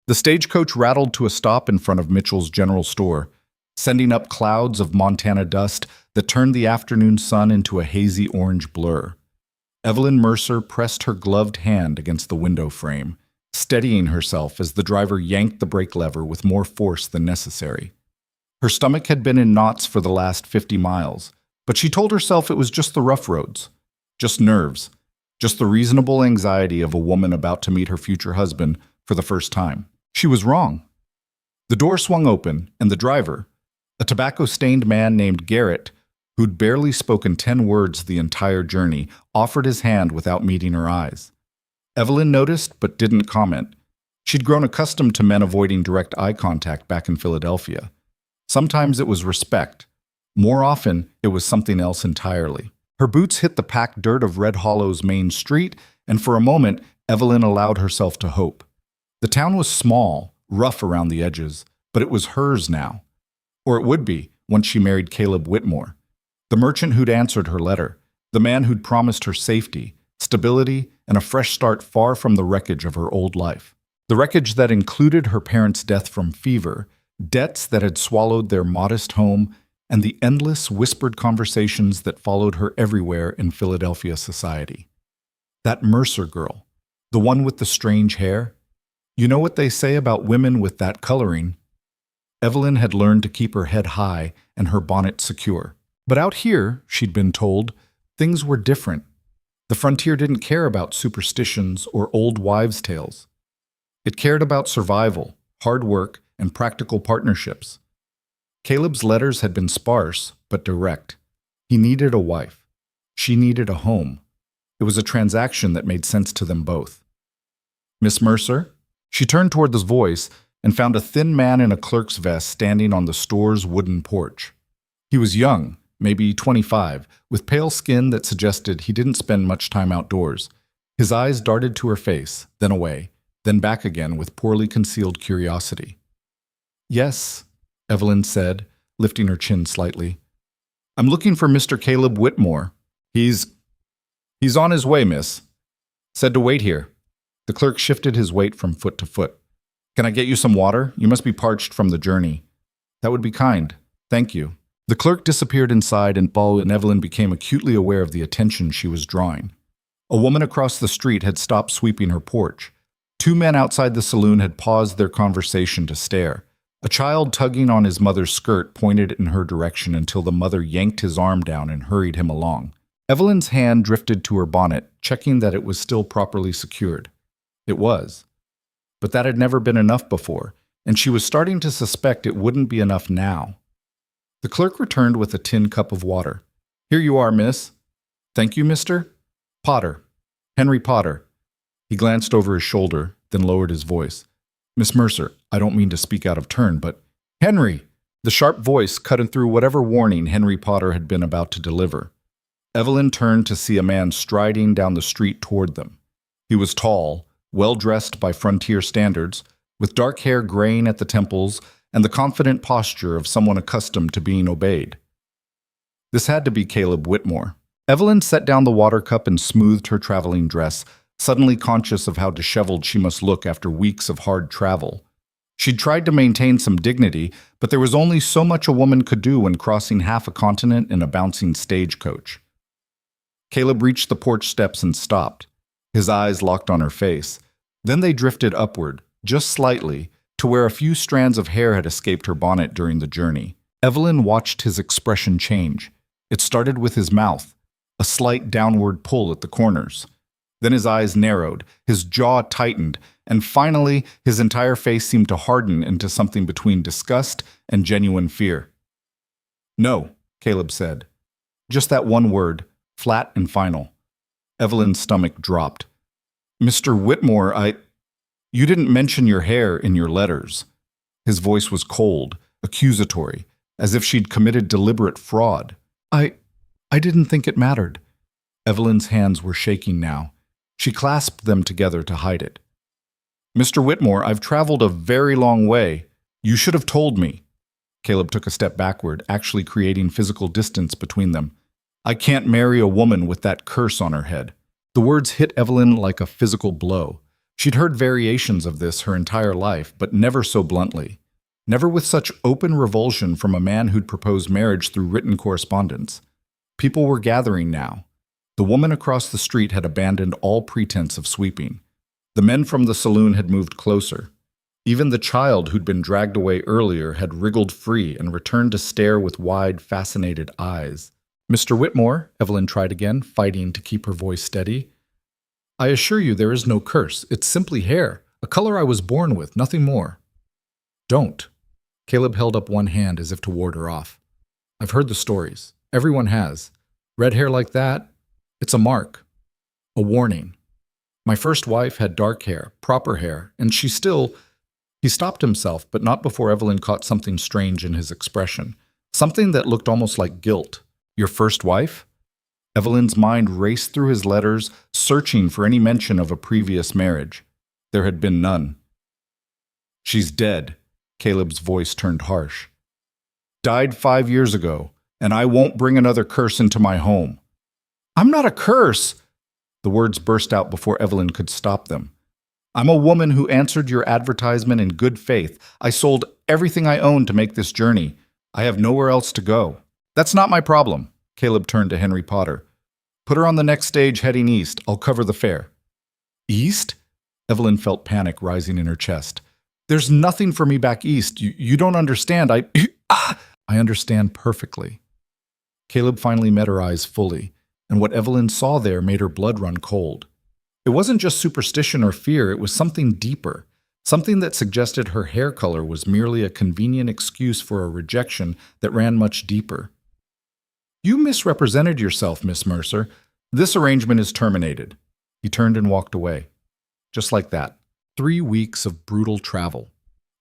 The stagecoach rattled to a stop in front of Mitchell's General Store, sending up clouds of Montana dust that turned the afternoon sun into a hazy orange blur. Evelyn Mercer pressed her gloved hand against the window frame, steadying herself as the driver yanked the brake lever with more force than necessary. Her stomach had been in knots for the last 50 miles, but she told herself it was just the rough roads, just nerves, just the reasonable anxiety of a woman about to meet her future husband for the first time. She was wrong. The door swung open, and the driver, a tobacco-stained man named Garrett, who'd barely spoken 10 words the entire journey, offered his hand without meeting her eyes. Evelyn noticed but didn't comment. She'd grown accustomed to men avoiding direct eye contact back in Philadelphia. Sometimes it was respect. More often, it was something else entirely. Her boots hit the packed dirt of Red Hollow's main street, and for a moment, Evelyn allowed herself to hope. The town was small, rough around the edges, but it was hers now. Or it would be, once she married Caleb Whitmore, the merchant who'd answered her letter, the man who'd promised her safety, stability, and a fresh start far from the wreckage of her old life. The wreckage that included her parents' death from fever, debts that had swallowed their modest home, and the endless whispered conversations that followed her everywhere in Philadelphia society. That Mercer girl, the one with the strange hair. You know what they say about women with that coloring? Evelyn had learned to keep her head high and her bonnet secure. But out here, she'd been told, things were different. The frontier didn't care about superstitions or old wives' tales. It cared about survival, hard work, and practical partnerships. Caleb's letters had been sparse, but direct. He needed a wife. She needed a home. It was a transaction that made sense to them both. Miss Mercer? She turned toward the voice and found a thin man in a clerk's vest standing on the store's wooden porch. He was young, maybe 25, with pale skin that suggested he didn't spend much time outdoors. His eyes darted to her face, then away, then back again with poorly concealed curiosity. "Yes," Evelyn said, lifting her chin slightly. "I'm looking for Mr. Caleb Whitmore. He's on his way, miss. Said to wait here." The clerk shifted his weight from foot to foot. "Can I get you some water? You must be parched from the journey." "That would be kind. Thank you." The clerk disappeared inside and Evelyn became acutely aware of the attention she was drawing. A woman across the street had stopped sweeping her porch. 2 men outside the saloon had paused their conversation to stare. A child tugging on his mother's skirt pointed in her direction until the mother yanked his arm down and hurried him along. Evelyn's hand drifted to her bonnet, checking that it was still properly secured. It was. But that had never been enough before, and she was starting to suspect it wouldn't be enough now. The clerk returned with a tin cup of water. "Here you are, miss." "Thank you, Mr. Potter. Henry Potter." He glanced over his shoulder, then lowered his voice. "Miss Mercer, I don't mean to speak out of turn, but—" "Henry!" The sharp voice cut through whatever warning Henry Potter had been about to deliver. Evelyn turned to see a man striding down the street toward them. He was tall, well-dressed by frontier standards, with dark hair graying at the temples and the confident posture of someone accustomed to being obeyed. This had to be Caleb Whitmore. Evelyn set down the water cup and smoothed her traveling dress, suddenly conscious of how disheveled she must look after weeks of hard travel. She'd tried to maintain some dignity, but there was only so much a woman could do when crossing half a continent in a bouncing stagecoach. Caleb reached the porch steps and stopped. His eyes locked on her face. Then they drifted upward, just slightly, to where a few strands of hair had escaped her bonnet during the journey. Evelyn watched his expression change. It started with his mouth, a slight downward pull at the corners. Then his eyes narrowed, his jaw tightened, and finally his entire face seemed to harden into something between disgust and genuine fear. "No," Caleb said. Just that one word, flat and final. Evelyn's stomach dropped. "Mr. Whitmore, You didn't mention your hair in your letters." His voice was cold, accusatory, as if she'd committed deliberate fraud. I didn't think it mattered." Evelyn's hands were shaking now. She clasped them together to hide it. "Mr. Whitmore, I've traveled a very long way. You should have told me." Caleb took a step backward, actually creating physical distance between them. "I can't marry a woman with that curse on her head." The words hit Evelyn like a physical blow. She'd heard variations of this her entire life, but never so bluntly. Never with such open revulsion from a man who'd proposed marriage through written correspondence. People were gathering now. The woman across the street had abandoned all pretense of sweeping. The men from the saloon had moved closer. Even the child who'd been dragged away earlier had wriggled free and returned to stare with wide, fascinated eyes. "Mr. Whitmore," Evelyn tried again, fighting to keep her voice steady. "I assure you there is no curse. It's simply hair, a color I was born with, nothing more." "Don't." Caleb held up one hand as if to ward her off. "I've heard the stories. Everyone has. Red hair like that, it's a mark. A warning. My first wife had dark hair, proper hair, and she still—" He stopped himself, but not before Evelyn caught something strange in his expression. Something that looked almost like guilt. "Your first wife?" Evelyn's mind raced through his letters, searching for any mention of a previous marriage. There had been none. "She's dead." Caleb's voice turned harsh. "Died 5 years ago, and I won't bring another curse into my home." "I'm not a curse!" The words burst out before Evelyn could stop them. "I'm a woman who answered your advertisement in good faith. I sold everything I owned to make this journey. I have nowhere else to go. That's not my problem." Caleb turned to Henry Potter. "Put her on the next stage heading east. I'll cover the fare." "East?" Evelyn felt panic rising in her chest. "There's nothing for me back east. You don't understand. I understand perfectly." Caleb finally met her eyes fully, and what Evelyn saw there made her blood run cold. It wasn't just superstition or fear, it was something deeper, something that suggested her hair color was merely a convenient excuse for a rejection that ran much deeper. "You misrepresented yourself, Miss Mercer. This arrangement is terminated." He turned and walked away. Just like that. 3 weeks of brutal travel.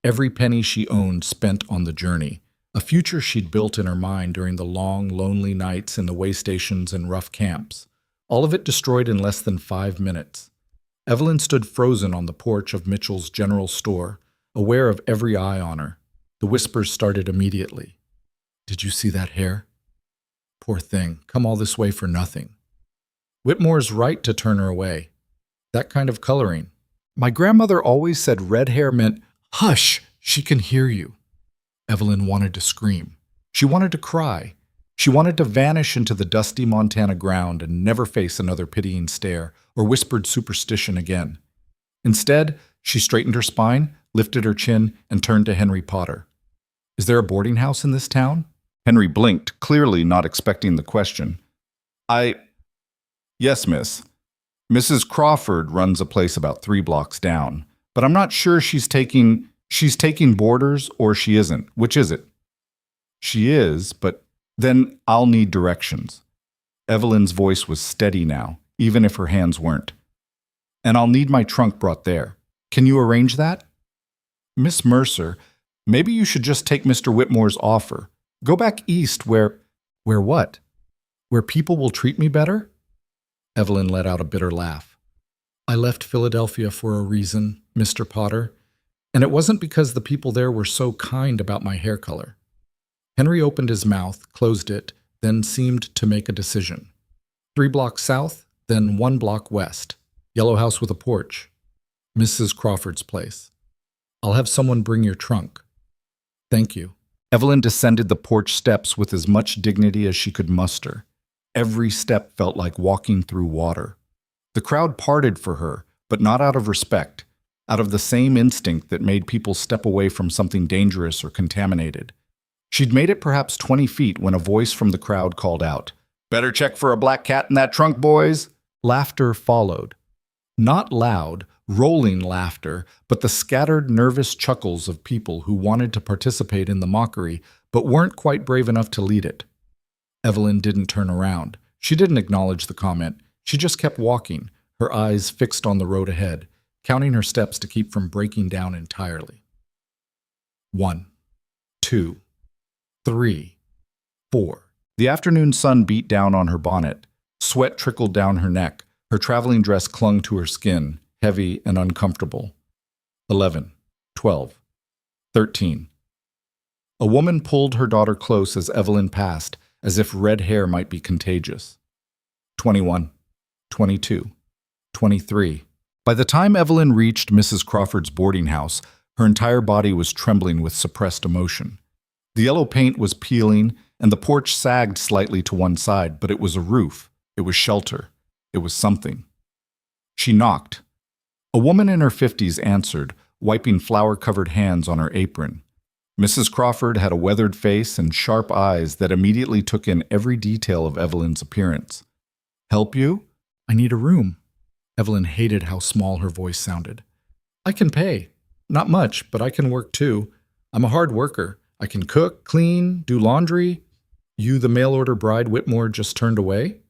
Every penny she owned spent on the journey. A future she'd built in her mind during the long, lonely nights in the way stations and rough camps. All of it destroyed in less than 5 minutes. Evelyn stood frozen on the porch of Mitchell's general store, aware of every eye on her. The whispers started immediately. "Did you see that hair? Poor thing, come all this way for nothing. Whitmore's right to turn her away. That kind of coloring. My grandmother always said red hair meant, 'Hush, she can hear you.'" Evelyn wanted to scream. She wanted to cry. She wanted to vanish into the dusty Montana ground and never face another pitying stare or whispered superstition again. Instead, she straightened her spine, lifted her chin, and turned to Henry Potter. "Is there a boarding house in this town?" Henry blinked, clearly not expecting the question. "Yes, miss. Mrs. Crawford runs a place about 3 blocks down, but I'm not sure she's taking boarders or she isn't. Which is it?" "She is, but then I'll need directions." Evelyn's voice was steady now, even if her hands weren't. "And I'll need my trunk brought there. Can you arrange that?" "Miss Mercer, maybe you should just take Mr. Whitmore's offer. Go back east where what? Where people will treat me better?" Evelyn let out a bitter laugh. "I left Philadelphia for a reason, Mr. Potter, and it wasn't because the people there were so kind about my hair color." Henry opened his mouth, closed it, then seemed to make a decision. 3 blocks south, then 1 block west. Yellow house with a porch. Mrs. Crawford's place. "I'll have someone bring your trunk." "Thank you." Evelyn descended the porch steps with as much dignity as she could muster. Every step felt like walking through water. The crowd parted for her, but not out of respect, out of the same instinct that made people step away from something dangerous or contaminated. She'd made it perhaps 20 feet when a voice from the crowd called out, "Better check for a black cat in that trunk, boys." Laughter followed. Not loud, rolling laughter, but the scattered, nervous chuckles of people who wanted to participate in the mockery, but weren't quite brave enough to lead it. Evelyn didn't turn around. She didn't acknowledge the comment. She just kept walking, her eyes fixed on the road ahead, counting her steps to keep from breaking down entirely. 1, 2, 3, 4. The afternoon sun beat down on her bonnet. Sweat trickled down her neck. Her traveling dress clung to her skin, heavy and uncomfortable. 11, 12, 13. A woman pulled her daughter close as Evelyn passed, as if red hair might be contagious. 21, 22, 23. By the time Evelyn reached Mrs. Crawford's boarding house, her entire body was trembling with suppressed emotion. The yellow paint was peeling, and the porch sagged slightly to one side, but it was a roof. It was shelter. It was something. She knocked. A woman in her 50s answered, wiping flour-covered hands on her apron. Mrs. Crawford had a weathered face and sharp eyes that immediately took in every detail of Evelyn's appearance. "Help you? I need a room." Evelyn hated how small her voice sounded. "I can pay. Not much, but I can work too. I'm a hard worker. I can cook, clean, do laundry." "You the mail-order bride Whitmore just turned away?"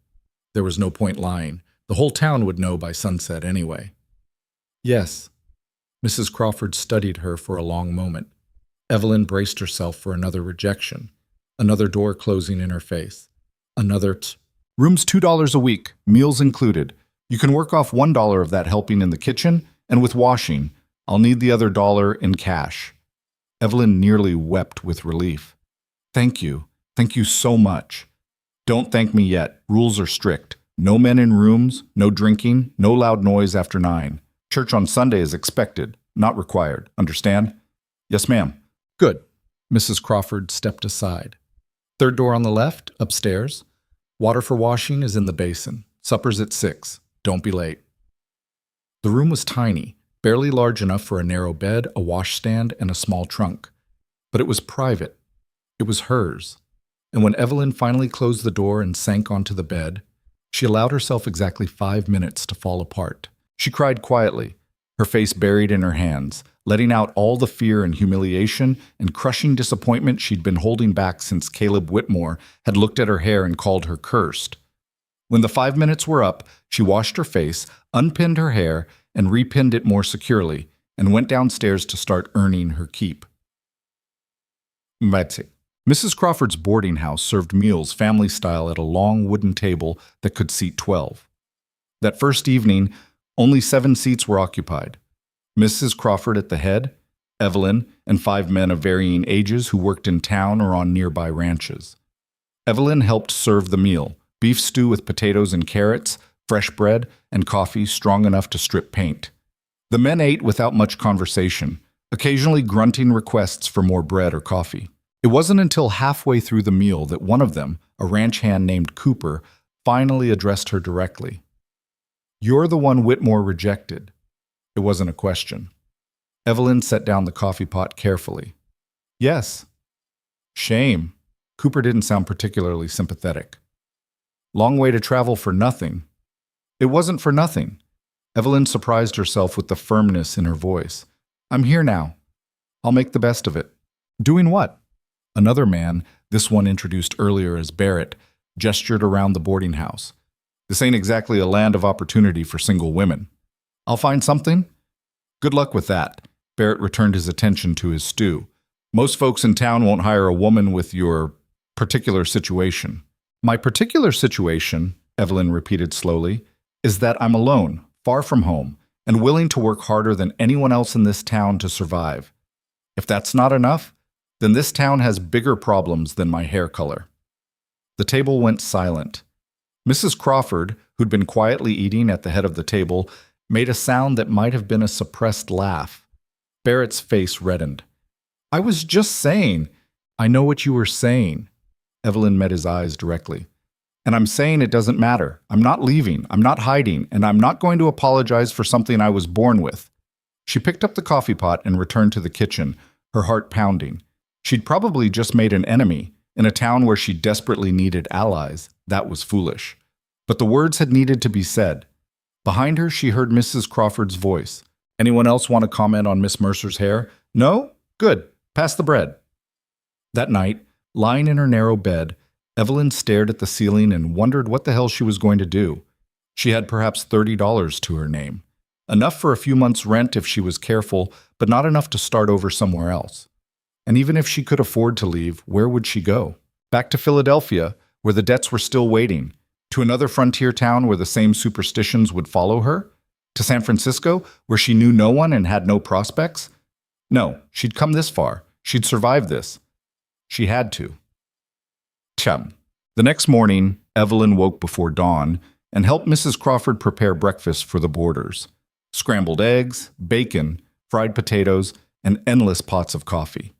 There was no point lying. The whole town would know by sunset anyway. "Yes." Mrs. Crawford studied her for a long moment. Evelyn braced herself for another rejection, another door closing in her face, another "Room's $2 a week, meals included. You can work off $1 of that helping in the kitchen, and with washing, I'll need the other $1 in cash." Evelyn nearly wept with relief. "Thank you. Thank you so much." "Don't thank me yet. Rules are strict. No men in rooms, no drinking, no loud noise after 9. Church on Sunday is expected, not required. Understand?" "Yes, ma'am." "Good." Mrs. Crawford stepped aside. "Third door on the left, upstairs. Water for washing is in the basin. Supper's at 6. Don't be late." The room was tiny, barely large enough for a narrow bed, a washstand, and a small trunk. But it was private. It was hers. And when Evelyn finally closed the door and sank onto the bed, she allowed herself exactly 5 minutes to fall apart. She cried quietly, her face buried in her hands, letting out all the fear and humiliation and crushing disappointment she'd been holding back since Caleb Whitmore had looked at her hair and called her cursed. When the 5 minutes were up, she washed her face, unpinned her hair, and repinned it more securely, and went downstairs to start earning her keep. Mrs. Crawford's boarding house served meals family style at a long wooden table that could seat 12. That first evening, only 7 seats were occupied. Mrs. Crawford at the head, Evelyn, and 5 men of varying ages who worked in town or on nearby ranches. Evelyn helped serve the meal, beef stew with potatoes and carrots, fresh bread, and coffee strong enough to strip paint. The men ate without much conversation, occasionally grunting requests for more bread or coffee. It wasn't until halfway through the meal that one of them, a ranch hand named Cooper, finally addressed her directly. "You're the one Whitmore rejected." It wasn't a question. Evelyn set down the coffee pot carefully. "Yes." "Shame." Cooper didn't sound particularly sympathetic. "Long way to travel for nothing." "It wasn't for nothing." Evelyn surprised herself with the firmness in her voice. "I'm here now. I'll make the best of it." "Doing what?" Another man, this one introduced earlier as Barrett, gestured around the boarding house. "This ain't exactly a land of opportunity for single women." "I'll find something." "Good luck with that." Barrett returned his attention to his stew. "Most folks in town won't hire a woman with your particular situation." "My particular situation," Evelyn repeated slowly, "is that I'm alone, far from home, and willing to work harder than anyone else in this town to survive. If that's not enough, then this town has bigger problems than my hair color." The table went silent. Mrs. Crawford, who'd been quietly eating at the head of the table, made a sound that might have been a suppressed laugh. Barrett's face reddened. "I was just saying." "I know what you were saying." Evelyn met his eyes directly. "And I'm saying it doesn't matter. I'm not leaving. I'm not hiding. And I'm not going to apologize for something I was born with." She picked up the coffee pot and returned to the kitchen, her heart pounding. She'd probably just made an enemy in a town where she desperately needed allies. That was foolish. But the words had needed to be said. Behind her, she heard Mrs. Crawford's voice. "Anyone else want to comment on Miss Mercer's hair? No? Good. Pass the bread." That night, lying in her narrow bed, Evelyn stared at the ceiling and wondered what the hell she was going to do. She had perhaps $30 to her name. Enough for a few months' rent if she was careful, but not enough to start over somewhere else. And even if she could afford to leave, where would she go? Back to Philadelphia, where the debts were still waiting? To another frontier town where the same superstitions would follow her? To San Francisco, where she knew no one and had no prospects? No, she'd come this far. She'd survive this. She had to. Chum. The next morning, Evelyn woke before dawn and helped Mrs. Crawford prepare breakfast for the boarders. scrambled eggs, bacon, fried potatoes, and endless pots of coffee.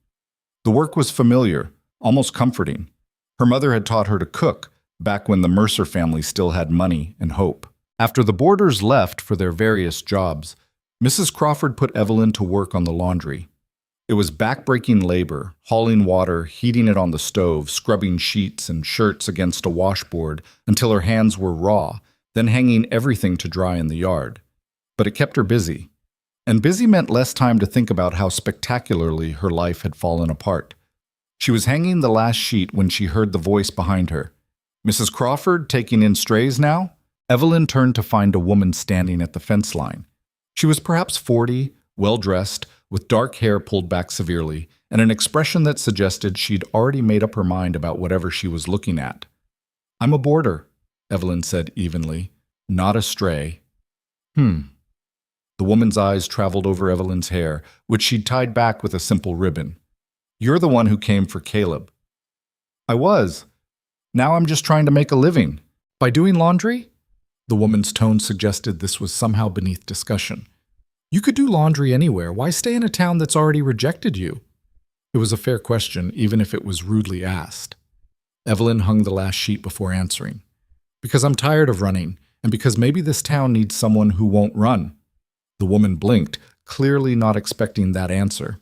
The work was familiar, almost comforting. Her mother had taught her to cook back when the Mercer family still had money and hope. After the boarders left for their various jobs, Mrs. Crawford put Evelyn to work on the laundry. It was back-breaking labor, hauling water, heating it on the stove, scrubbing sheets and shirts against a washboard until her hands were raw, then hanging everything to dry in the yard. But it kept her busy. And busy meant less time to think about how spectacularly her life had fallen apart. She was hanging the last sheet when she heard the voice behind her. "Mrs. Crawford, taking in strays now?" Evelyn turned to find a woman standing at the fence line. She was perhaps 40, well-dressed, with dark hair pulled back severely, and an expression that suggested she'd already made up her mind about whatever she was looking at. "I'm a boarder," Evelyn said evenly, "not a stray." The woman's eyes traveled over Evelyn's hair, which she'd tied back with a simple ribbon. "You're the one who came for Caleb." "I was. Now I'm just trying to make a living." "By doing laundry?" The woman's tone suggested this was somehow beneath discussion. "You could do laundry anywhere. Why stay in a town that's already rejected you?" It was a fair question, even if it was rudely asked. Evelyn hung the last sheet before answering. "Because I'm tired of running, and because maybe this town needs someone who won't run." The woman blinked, clearly not expecting that answer.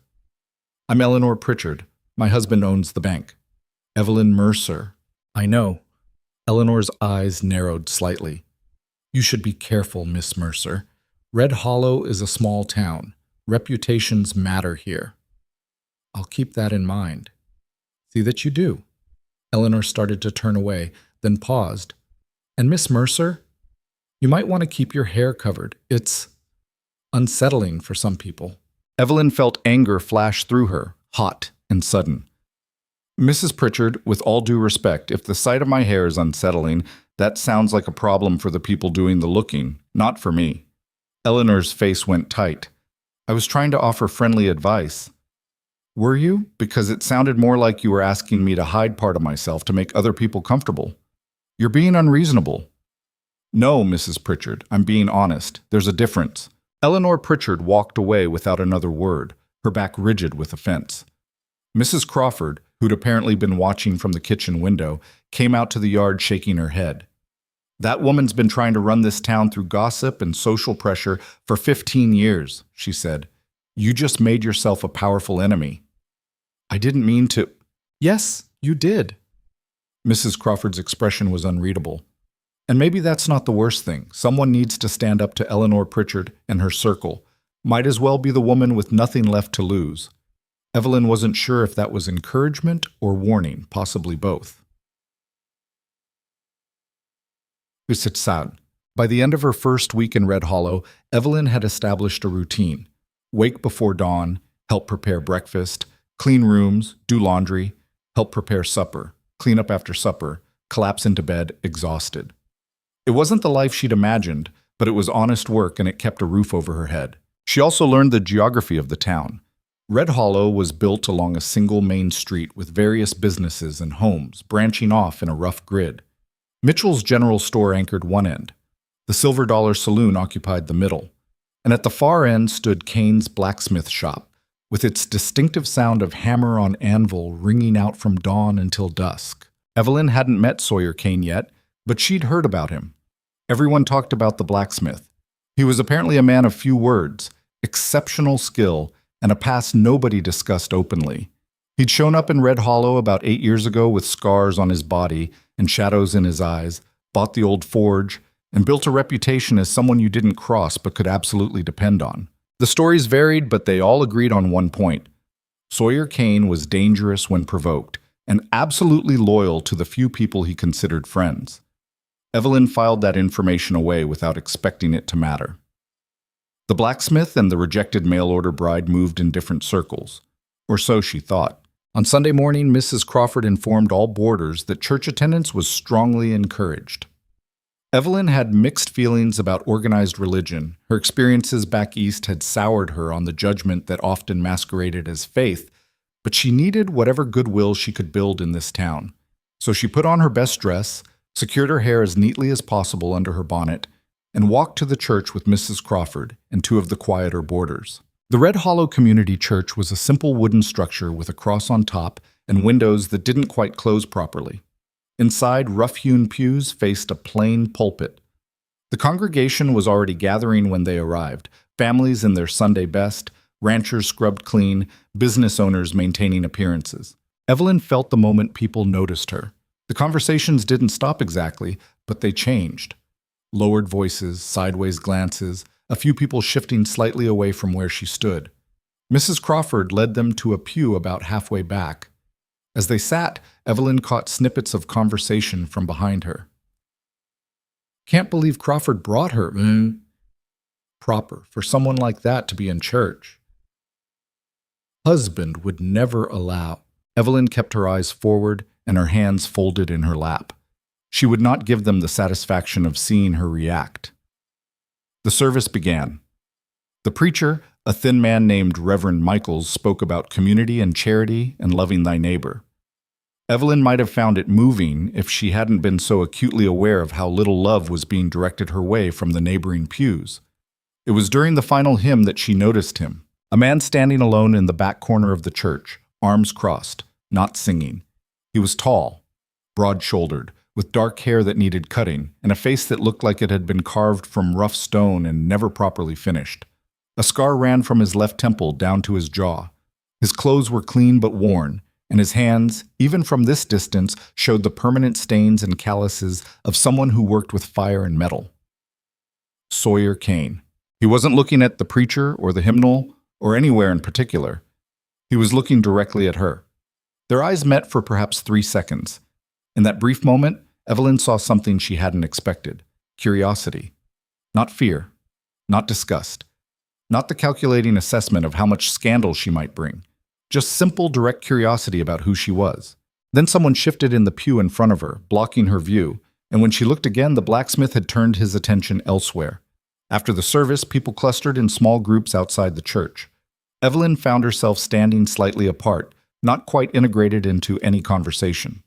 "I'm Eleanor Pritchard. My husband owns the bank." "Evelyn Mercer." "I know." Eleanor's eyes narrowed slightly. "You should be careful, Miss Mercer. Red Hollow is a small town. Reputations matter here." "I'll keep that in mind." "See that you do." Eleanor started to turn away, then paused. "And Miss Mercer, you might want to keep your hair covered. It's unsettling for some people." Evelyn felt anger flash through her, hot and sudden. "Mrs. Pritchard, with all due respect, if the sight of my hair is unsettling, that sounds like a problem for the people doing the looking, not for me." Eleanor's face went tight. "I was trying to offer friendly advice." "Were you? Because it sounded more like you were asking me to hide part of myself to make other people comfortable. You're being unreasonable." "No, Mrs. Pritchard, I'm being honest. There's a difference." Eleanor Pritchard walked away without another word, her back rigid with offense. Mrs. Crawford, who'd apparently been watching from the kitchen window, came out to the yard shaking her head. "That woman's been trying to run this town through gossip and social pressure for 15 years, she said. "You just made yourself a powerful enemy." "I didn't mean to." "Yes, you did." Mrs. Crawford's expression was unreadable. And maybe that's not the worst thing. Someone needs to stand up to Eleanor Pritchard and her circle. Might as well be the woman with nothing left to lose. Evelyn wasn't sure if that was encouragement or warning, possibly both. By the end of her first week in Red Hollow, Evelyn had established a routine. Wake before dawn, help prepare breakfast, clean rooms, do laundry, help prepare supper, clean up after supper, collapse into bed, exhausted. It wasn't the life she'd imagined, but it was honest work and it kept a roof over her head. She also learned the geography of the town. Red Hollow was built along a single main street with various businesses and homes branching off in a rough grid. Mitchell's General Store anchored one end. The Silver Dollar Saloon occupied the middle. And at the far end stood Kane's blacksmith shop, with its distinctive sound of hammer on anvil ringing out from dawn until dusk. Evelyn hadn't met Sawyer Kane yet, but she'd heard about him. Everyone talked about the blacksmith. He was apparently a man of few words, exceptional skill, and a past nobody discussed openly. He'd shown up in Red Hollow about 8 years ago with scars on his body and shadows in his eyes, bought the old forge, and built a reputation as someone you didn't cross but could absolutely depend on. The stories varied, but they all agreed on one point. Sawyer Kane was dangerous when provoked, and absolutely loyal to the few people he considered friends. Evelyn filed that information away without expecting it to matter. The blacksmith and the rejected mail-order bride moved in different circles, or so she thought. On Sunday morning, Mrs. Crawford informed all boarders that church attendance was strongly encouraged. Evelyn had mixed feelings about organized religion. Her experiences back east had soured her on the judgment that often masqueraded as faith, but she needed whatever goodwill she could build in this town. So she put on her best dress, secured her hair as neatly as possible under her bonnet, and walked to the church with Mrs. Crawford and two of the quieter boarders. The Red Hollow Community Church was a simple wooden structure with a cross on top and windows that didn't quite close properly. Inside, rough-hewn pews faced a plain pulpit. The congregation was already gathering when they arrived, families in their Sunday best, ranchers scrubbed clean, business owners maintaining appearances. Evelyn felt the moment people noticed her. The conversations didn't stop exactly, but they changed. Lowered voices, sideways glances, a few people shifting slightly away from where she stood. Mrs. Crawford led them to a pew about halfway back. As they sat, Evelyn caught snippets of conversation from behind her. "Can't believe Crawford brought her. Proper for someone like that to be in church. Husband would never allow." Evelyn kept her eyes forward and her hands folded in her lap. She would not give them the satisfaction of seeing her react. The service began. The preacher, a thin man named Reverend Michaels, spoke about community and charity and loving thy neighbor. Evelyn might have found it moving if she hadn't been so acutely aware of how little love was being directed her way from the neighboring pews. It was during the final hymn that she noticed him, a man standing alone in the back corner of the church, arms crossed, not singing. He was tall, broad-shouldered, with dark hair that needed cutting, and a face that looked like it had been carved from rough stone and never properly finished. A scar ran from his left temple down to his jaw. His clothes were clean but worn, and his hands, even from this distance, showed the permanent stains and calluses of someone who worked with fire and metal. Sawyer Kane. He wasn't looking at the preacher or the hymnal or anywhere in particular. He was looking directly at her. Their eyes met for perhaps 3 seconds. In that brief moment, Evelyn saw something she hadn't expected. Curiosity. Not fear. Not disgust. Not the calculating assessment of how much scandal she might bring. Just simple, direct curiosity about who she was. Then someone shifted in the pew in front of her, blocking her view, and when she looked again, the blacksmith had turned his attention elsewhere. After the service, people clustered in small groups outside the church. Evelyn found herself standing slightly apart, not quite integrated into any conversation.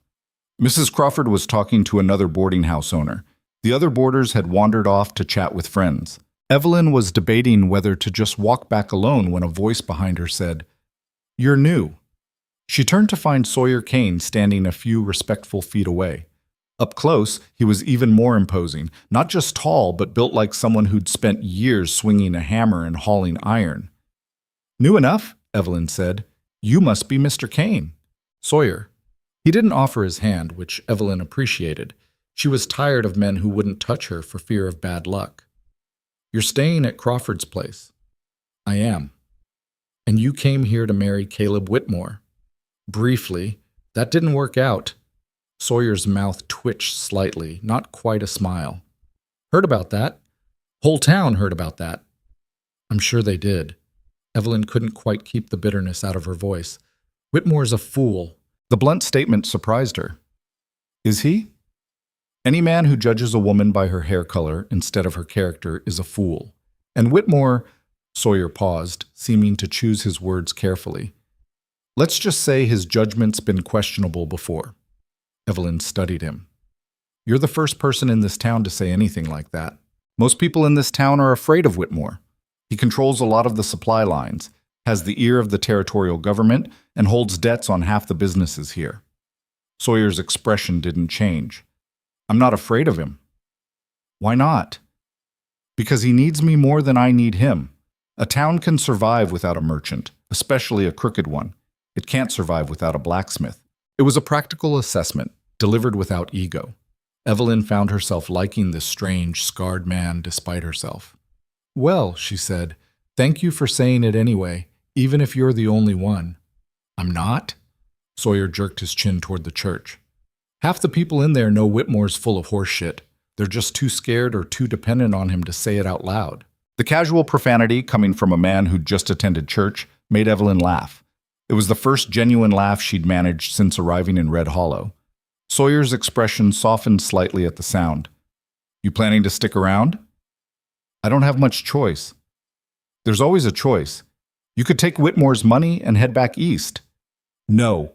Mrs. Crawford was talking to another boarding house owner. The other boarders had wandered off to chat with friends. Evelyn was debating whether to just walk back alone when a voice behind her said, "You're new." She turned to find Sawyer Kane standing a few respectful feet away. Up close, he was even more imposing, not just tall, but built like someone who'd spent years swinging a hammer and hauling iron. "New enough," Evelyn said. "You must be Mr. Kane." Sawyer. He didn't offer his hand, which Evelyn appreciated. She was tired of men who wouldn't touch her for fear of bad luck. "You're staying at Crawford's place." "I am." "And you came here to marry Caleb Whitmore." "Briefly. That didn't work out." Sawyer's mouth twitched slightly, not quite a smile. "Heard about that. Whole town heard about that." "I'm sure they did." Evelyn couldn't quite keep the bitterness out of her voice. "Whitmore's a fool." The blunt statement surprised her. "Is he?" Any man who judges a woman by her hair color instead of her character is a fool. And Whitmore, Sawyer paused, seeming to choose his words carefully. "Let's just say his judgment's been questionable before." Evelyn studied him. "You're the first person in this town to say anything like that. Most people in this town are afraid of Whitmore. He controls a lot of the supply lines, has the ear of the territorial government, and holds debts on half the businesses here." Sawyer's expression didn't change. "I'm not afraid of him." "Why not?" "Because he needs me more than I need him. A town can survive without a merchant, especially a crooked one. It can't survive without a blacksmith." It was a practical assessment, delivered without ego. Evelyn found herself liking this strange, scarred man despite herself. "Well," she said, "thank you for saying it anyway, even if you're the only one." "I'm not?" Sawyer jerked his chin toward the church. "Half the people in there know Whitmore's full of horse shit. They're just too scared or too dependent on him to say it out loud." The casual profanity coming from a man who'd just attended church made Evelyn laugh. It was the first genuine laugh she'd managed since arriving in Red Hollow. Sawyer's expression softened slightly at the sound. "You planning to stick around?" "I don't have much choice." "There's always a choice. You could take Whitmore's money and head back east." "No."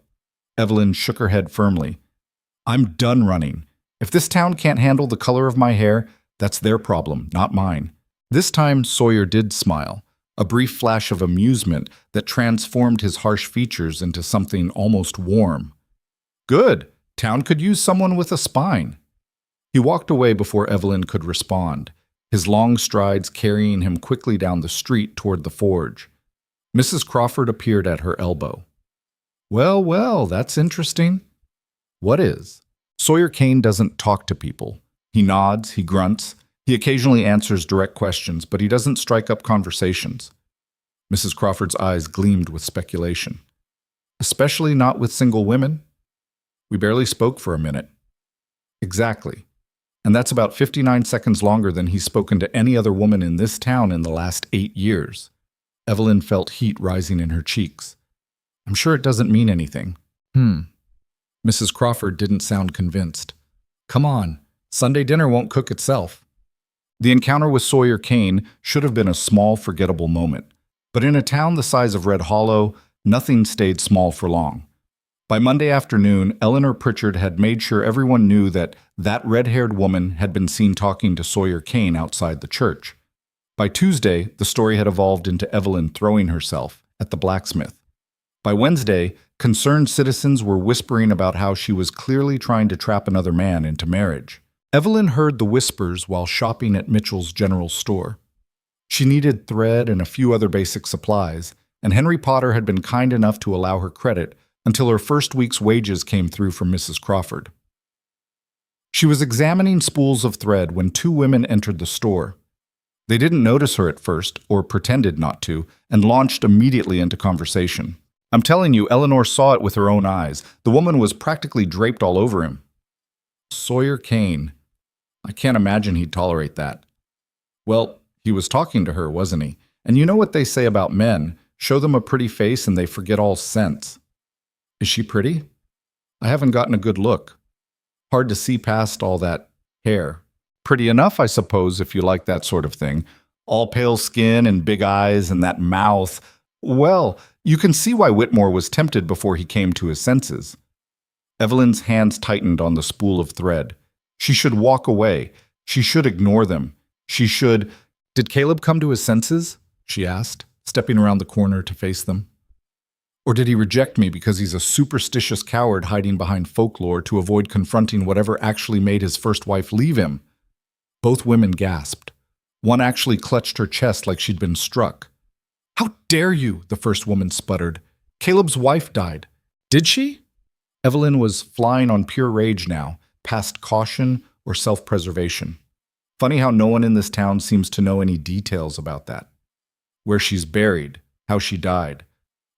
Evelyn shook her head firmly. "I'm done running. If this town can't handle the color of my hair, That's their problem, not mine. This time, Sawyer did smile, a brief flash of amusement that transformed his harsh features into something almost warm. Good. Town could use someone with a spine. He walked away before Evelyn could respond, his long strides carrying him quickly down the street toward the forge. Mrs. Crawford appeared at her elbow. Well, well, that's interesting. What is? Sawyer Kane doesn't talk to people. He nods, he grunts, he occasionally answers direct questions, but he doesn't strike up conversations. Mrs. Crawford's eyes gleamed with speculation. Especially not with single women. We barely spoke for a minute. Exactly. And that's about 59 seconds longer than he's spoken to any other woman in this town in the last 8 years. Evelyn felt heat rising in her cheeks. I'm sure it doesn't mean anything. Mrs. Crawford didn't sound convinced. Come on, Sunday dinner won't cook itself. The encounter with Sawyer Kane should have been a small, forgettable moment. But in a town the size of Red Hollow, nothing stayed small for long. By Monday afternoon, Eleanor Pritchard had made sure everyone knew that red-haired woman had been seen talking to Sawyer Kane outside the church. By Tuesday, the story had evolved into Evelyn throwing herself at the blacksmith. By Wednesday, concerned citizens were whispering about how she was clearly trying to trap another man into marriage. Evelyn heard the whispers while shopping at Mitchell's general store. She needed thread and a few other basic supplies, and Henry Potter had been kind enough to allow her credit until her first week's wages came through from Mrs. Crawford. She was examining spools of thread when 2 women entered the store. They didn't notice her at first, or pretended not to, and launched immediately into conversation. I'm telling you, Eleanor saw it with her own eyes. The woman was practically draped all over him. Sawyer Kane. I can't imagine he'd tolerate that. Well, he was talking to her, wasn't he? And you know what they say about men. Show them a pretty face and they forget all sense. Is she pretty? I haven't gotten a good look. Hard to see past all that hair. Pretty enough, I suppose, if you like that sort of thing. All pale skin and big eyes and that mouth. Well, you can see why Whitmore was tempted before he came to his senses. Evelyn's hands tightened on the spool of thread. She should walk away. She should ignore them. She should... Did Caleb come to his senses? She asked, stepping around the corner to face them. Or did he reject me because he's a superstitious coward hiding behind folklore to avoid confronting whatever actually made his first wife leave him? Both women gasped. One actually clutched her chest like she'd been struck. How dare you, the first woman sputtered. Caleb's wife died. Did she? Evelyn was flying on pure rage now, past caution or self-preservation. Funny how no one in this town seems to know any details about that. Where she's buried, how she died,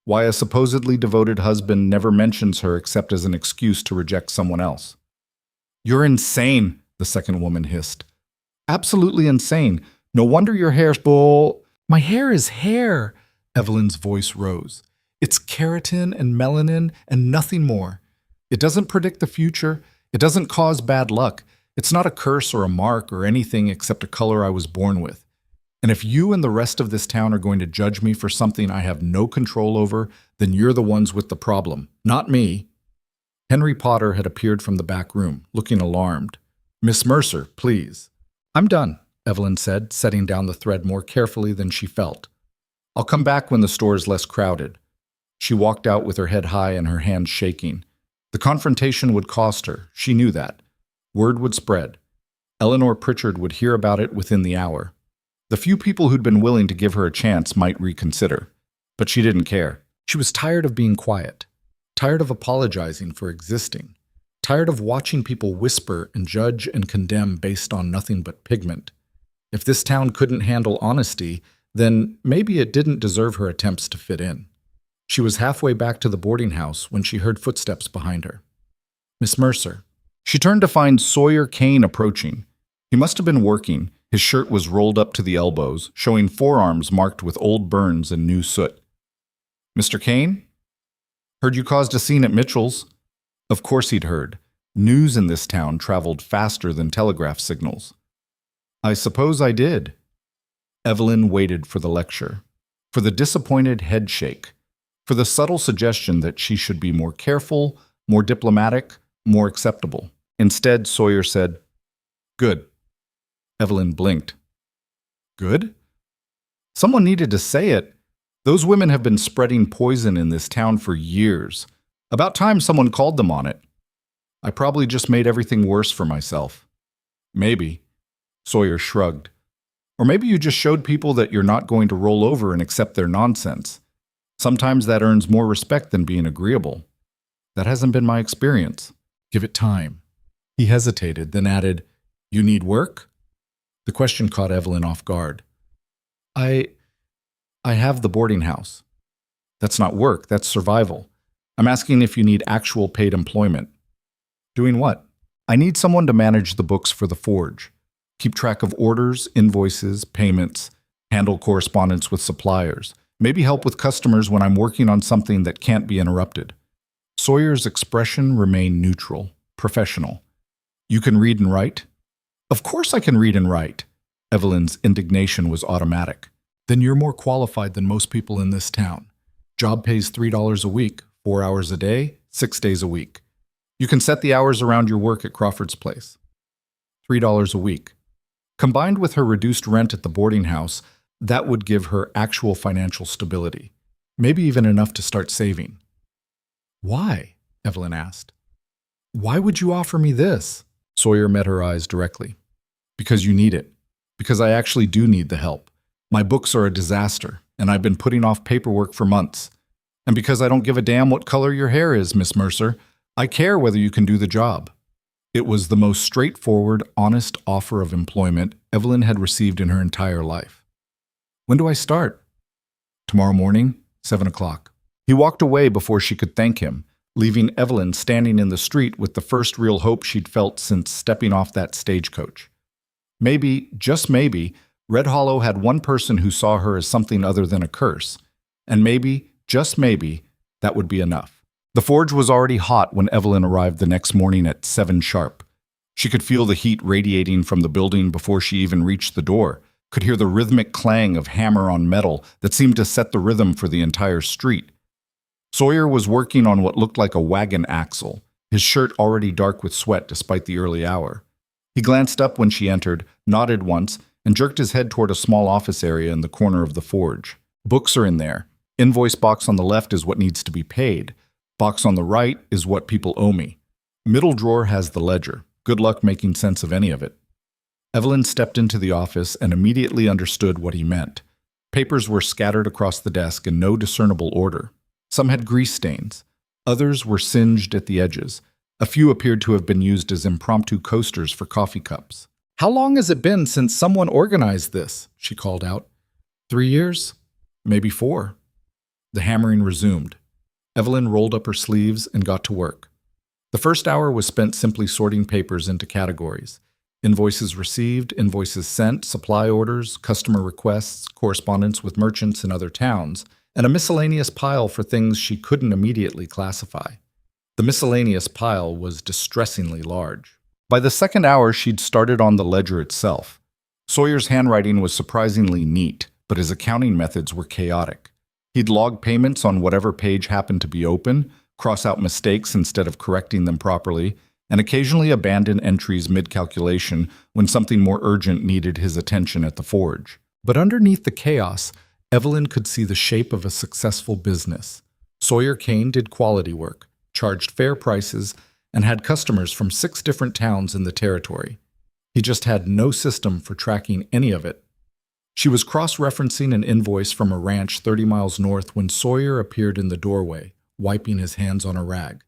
why a supposedly devoted husband never mentions her except as an excuse to reject someone else. You're insane, the second woman hissed. Absolutely insane. No wonder your hair's bull. My hair is hair, Evelyn's voice rose. It's keratin and melanin and nothing more. It doesn't predict the future. It doesn't cause bad luck. It's not a curse or a mark or anything except a color I was born with. And if you and the rest of this town are going to judge me for something I have no control over, then you're the ones with the problem, not me. Henry Potter had appeared from the back room, looking alarmed. Miss Mercer, please. I'm done, Evelyn said, setting down the thread more carefully than she felt. I'll come back when the store is less crowded. She walked out with her head high and her hands shaking. The confrontation would cost her, she knew that. Word would spread. Eleanor Pritchard would hear about it within the hour. The few people who'd been willing to give her a chance might reconsider. But she didn't care. She was tired of being quiet, tired of apologizing for existing, tired of watching people whisper and judge and condemn based on nothing but pigment. If this town couldn't handle honesty, then maybe it didn't deserve her attempts to fit in. She was halfway back to the boarding house when she heard footsteps behind her. Miss Mercer. She turned to find Sawyer Kane approaching. He must have been working. His shirt was rolled up to the elbows, showing forearms marked with old burns and new soot. Mr. Kane? Heard you caused a scene at Mitchell's. Of course he'd heard. News in this town traveled faster than telegraph signals. I suppose I did. Evelyn waited for the lecture, for the disappointed head shake, for the subtle suggestion that she should be more careful, more diplomatic, more acceptable. Instead, Sawyer said, Good. Evelyn blinked. Good? Someone needed to say it. Those women have been spreading poison in this town for years. About time someone called them on it. I probably just made everything worse for myself. Maybe. Sawyer shrugged. Or maybe you just showed people that you're not going to roll over and accept their nonsense. Sometimes that earns more respect than being agreeable. That hasn't been my experience. Give it time. He hesitated, then added, You need work? The question caught Evelyn off guard. I have the boarding house. That's not work, that's survival. I'm asking if you need actual paid employment. Doing what? I need someone to manage the books for the forge. Keep track of orders, invoices, payments, handle correspondence with suppliers, maybe help with customers when I'm working on something that can't be interrupted. Sawyer's expression remained neutral, professional. You can read and write? Of course I can read and write. Evelyn's indignation was automatic. Then you're more qualified than most people in this town. Job pays $3 a week, 4 hours a day, 6 days a week. You can set the hours around your work at Crawford's place. $3 a week. Combined with her reduced rent at the boarding house, that would give her actual financial stability, maybe even enough to start saving. Why? Evelyn asked. Why would you offer me this? Sawyer met her eyes directly. Because you need it. Because I actually do need the help. My books are a disaster, and I've been putting off paperwork for months. And because I don't give a damn what color your hair is, Miss Mercer, I care whether you can do the job. It was the most straightforward, honest offer of employment Evelyn had received in her entire life. When do I start? Tomorrow morning, 7 o'clock. He walked away before she could thank him, leaving Evelyn standing in the street with the first real hope she'd felt since stepping off that stagecoach. Maybe, just maybe, Red Hollow had one person who saw her as something other than a curse. And maybe, just maybe, that would be enough. The forge was already hot when Evelyn arrived the next morning at 7 sharp. She could feel the heat radiating from the building before she even reached the door, could hear the rhythmic clang of hammer on metal that seemed to set the rhythm for the entire street. Sawyer was working on what looked like a wagon axle, his shirt already dark with sweat despite the early hour. He glanced up when she entered, nodded once, and jerked his head toward a small office area in the corner of the forge. Books are in there. Invoice box on the left is what needs to be paid. Box on the right is what people owe me. Middle drawer has the ledger. Good luck making sense of any of it. Evelyn stepped into the office and immediately understood what he meant. Papers were scattered across the desk in no discernible order. Some had grease stains. Others were singed at the edges. A few appeared to have been used as impromptu coasters for coffee cups. How long has it been since someone organized this? She called out. 3 years? Maybe 4. The hammering resumed. Evelyn rolled up her sleeves and got to work. The first hour was spent simply sorting papers into categories. Invoices received, invoices sent, supply orders, customer requests, correspondence with merchants in other towns, and a miscellaneous pile for things she couldn't immediately classify. The miscellaneous pile was distressingly large. By the second hour, she'd started on the ledger itself. Sawyer's handwriting was surprisingly neat, but his accounting methods were chaotic. He'd log payments on whatever page happened to be open, cross out mistakes instead of correcting them properly, and occasionally abandon entries mid-calculation when something more urgent needed his attention at the forge. But underneath the chaos, Evelyn could see the shape of a successful business. Sawyer Kane did quality work, charged fair prices, and had customers from 6 different towns in the territory. He just had no system for tracking any of it. She was cross-referencing an invoice from a ranch 30 miles north when Sawyer appeared in the doorway, wiping his hands on a rag.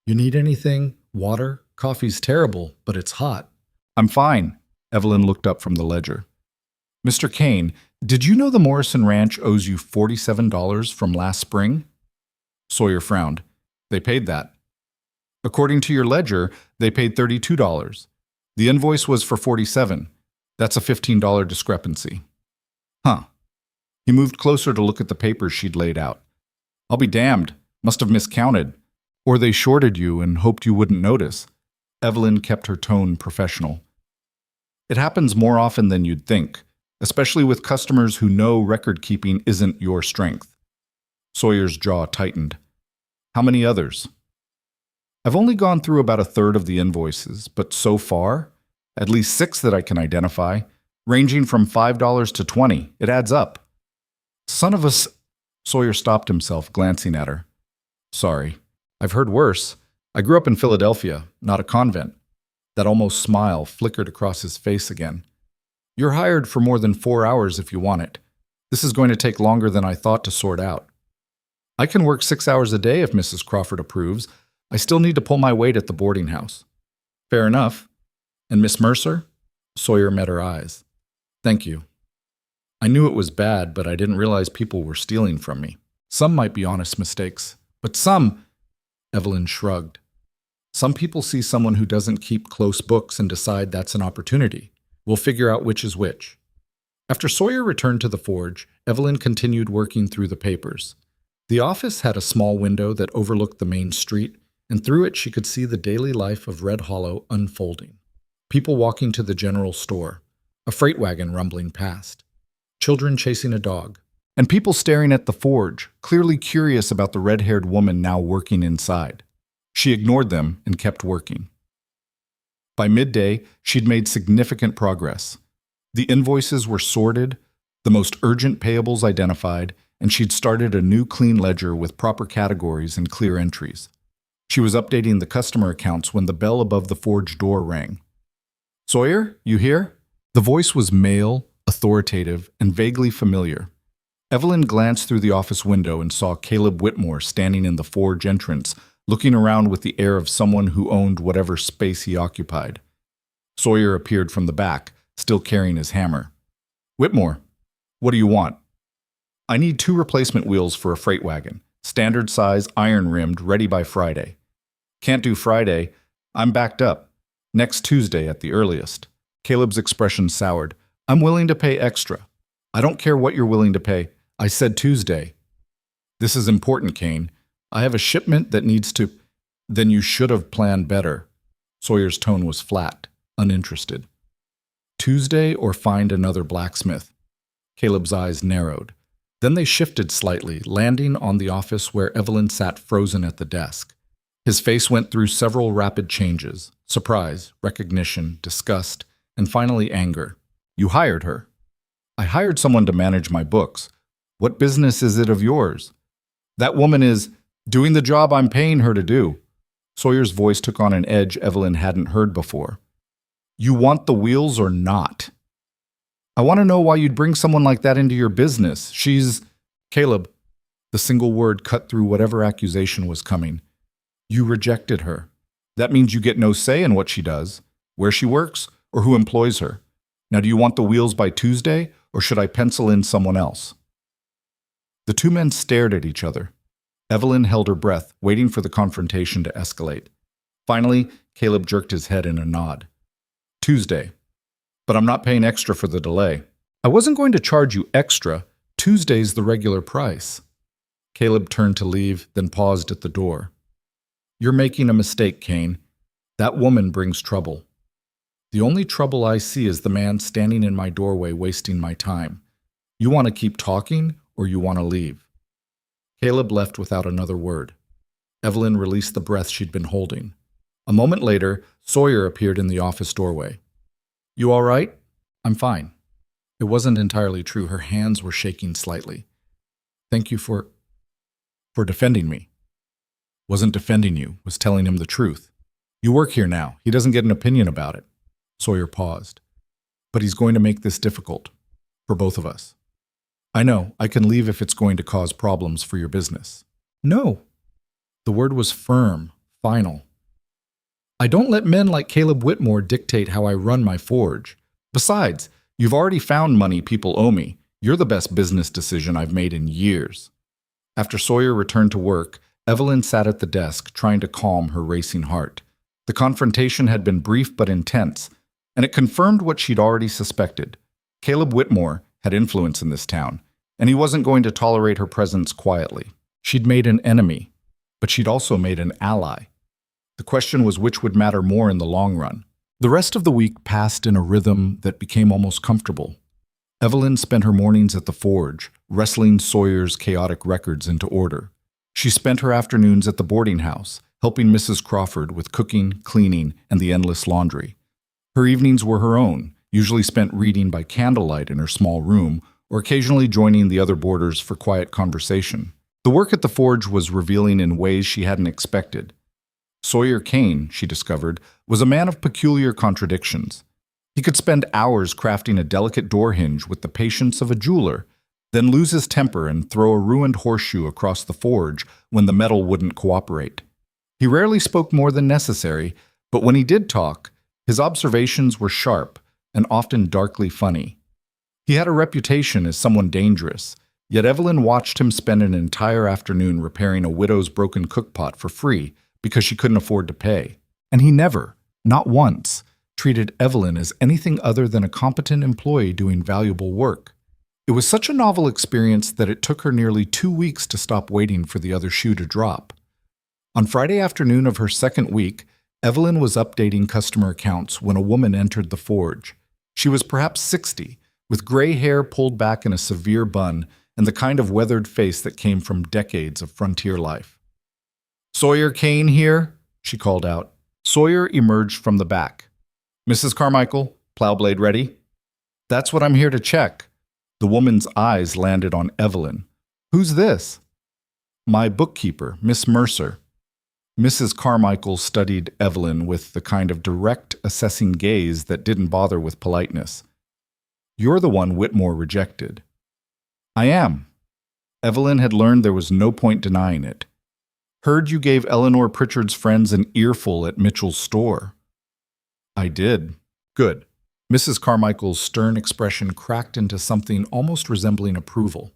You need anything? Water? Coffee's terrible, but it's hot. I'm fine. Evelyn looked up from the ledger. Mr. Kane, did you know the Morrison Ranch owes you $47 from last spring? Sawyer frowned. They paid that. According to your ledger, they paid $32. The invoice was for $47. That's a $15 discrepancy. Huh. He moved closer to look at the papers she'd laid out. I'll be damned. Must have miscounted. Or they shorted you and hoped you wouldn't notice. Evelyn kept her tone professional. It happens more often than you'd think, especially with customers who know record-keeping isn't your strength. Sawyer's jaw tightened. How many others? I've only gone through about 1/3 of the invoices, but so far, At least 6 that I can identify, ranging from $5 to $20. It adds up. Son of a s... Sawyer stopped himself, glancing at her. Sorry. I've heard worse. I grew up in Philadelphia, not a convent. That almost smile flickered across his face again. You're hired for more than 4 hours if you want it. This is going to take longer than I thought to sort out. I can work 6 hours a day if Mrs. Crawford approves. I still need to pull my weight at the boarding house. Fair enough. And Miss Mercer? Sawyer met her eyes. Thank you. I knew it was bad, but I didn't realize people were stealing from me. Some might be honest mistakes, but some... Evelyn shrugged. Some people see someone who doesn't keep close books and decide that's an opportunity. We'll figure out which is which. After Sawyer returned to the forge, Evelyn continued working through the papers. The office had a small window that overlooked the main street, and through it she could see the daily life of Red Hollow unfolding. People walking to the general store, a freight wagon rumbling past, children chasing a dog, and people staring at the forge, clearly curious about the red-haired woman now working inside. She ignored them and kept working. By midday, she'd made significant progress. The invoices were sorted, the most urgent payables identified, and she'd started a new clean ledger with proper categories and clear entries. She was updating the customer accounts when the bell above the forge door rang. Sawyer, you here? The voice was male, authoritative, and vaguely familiar. Evelyn glanced through the office window and saw Caleb Whitmore standing in the forge entrance, looking around with the air of someone who owned whatever space he occupied. Sawyer appeared from the back, still carrying his hammer. Whitmore, what do you want? I need 2 replacement wheels for a freight wagon, standard size, iron-rimmed, ready by Friday. Can't do Friday. I'm backed up. Next Tuesday at the earliest. Caleb's expression soured. I'm willing to pay extra. I don't care what you're willing to pay. I said Tuesday. This is important, Kane. I have a shipment that needs to... Then you should have planned better. Sawyer's tone was flat, uninterested. Tuesday or find another blacksmith. Caleb's eyes narrowed. Then they shifted slightly, landing on the office where Evelyn sat frozen at the desk. His face went through several rapid changes: surprise, recognition, disgust, and finally anger. You hired her. I hired someone to manage my books. What business is it of yours? That woman is doing the job I'm paying her to do. Sawyer's voice took on an edge Evelyn hadn't heard before. You want the wheels or not? I want to know why you'd bring someone like that into your business. She's... Caleb. The single word cut through whatever accusation was coming. You rejected her. That means you get no say in what she does, where she works, or who employs her. Now, do you want the wheels by Tuesday, or should I pencil in someone else? The 2 men stared at each other. Evelyn held her breath, waiting for the confrontation to escalate. Finally, Caleb jerked his head in a nod. Tuesday. But I'm not paying extra for the delay. I wasn't going to charge you extra. Tuesday's the regular price. Caleb turned to leave, then paused at the door. You're making a mistake, Kane. That woman brings trouble. The only trouble I see is the man standing in my doorway wasting my time. You want to keep talking, or you want to leave? Caleb left without another word. Evelyn released the breath she'd been holding. A moment later, Sawyer appeared in the office doorway. You all right? I'm fine. It wasn't entirely true. Her hands were shaking slightly. Thank you for defending me. Wasn't defending you, was telling him the truth. You work here now. He doesn't get an opinion about it. Sawyer paused. But he's going to make this difficult. For both of us. I know. I can leave if it's going to cause problems for your business. No. The word was firm, final. I don't let men like Caleb Whitmore dictate how I run my forge. Besides, you've already found money people owe me. You're the best business decision I've made in years. After Sawyer returned to work, Evelyn sat at the desk, trying to calm her racing heart. The confrontation had been brief but intense, and it confirmed what she'd already suspected. Caleb Whitmore had influence in this town, and he wasn't going to tolerate her presence quietly. She'd made an enemy, but she'd also made an ally. The question was which would matter more in the long run. The rest of the week passed in a rhythm that became almost comfortable. Evelyn spent her mornings at the forge, wrestling Sawyer's chaotic records into order. She spent her afternoons at the boarding house, helping Mrs. Crawford with cooking, cleaning, and the endless laundry. Her evenings were her own, usually spent reading by candlelight in her small room or occasionally joining the other boarders for quiet conversation. The work at the forge was revealing in ways she hadn't expected. Sawyer Kane, she discovered, was a man of peculiar contradictions. He could spend hours crafting a delicate door hinge with the patience of a jeweler, then lose his temper and throw a ruined horseshoe across the forge when the metal wouldn't cooperate. He rarely spoke more than necessary, but when he did talk, his observations were sharp and often darkly funny. He had a reputation as someone dangerous, yet Evelyn watched him spend an entire afternoon repairing a widow's broken cookpot for free because she couldn't afford to pay. And he never, not once, treated Evelyn as anything other than a competent employee doing valuable work. It was such a novel experience that it took her nearly 2 weeks to stop waiting for the other shoe to drop. On Friday afternoon of her second week, Evelyn was updating customer accounts when a woman entered the forge. She was perhaps 60, with gray hair pulled back in a severe bun and the kind of weathered face that came from decades of frontier life. "Sawyer Kane here," she called out. Sawyer emerged from the back. "Mrs. Carmichael, plow blade ready?" "That's what I'm here to check." The woman's eyes landed on Evelyn. "Who's this?" "My bookkeeper, Miss Mercer." Mrs. Carmichael studied Evelyn with the kind of direct, assessing gaze that didn't bother with politeness. "You're the one Whitmore rejected." "I am." Evelyn had learned there was no point denying it. "Heard you gave Eleanor Pritchard's friends an earful at Mitchell's store." "I did." "Good." Mrs. Carmichael's stern expression cracked into something almost resembling approval.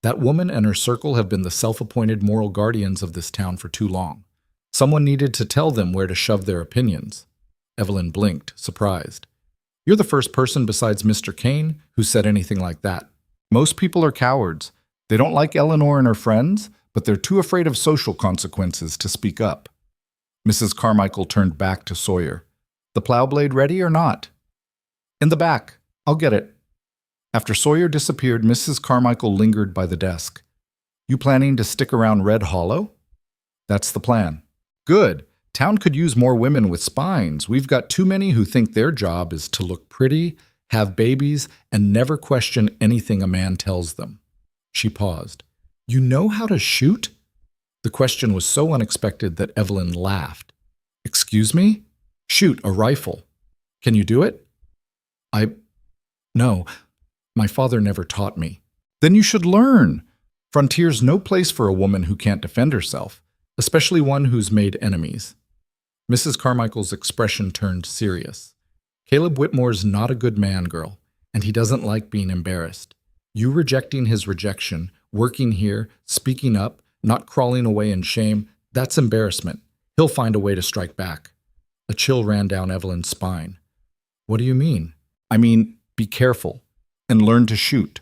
That woman and her circle have been the self-appointed moral guardians of this town for too long. Someone needed to tell them where to shove their opinions. Evelyn blinked, surprised. "You're the first person besides Mr. Kane who said anything like that. Most people are cowards. They don't like Eleanor and her friends, but they're too afraid of social consequences to speak up." Mrs. Carmichael turned back to Sawyer. "The plow blade ready or not?" "In the back. I'll get it." After Sawyer disappeared, Mrs. Carmichael lingered by the desk. "You planning to stick around Red Hollow?" "That's the plan." "Good. Town could use more women with spines. We've got too many who think their job is to look pretty, have babies, and never question anything a man tells them." She paused. "You know how to shoot?" The question was so unexpected that Evelyn laughed. "Excuse me? Shoot a rifle. Can you do it?" No. My father never taught me." "Then you should learn. Frontier's no place for a woman who can't defend herself, especially one who's made enemies." Mrs. Carmichael's expression turned serious. "Caleb Whitmore's not a good man, girl, and he doesn't like being embarrassed. You rejecting his rejection, working here, speaking up, not crawling away in shame, that's embarrassment. He'll find a way to strike back." A chill ran down Evelyn's spine. "What do you mean?" "I mean, be careful and learn to shoot."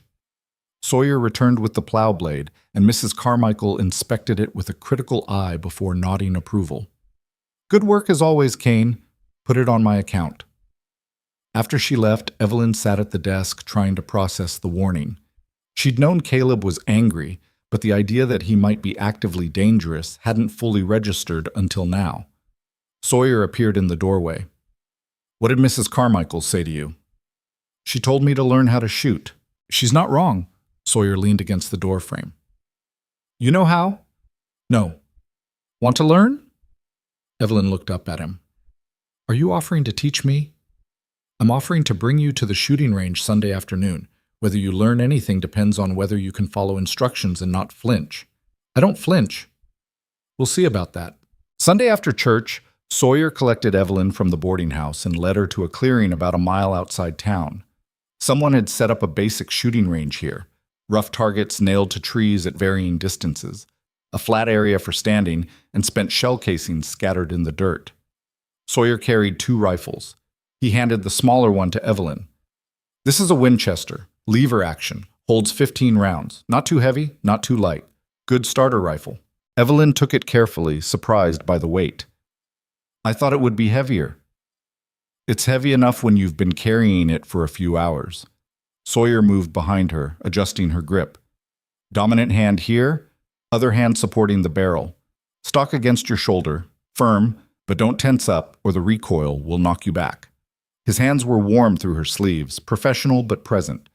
Sawyer returned with the plow blade, and Mrs. Carmichael inspected it with a critical eye before nodding approval. "Good work as always, Kane. Put it on my account." After she left, Evelyn sat at the desk trying to process the warning. She'd known Caleb was angry, but the idea that he might be actively dangerous hadn't fully registered until now. Sawyer appeared in the doorway. "What did Mrs. Carmichael say to you?" "She told me to learn how to shoot." "She's not wrong." Sawyer leaned against the doorframe. "You know how?" "No." "Want to learn?" Evelyn looked up at him. "Are you offering to teach me?" "I'm offering to bring you to the shooting range Sunday afternoon. Whether you learn anything depends on whether you can follow instructions and not flinch." "I don't flinch." "We'll see about that." Sunday after church, Sawyer collected Evelyn from the boarding house and led her to a clearing about a mile outside town. Someone had set up a basic shooting range here, rough targets nailed to trees at varying distances, a flat area for standing, and spent shell casings scattered in the dirt. Sawyer carried 2 rifles. He handed the smaller one to Evelyn. "This is a Winchester, lever action, holds 15 rounds, not too heavy, not too light. Good starter rifle." Evelyn took it carefully, surprised by the weight. "I thought it would be heavier." "It's heavy enough when you've been carrying it for a few hours." Sawyer moved behind her, adjusting her grip. "Dominant hand here, other hand supporting the barrel. Stock against your shoulder, firm, but don't tense up or the recoil will knock you back." His hands were warm through her sleeves, professional but present.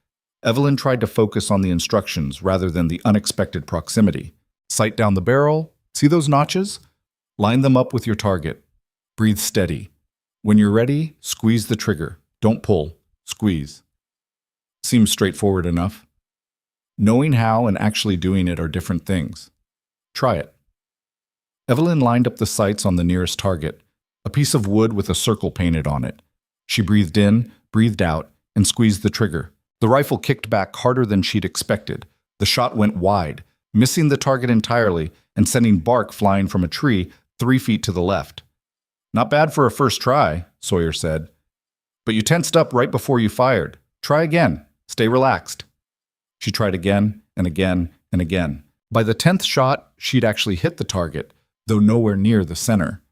Evelyn tried to focus on the instructions rather than the unexpected proximity. Sight down the barrel. See those notches? Line them up with your target. Breathe steady. When you're ready, squeeze the trigger. Don't pull. Squeeze. Seems straightforward enough. Knowing how and actually doing it are different things. Try it. Evelyn lined up the sights on the nearest target, a piece of wood with a circle painted on it. She breathed in, breathed out, and squeezed the trigger. The rifle kicked back harder than she'd expected. The shot went wide, missing the target entirely and sending bark flying from a tree 3 feet to the left. Not bad for a first try, Sawyer said. But you tensed up right before you fired. Try again. Stay relaxed. She tried again and again and again. By the 10th shot, she'd actually hit the target, though nowhere near the center.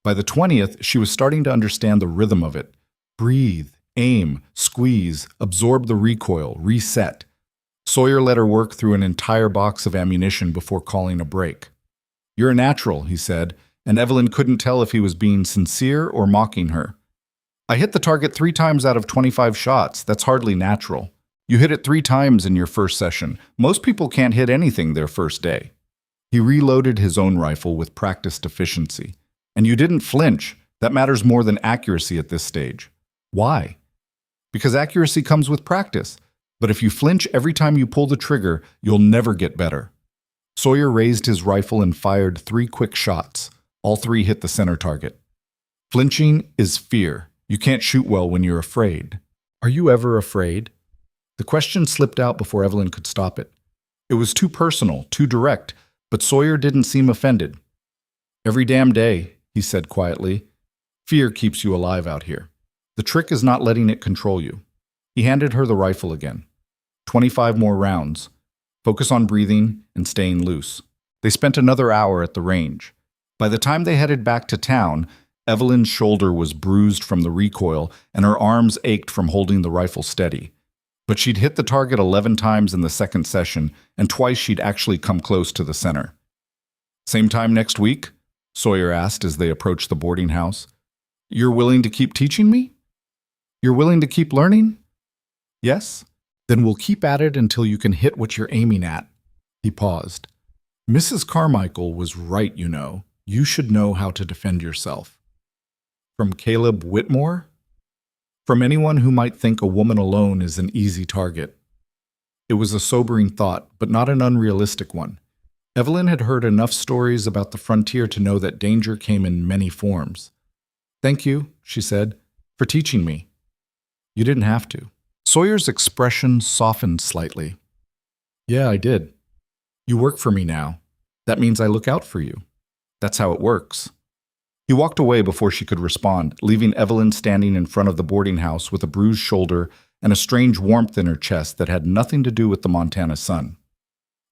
By the 20th, she was starting to understand the rhythm of it. Breathe, aim, squeeze, absorb the recoil, reset. Sawyer let her work through an entire box of ammunition before calling a break. "You're a natural," he said, and Evelyn couldn't tell if he was being sincere or mocking her. "I hit the target 3 times out of 25 shots. That's hardly natural. You hit it 3 times in your first session. Most people can't hit anything their first day." He reloaded his own rifle with practiced efficiency. "And you didn't flinch. That matters more than accuracy at this stage." "Why?" "Because accuracy comes with practice. But if you flinch every time you pull the trigger, you'll never get better." Sawyer raised his rifle and fired 3 quick shots. All 3 hit the center target. Flinching is fear. You can't shoot well when you're afraid. Are you ever afraid? The question slipped out before Evelyn could stop it. It was too personal, too direct, but Sawyer didn't seem offended. "Every damn day," he said quietly. "Fear keeps you alive out here. The trick is not letting it control you." He handed her the rifle again. 25 more rounds. Focus on breathing and staying loose. They spent another hour at the range. By the time they headed back to town, Evelyn's shoulder was bruised from the recoil and her arms ached from holding the rifle steady. But she'd hit the target 11 times in the second session, and twice she'd actually come close to the center. "Same time next week?" Sawyer asked as they approached the boarding house. "You're willing to keep teaching me? You're willing to keep learning?" "Yes? Then we'll keep at it until you can hit what you're aiming at." He paused. "Mrs. Carmichael was right, you know. You should know how to defend yourself." From Caleb Whitmore? From anyone who might think a woman alone is an easy target. It was a sobering thought, but not an unrealistic one. Evelyn had heard enough stories about the frontier to know that danger came in many forms. "Thank you," she said, "for teaching me." "You didn't have to." Sawyer's expression softened slightly. "Yeah, I did. You work for me now. That means I look out for you. That's how it works." He walked away before she could respond, leaving Evelyn standing in front of the boarding house with a bruised shoulder and a strange warmth in her chest that had nothing to do with the Montana sun.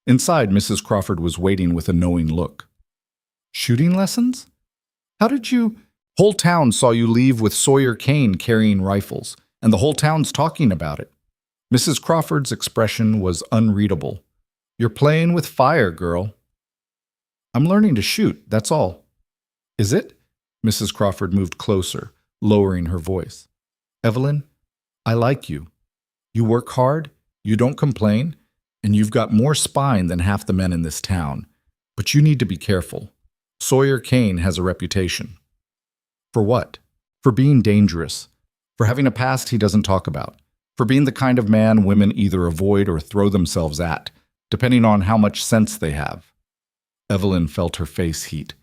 Inside, Mrs. Crawford was waiting with a knowing look. "Shooting lessons? How did you—" "Whole town saw you leave with Sawyer Kane carrying rifles, and the whole town's talking about it." Mrs. Crawford's expression was unreadable. "You're playing with fire, girl." "I'm learning to shoot, that's all." "Is it?" Mrs. Crawford moved closer, lowering her voice. "Evelyn, I like you. You work hard, you don't complain, and you've got more spine than half the men in this town. But you need to be careful. Sawyer Kane has a reputation." "For what?" "For being dangerous. For having a past he doesn't talk about. For being the kind of man women either avoid or throw themselves at, depending on how much sense they have." Evelyn felt her face heat.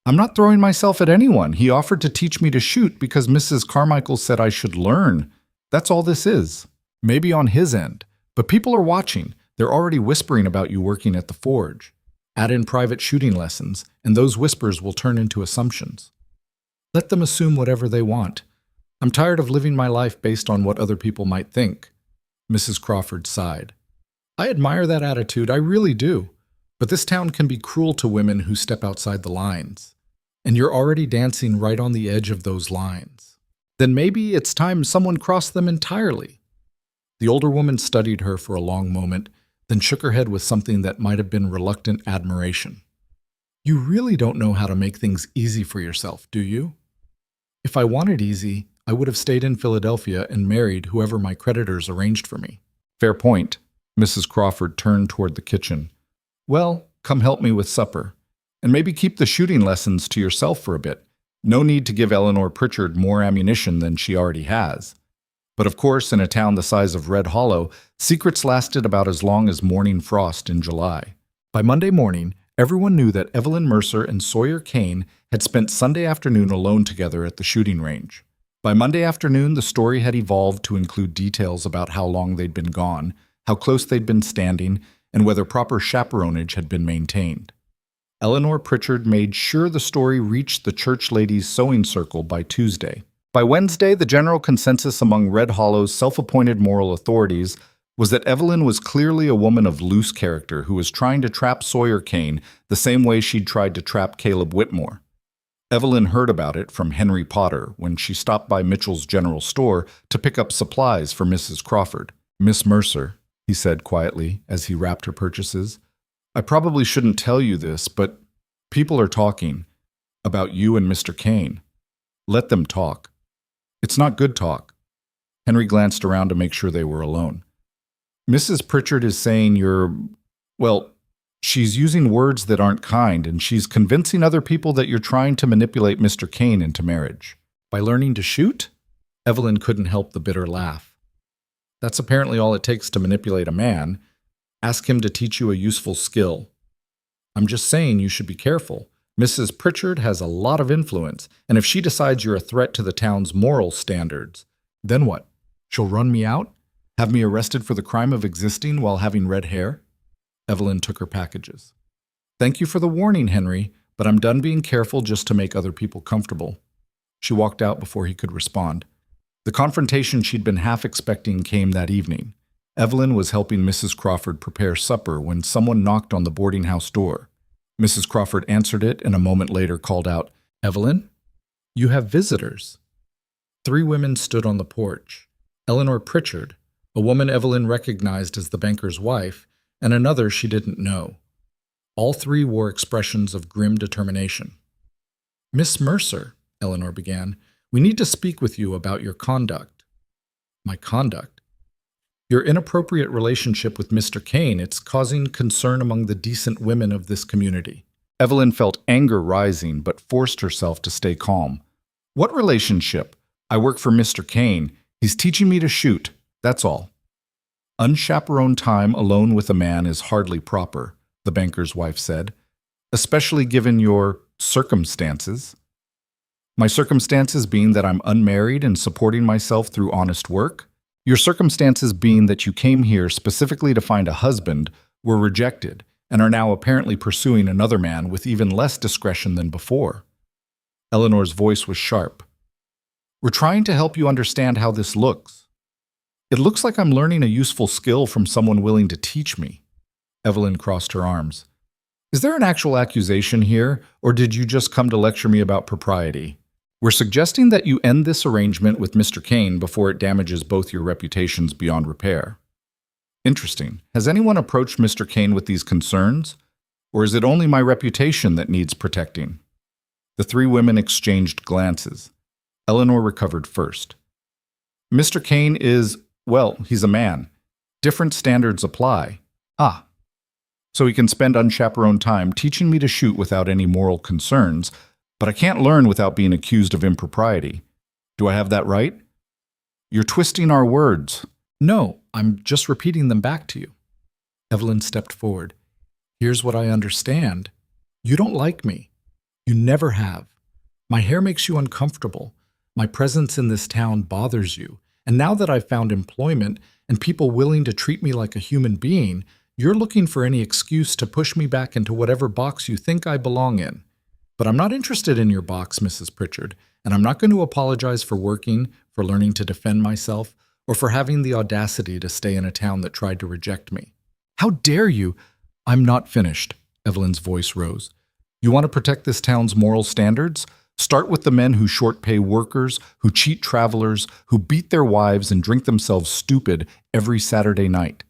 "I'm not throwing myself at anyone. He offered to teach me to shoot because Mrs. Carmichael said I should learn. That's all this is. Maybe on his end. But people are watching. They're already whispering about you working at the forge. Add in private shooting lessons, and those whispers will turn into assumptions. Let them assume whatever they want. I'm tired of living my life based on what other people might think." Mrs. Crawford sighed. "I admire that attitude, I really do. But this town can be cruel to women who step outside the lines. And you're already dancing right on the edge of those lines. Then maybe it's time someone crossed them entirely." The older woman studied her for a long moment, then shook her head with something that might have been reluctant admiration. "You really don't know how to make things easy for yourself, do you?" "If I want it easy, I would have stayed in Philadelphia and married whoever my creditors arranged for me. Fair point. Mrs. Crawford turned toward the kitchen. Well, come help me with supper. And maybe keep the shooting lessons to yourself for a bit. No need to give Eleanor Pritchard more ammunition than she already has. But of course, in a town the size of Red Hollow, secrets lasted about as long as morning frost in July. By Monday morning, everyone knew that Evelyn Mercer and Sawyer Kane had spent Sunday afternoon alone together at the shooting range. By Monday afternoon, the story had evolved to include details about how long they'd been gone, how close they'd been standing, and whether proper chaperonage had been maintained. Eleanor Pritchard made sure the story reached the church ladies' sewing circle by Tuesday. By Wednesday, the general consensus among Red Hollow's self-appointed moral authorities was that Evelyn was clearly a woman of loose character who was trying to trap Sawyer Kane the same way she'd tried to trap Caleb Whitmore. Evelyn heard about it from Henry Potter when she stopped by Mitchell's general store to pick up supplies for Mrs. Crawford. Miss Mercer, he said quietly as he wrapped her purchases, I probably shouldn't tell you this, but people are talking about you and Mr. Kane. Let them talk. It's not good talk. Henry glanced around to make sure they were alone. Mrs. Pritchard is saying she's using words that aren't kind, and she's convincing other people that you're trying to manipulate Mr. Kane into marriage. By learning to shoot? Evelyn couldn't help the bitter laugh. That's apparently all it takes to manipulate a man. Ask him to teach you a useful skill. I'm just saying you should be careful. Mrs. Pritchard has a lot of influence, and if she decides you're a threat to the town's moral standards, then what? She'll run me out? Have me arrested for the crime of existing while having red hair? Evelyn took her packages. Thank you for the warning, Henry, but I'm done being careful just to make other people comfortable. She walked out before he could respond. The confrontation she'd been half expecting came that evening. Evelyn was helping Mrs. Crawford prepare supper when someone knocked on the boarding house door. Mrs. Crawford answered it and a moment later called out, Evelyn, you have visitors. 3 women stood on the porch. Eleanor Pritchard, a woman Evelyn recognized as the banker's wife, and another she didn't know. All 3 wore expressions of grim determination. Miss Mercer, Eleanor began, we need to speak with you about your conduct. My conduct? Your inappropriate relationship with Mr. Kane, it's causing concern among the decent women of this community. Evelyn felt anger rising, but forced herself to stay calm. What relationship? I work for Mr. Kane. He's teaching me to shoot. That's all. Unchaperoned time alone with a man is hardly proper, the banker's wife said, especially given your circumstances. My circumstances being that I'm unmarried and supporting myself through honest work? Your circumstances being that you came here specifically to find a husband, were rejected, and are now apparently pursuing another man with even less discretion than before. Eleanor's voice was sharp. We're trying to help you understand how this looks. It looks like I'm learning a useful skill from someone willing to teach me. Evelyn crossed her arms. Is there an actual accusation here, or did you just come to lecture me about propriety? We're suggesting that you end this arrangement with Mr. Kane before it damages both your reputations beyond repair. Interesting. Has anyone approached Mr. Kane with these concerns? Or is it only my reputation that needs protecting? The 3 women exchanged glances. Eleanor recovered first. Mr. Kane is, he's a man. Different standards apply. Ah. So he can spend unchaperoned time teaching me to shoot without any moral concerns, but I can't learn without being accused of impropriety. Do I have that right? You're twisting our words. No, I'm just repeating them back to you. Evelyn stepped forward. Here's what I understand. You don't like me. You never have. My hair makes you uncomfortable. My presence in this town bothers you. And now that I've found employment and people willing to treat me like a human being, you're looking for any excuse to push me back into whatever box you think I belong in. But I'm not interested in your box, Mrs. Pritchard, and I'm not going to apologize for working, for learning to defend myself, or for having the audacity to stay in a town that tried to reject me. How dare you? I'm not finished, Evelyn's voice rose. You want to protect this town's moral standards? Start with the men who short-pay workers, who cheat travelers, who beat their wives and drink themselves stupid every Saturday night.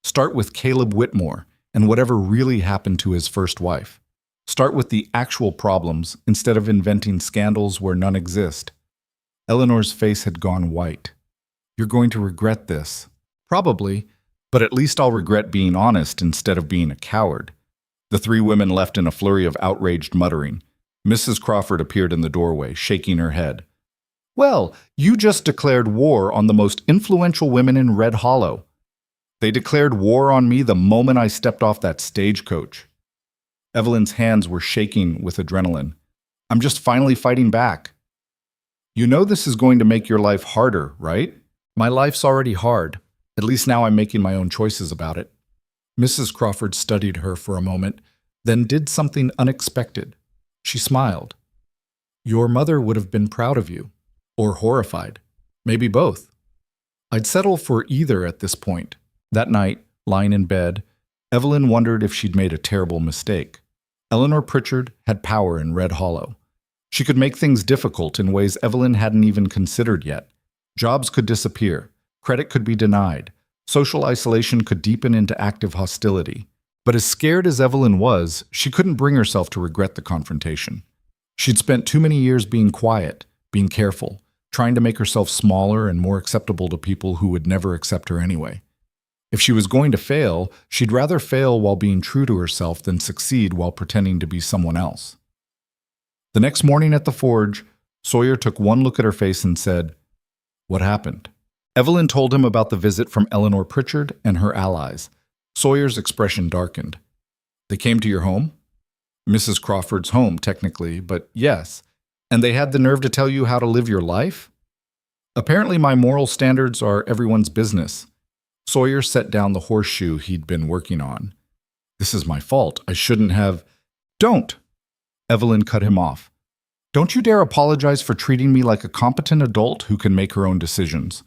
Start with Caleb Whitmore and whatever really happened to his first wife. Start with the actual problems instead of inventing scandals where none exist. Eleanor's face had gone white. You're going to regret this. Probably, but at least I'll regret being honest instead of being a coward. The three women left in a flurry of outraged muttering. Mrs. Crawford appeared in the doorway, shaking her head. Well, you just declared war on the most influential women in Red Hollow. They declared war on me the moment I stepped off that stagecoach. Evelyn's hands were shaking with adrenaline. I'm just finally fighting back. You know this is going to make your life harder, right? My life's already hard. At least now I'm making my own choices about it. Mrs. Crawford studied her for a moment, then did something unexpected. She smiled. Your mother would have been proud of you. Or horrified. Maybe both. I'd settle for either at this point. That night, lying in bed, Evelyn wondered if she'd made a terrible mistake. Eleanor Pritchard had power in Red Hollow. She could make things difficult in ways Evelyn hadn't even considered yet. Jobs could disappear. Credit could be denied. Social isolation could deepen into active hostility. But as scared as Evelyn was, she couldn't bring herself to regret the confrontation. She'd spent too many years being quiet, being careful, trying to make herself smaller and more acceptable to people who would never accept her anyway. If she was going to fail, she'd rather fail while being true to herself than succeed while pretending to be someone else. The next morning at the forge, Sawyer took one look at her face and said, "What happened?" Evelyn told him about the visit from Eleanor Pritchard and her allies. Sawyer's expression darkened. They came to your home? Mrs. Crawford's home, technically, but yes. And they had the nerve to tell you how to live your life? Apparently my moral standards are everyone's business. Sawyer set down the horseshoe he'd been working on. This is my fault. I shouldn't have... Don't! Evelyn cut him off. Don't you dare apologize for treating me like a competent adult who can make her own decisions.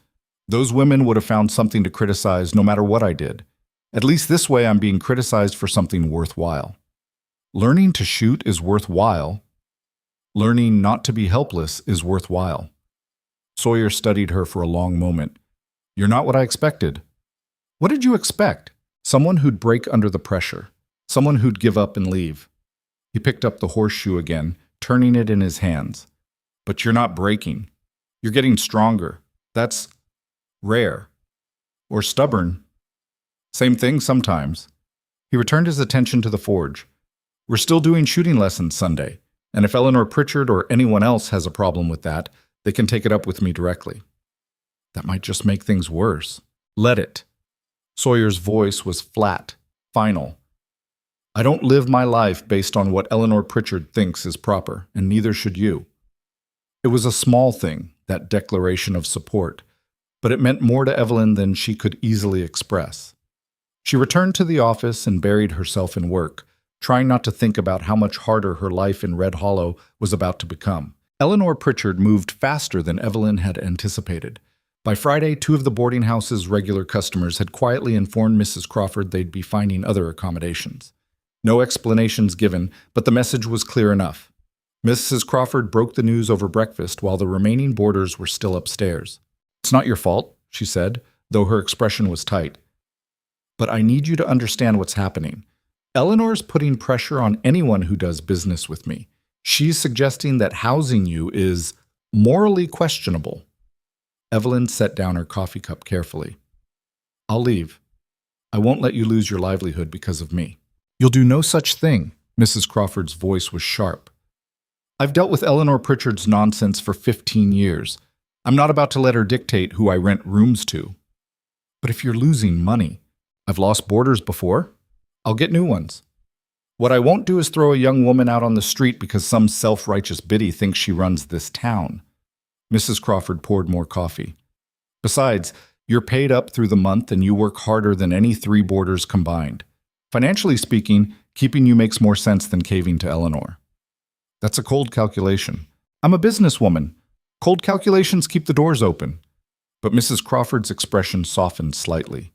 Those women would have found something to criticize no matter what I did. At least this way I'm being criticized for something worthwhile. Learning to shoot is worthwhile. Learning not to be helpless is worthwhile. Sawyer studied her for a long moment. You're not what I expected. What did you expect? Someone who'd break under the pressure. Someone who'd give up and leave. He picked up the horseshoe again, turning it in his hands. But you're not breaking. You're getting stronger. That's rare. Or stubborn. Same thing sometimes. He returned his attention to the forge. We're still doing shooting lessons Sunday. And if Eleanor Pritchard or anyone else has a problem with that, they can take it up with me directly. That might just make things worse. Let it. Sawyer's voice was flat, final. I don't live my life based on what Eleanor Pritchard thinks is proper, and neither should you. It was a small thing, that declaration of support, but it meant more to Evelyn than she could easily express. She returned to the office and buried herself in work, trying not to think about how much harder her life in Red Hollow was about to become. Eleanor Pritchard moved faster than Evelyn had anticipated. By Friday, 2 of the boarding house's regular customers had quietly informed Mrs. Crawford they'd be finding other accommodations. No explanations given, but the message was clear enough. Mrs. Crawford broke the news over breakfast while the remaining boarders were still upstairs. It's not your fault, she said, though her expression was tight. But I need you to understand what's happening. Eleanor's putting pressure on anyone who does business with me. She's suggesting that housing you is morally questionable. Evelyn set down her coffee cup carefully. I'll leave. I won't let you lose your livelihood because of me. You'll do no such thing. Mrs. Crawford's voice was sharp. I've dealt with Eleanor Pritchard's nonsense for 15 years. I'm not about to let her dictate who I rent rooms to. But if you're losing money, I've lost boarders before. I'll get new ones. What I won't do is throw a young woman out on the street because some self-righteous biddy thinks she runs this town. Mrs. Crawford poured more coffee. Besides, you're paid up through the month and you work harder than any 3 boarders combined. Financially speaking, keeping you makes more sense than caving to Eleanor. That's a cold calculation. I'm a businesswoman. Cold calculations keep the doors open. But Mrs. Crawford's expression softened slightly.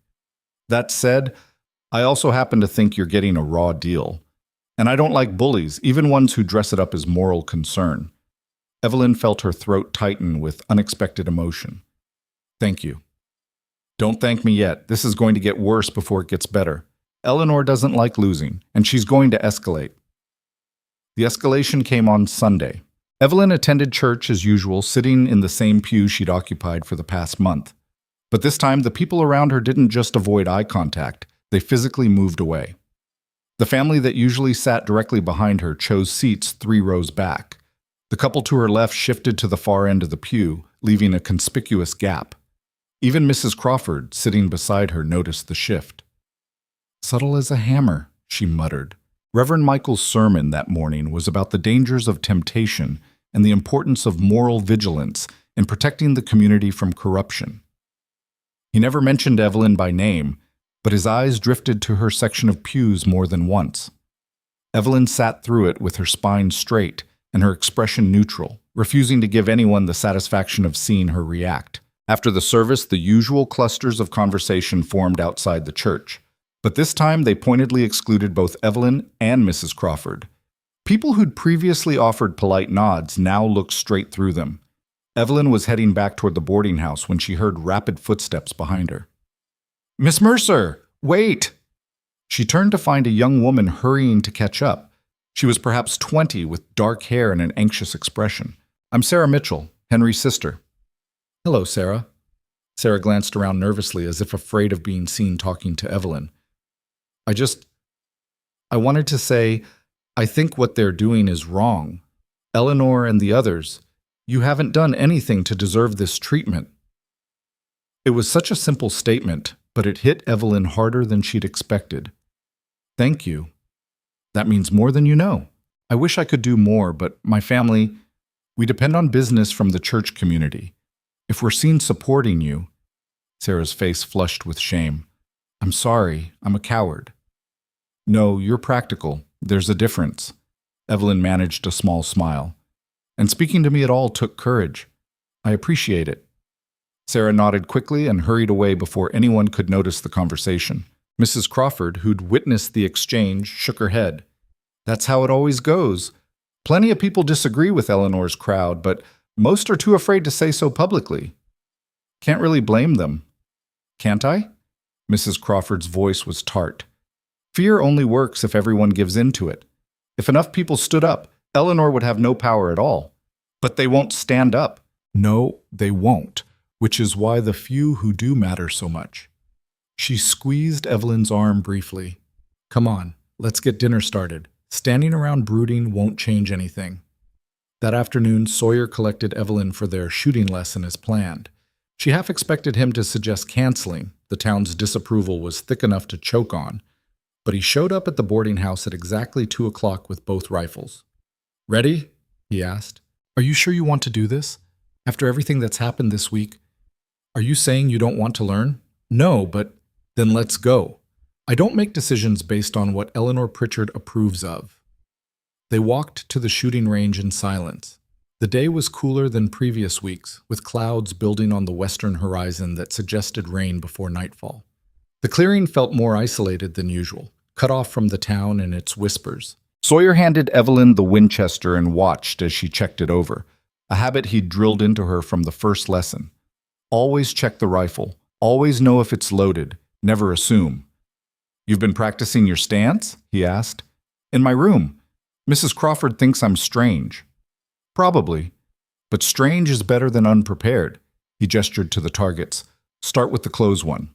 That said, I also happen to think you're getting a raw deal. And I don't like bullies, even ones who dress it up as moral concern. Evelyn felt her throat tighten with unexpected emotion. Thank you. Don't thank me yet. This is going to get worse before it gets better. Eleanor doesn't like losing, and she's going to escalate. The escalation came on Sunday. Evelyn attended church as usual, sitting in the same pew she'd occupied for the past month. But this time, the people around her didn't just avoid eye contact, they physically moved away. The family that usually sat directly behind her chose seats 3 rows back. The couple to her left shifted to the far end of the pew, leaving a conspicuous gap. Even Mrs. Crawford, sitting beside her, noticed the shift. "Subtle as a hammer," she muttered. Reverend Michael's sermon that morning was about the dangers of temptation and the importance of moral vigilance in protecting the community from corruption. He never mentioned Evelyn by name, but his eyes drifted to her section of pews more than once. Evelyn sat through it with her spine straight and her expression neutral, refusing to give anyone the satisfaction of seeing her react. After the service, the usual clusters of conversation formed outside the church, but this time they pointedly excluded both Evelyn and Mrs. Crawford. People who'd previously offered polite nods now looked straight through them. Evelyn was heading back toward the boarding house when she heard rapid footsteps behind her. "Miss Mercer, wait!" She turned to find a young woman hurrying to catch up. She was perhaps 20, with dark hair and an anxious expression. "I'm Sarah Mitchell, Henry's sister." "Hello, Sarah." Sarah glanced around nervously as if afraid of being seen talking to Evelyn. I wanted to say, I think what they're doing is wrong. Eleanor and the others, you haven't done anything to deserve this treatment." It was such a simple statement, but it hit Evelyn harder than she'd expected. "Thank you. That means more than you know. I wish I could do more, but my family, we depend on business from the church community. If we're seen supporting you—" Sarah's face flushed with shame. "I'm sorry, I'm a coward." "No, you're practical. There's a difference." Evelyn managed a small smile. "And speaking to me at all took courage. I appreciate it." Sarah nodded quickly and hurried away before anyone could notice the conversation. Mrs. Crawford, who'd witnessed the exchange, shook her head. "That's how it always goes. Plenty of people disagree with Eleanor's crowd, but most are too afraid to say so publicly. Can't really blame them." "Can't I?" Mrs. Crawford's voice was tart. "Fear only works if everyone gives in to it. If enough people stood up, Eleanor would have no power at all. But they won't stand up." "No, they won't, which is why the few who do matter so much." She squeezed Evelyn's arm briefly. "Come on, let's get dinner started. Standing around brooding won't change anything." That afternoon, Sawyer collected Evelyn for their shooting lesson as planned. She half expected him to suggest canceling. The town's disapproval was thick enough to choke on. But he showed up at the boarding house at exactly 2 o'clock with both rifles. "Ready?" he asked. "Are you sure you want to do this? After everything that's happened this week? Are you saying you don't want to learn?" "No, but then let's go. I don't make decisions based on what Eleanor Pritchard approves of." They walked to the shooting range in silence. The day was cooler than previous weeks, with clouds building on the western horizon that suggested rain before nightfall. The clearing felt more isolated than usual, cut off from the town and its whispers. Sawyer handed Evelyn the Winchester and watched as she checked it over, a habit he'd drilled into her from the first lesson. Always check the rifle, always know if it's loaded, never assume. "You've been practicing your stance?" he asked. "In my room. Mrs. Crawford thinks I'm strange." "Probably. But strange is better than unprepared." He gestured to the targets. "Start with the close one.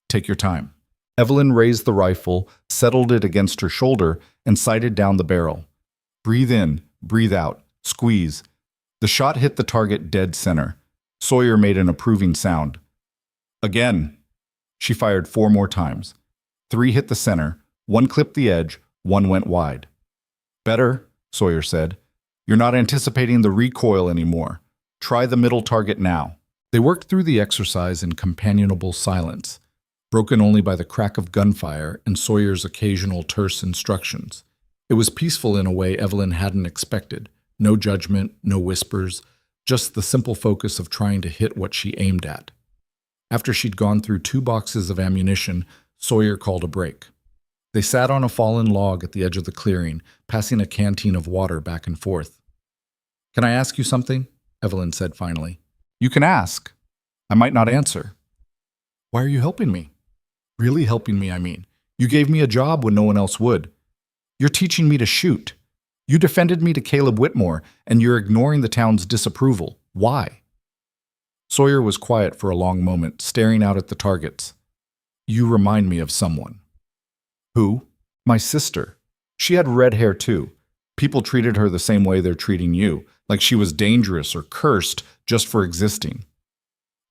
Take your time." Evelyn raised the rifle, settled it against her shoulder, and sighted down the barrel. "Breathe in, breathe out, squeeze." The shot hit the target dead center. Sawyer made an approving sound. "Again." She fired 4 more times. 3 hit the center, 1 clipped the edge, 1 went wide. "Better," Sawyer said. "You're not anticipating the recoil anymore. Try the middle target now." They worked through the exercise in companionable silence, broken only by the crack of gunfire and Sawyer's occasional terse instructions. It was peaceful in a way Evelyn hadn't expected. No judgment, no whispers, just the simple focus of trying to hit what she aimed at. After she'd gone through 2 boxes of ammunition, Sawyer called a break. They sat on a fallen log at the edge of the clearing, passing a canteen of water back and forth. "Can I ask you something?" Evelyn said finally. "You can ask. I might not answer." "Why are you helping me?" "Really helping me, I mean. You gave me a job when no one else would. You're teaching me to shoot. You defended me to Caleb Whitmore, and you're ignoring the town's disapproval. Why? Sawyer was quiet for a long moment, staring out at the targets. You remind me of someone. Who? My sister. She had red hair too. People treated her the same way they're treating you, like she was dangerous or cursed just for existing.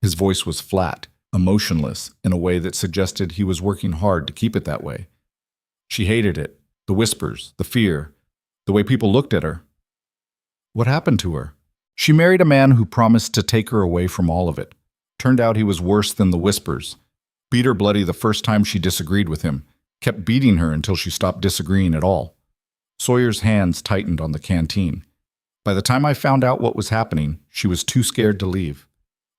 His voice was flat, emotionless, in a way that suggested he was working hard to keep it that way. She hated it, the whispers, the fear, the way people looked at her. What happened to her? She married a man who promised to take her away from all of it. Turned out he was worse than the whispers. Beat her bloody the first time she disagreed with him. Kept beating her until she stopped disagreeing at all. Sawyer's hands tightened on the canteen. By the time I found out what was happening, she was too scared to leave.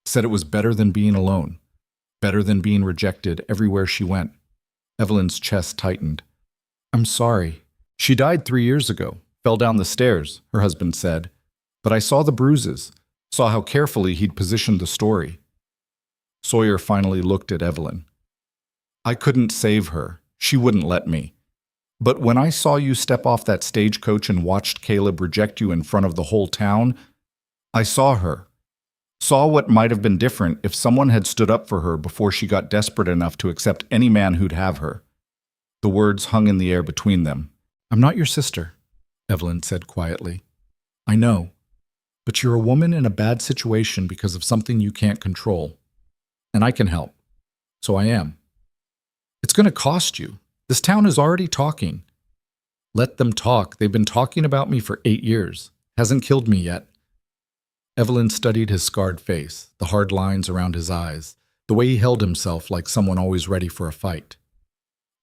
Said it was better than being alone. Better than being rejected everywhere she went. Evelyn's chest tightened. I'm sorry. She died 3 years ago. Fell down the stairs, her husband said. But I saw the bruises. Saw how carefully he'd positioned the story. Sawyer finally looked at Evelyn. I couldn't save her. She wouldn't let me. But when I saw you step off that stagecoach and watched Caleb reject you in front of the whole town, I saw her. Saw what might have been different if someone had stood up for her before she got desperate enough to accept any man who'd have her. The words hung in the air between them. I'm not your sister, Evelyn said quietly. I know. But you're a woman in a bad situation because of something you can't control. And I can help. So I am. It's going to cost you. This town is already talking. Let them talk. They've been talking about me for 8 years. Hasn't killed me yet. Evelyn studied his scarred face, the hard lines around his eyes, the way he held himself like someone always ready for a fight.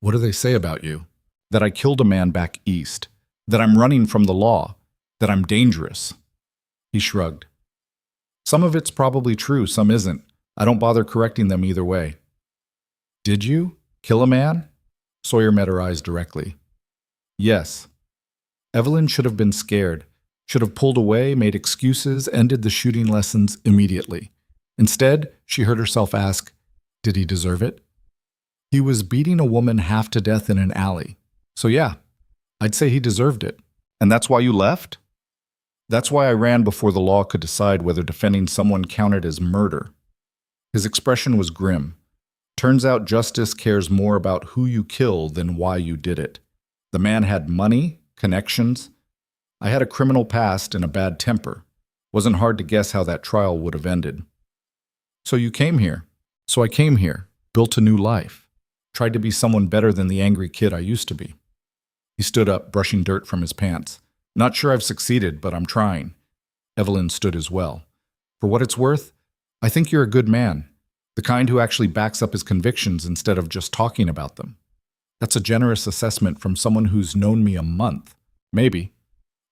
What do they say about you? That I killed a man back east. That I'm running from the law. That I'm dangerous. He shrugged. Some of it's probably true, some isn't. I don't bother correcting them either way. Did you kill a man? Sawyer met her eyes directly. Yes. Evelyn should have been scared, should have pulled away, made excuses, ended the shooting lessons immediately. Instead, she heard herself ask, did he deserve it? He was beating a woman half to death in an alley. So yeah, I'd say he deserved it. And that's why you left? That's why I ran before the law could decide whether defending someone counted as murder. His expression was grim. Turns out justice cares more about who you kill than why you did it. The man had money, connections. I had a criminal past and a bad temper. Wasn't hard to guess how that trial would have ended. So you came here. So I came here, built a new life. Tried to be someone better than the angry kid I used to be. He stood up, brushing dirt from his pants. Not sure I've succeeded, but I'm trying. Evelyn stood as well. For what it's worth, I think you're a good man. The kind who actually backs up his convictions instead of just talking about them. That's a generous assessment from someone who's known me a month. Maybe.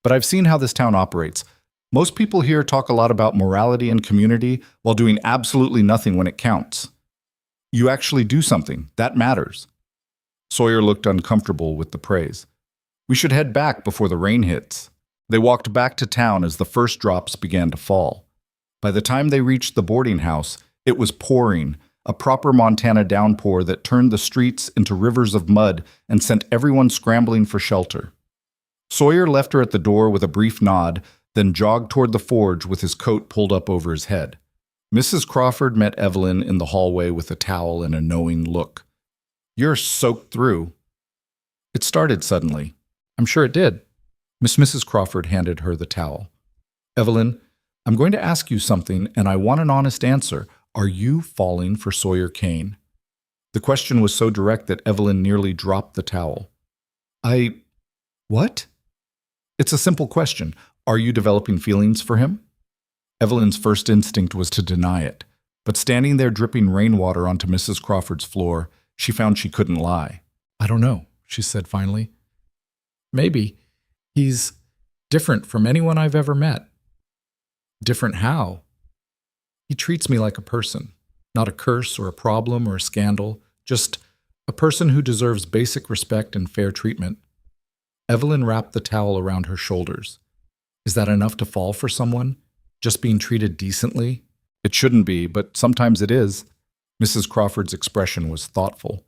But I've seen how this town operates. Most people here talk a lot about morality and community while doing absolutely nothing when it counts. You actually do something. That matters. Sawyer looked uncomfortable with the praise. We should head back before the rain hits. They walked back to town as the first drops began to fall. By the time they reached the boarding house, it was pouring, a proper Montana downpour that turned the streets into rivers of mud and sent everyone scrambling for shelter. Sawyer left her at the door with a brief nod, then jogged toward the forge with his coat pulled up over his head. Mrs. Crawford met Evelyn in the hallway with a towel and a knowing look. You're soaked through. It started suddenly. I'm sure it did. Mrs. Crawford handed her the towel. Evelyn, I'm going to ask you something, and I want an honest answer. Are you falling for Sawyer Kane? The question was so direct that Evelyn nearly dropped the towel. What? It's a simple question. Are you developing feelings for him? Evelyn's first instinct was to deny it, but standing there dripping rainwater onto Mrs. Crawford's floor, she found she couldn't lie. I don't know, she said finally. Maybe. He's different from anyone I've ever met. Different how? He treats me like a person, not a curse or a problem or a scandal, just a person who deserves basic respect and fair treatment. Evelyn wrapped the towel around her shoulders. Is that enough to fall for someone? Just being treated decently? It shouldn't be, but sometimes it is. Mrs. Crawford's expression was thoughtful.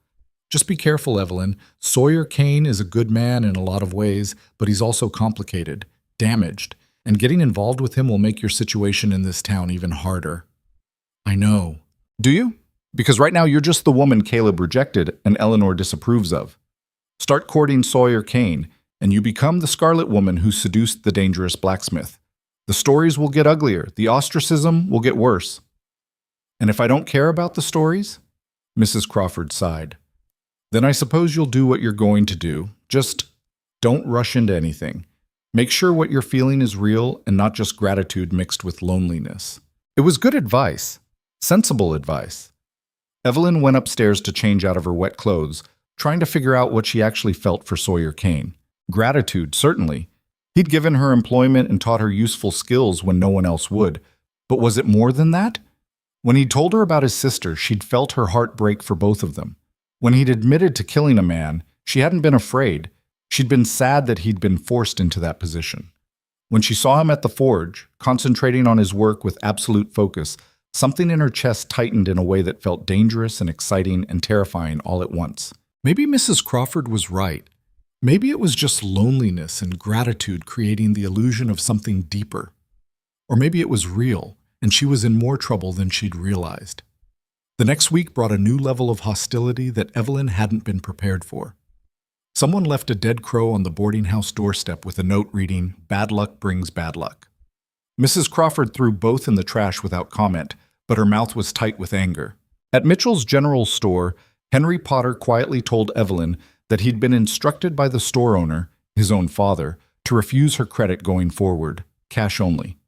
Just be careful, Evelyn. Sawyer Kane is a good man in a lot of ways, but he's also complicated, damaged, and getting involved with him will make your situation in this town even harder. I know. Do you? Because right now you're just the woman Caleb rejected and Eleanor disapproves of. Start courting Sawyer Kane, and you become the Scarlet Woman who seduced the dangerous blacksmith. The stories will get uglier. The ostracism will get worse. And if I don't care about the stories? Mrs. Crawford sighed. Then I suppose you'll do what you're going to do. Just don't rush into anything. Make sure what you're feeling is real and not just gratitude mixed with loneliness. It was good advice. Sensible advice. Evelyn went upstairs to change out of her wet clothes, trying to figure out what she actually felt for Sawyer Kane. Gratitude, certainly. He'd given her employment and taught her useful skills when no one else would. But was it more than that? When he'd told her about his sister, she'd felt her heart break for both of them. When he'd admitted to killing a man, she hadn't been afraid. She'd been sad that he'd been forced into that position. When she saw him at the forge, concentrating on his work with absolute focus, something in her chest tightened in a way that felt dangerous and exciting and terrifying all at once. Maybe Mrs. Crawford was right. Maybe it was just loneliness and gratitude creating the illusion of something deeper. Or maybe it was real, and she was in more trouble than she'd realized. The next week brought a new level of hostility that Evelyn hadn't been prepared for. Someone left a dead crow on the boarding house doorstep with a note reading, "Bad luck brings bad luck." Mrs. Crawford threw both in the trash without comment, but her mouth was tight with anger. At Mitchell's General Store, Henry Potter quietly told Evelyn that he'd been instructed by the store owner, his own father, to refuse her credit going forward, cash only.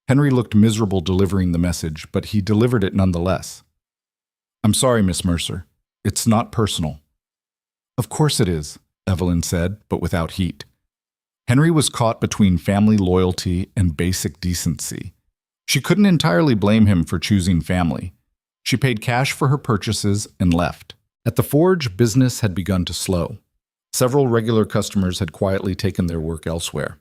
Henry looked miserable delivering the message, but he delivered it nonetheless. "I'm sorry, Miss Mercer. It's not personal." "Of course it is," Evelyn said, but without heat. Henry was caught between family loyalty and basic decency. She couldn't entirely blame him for choosing family. She paid cash for her purchases and left. At the forge, business had begun to slow. Several regular customers had quietly taken their work elsewhere.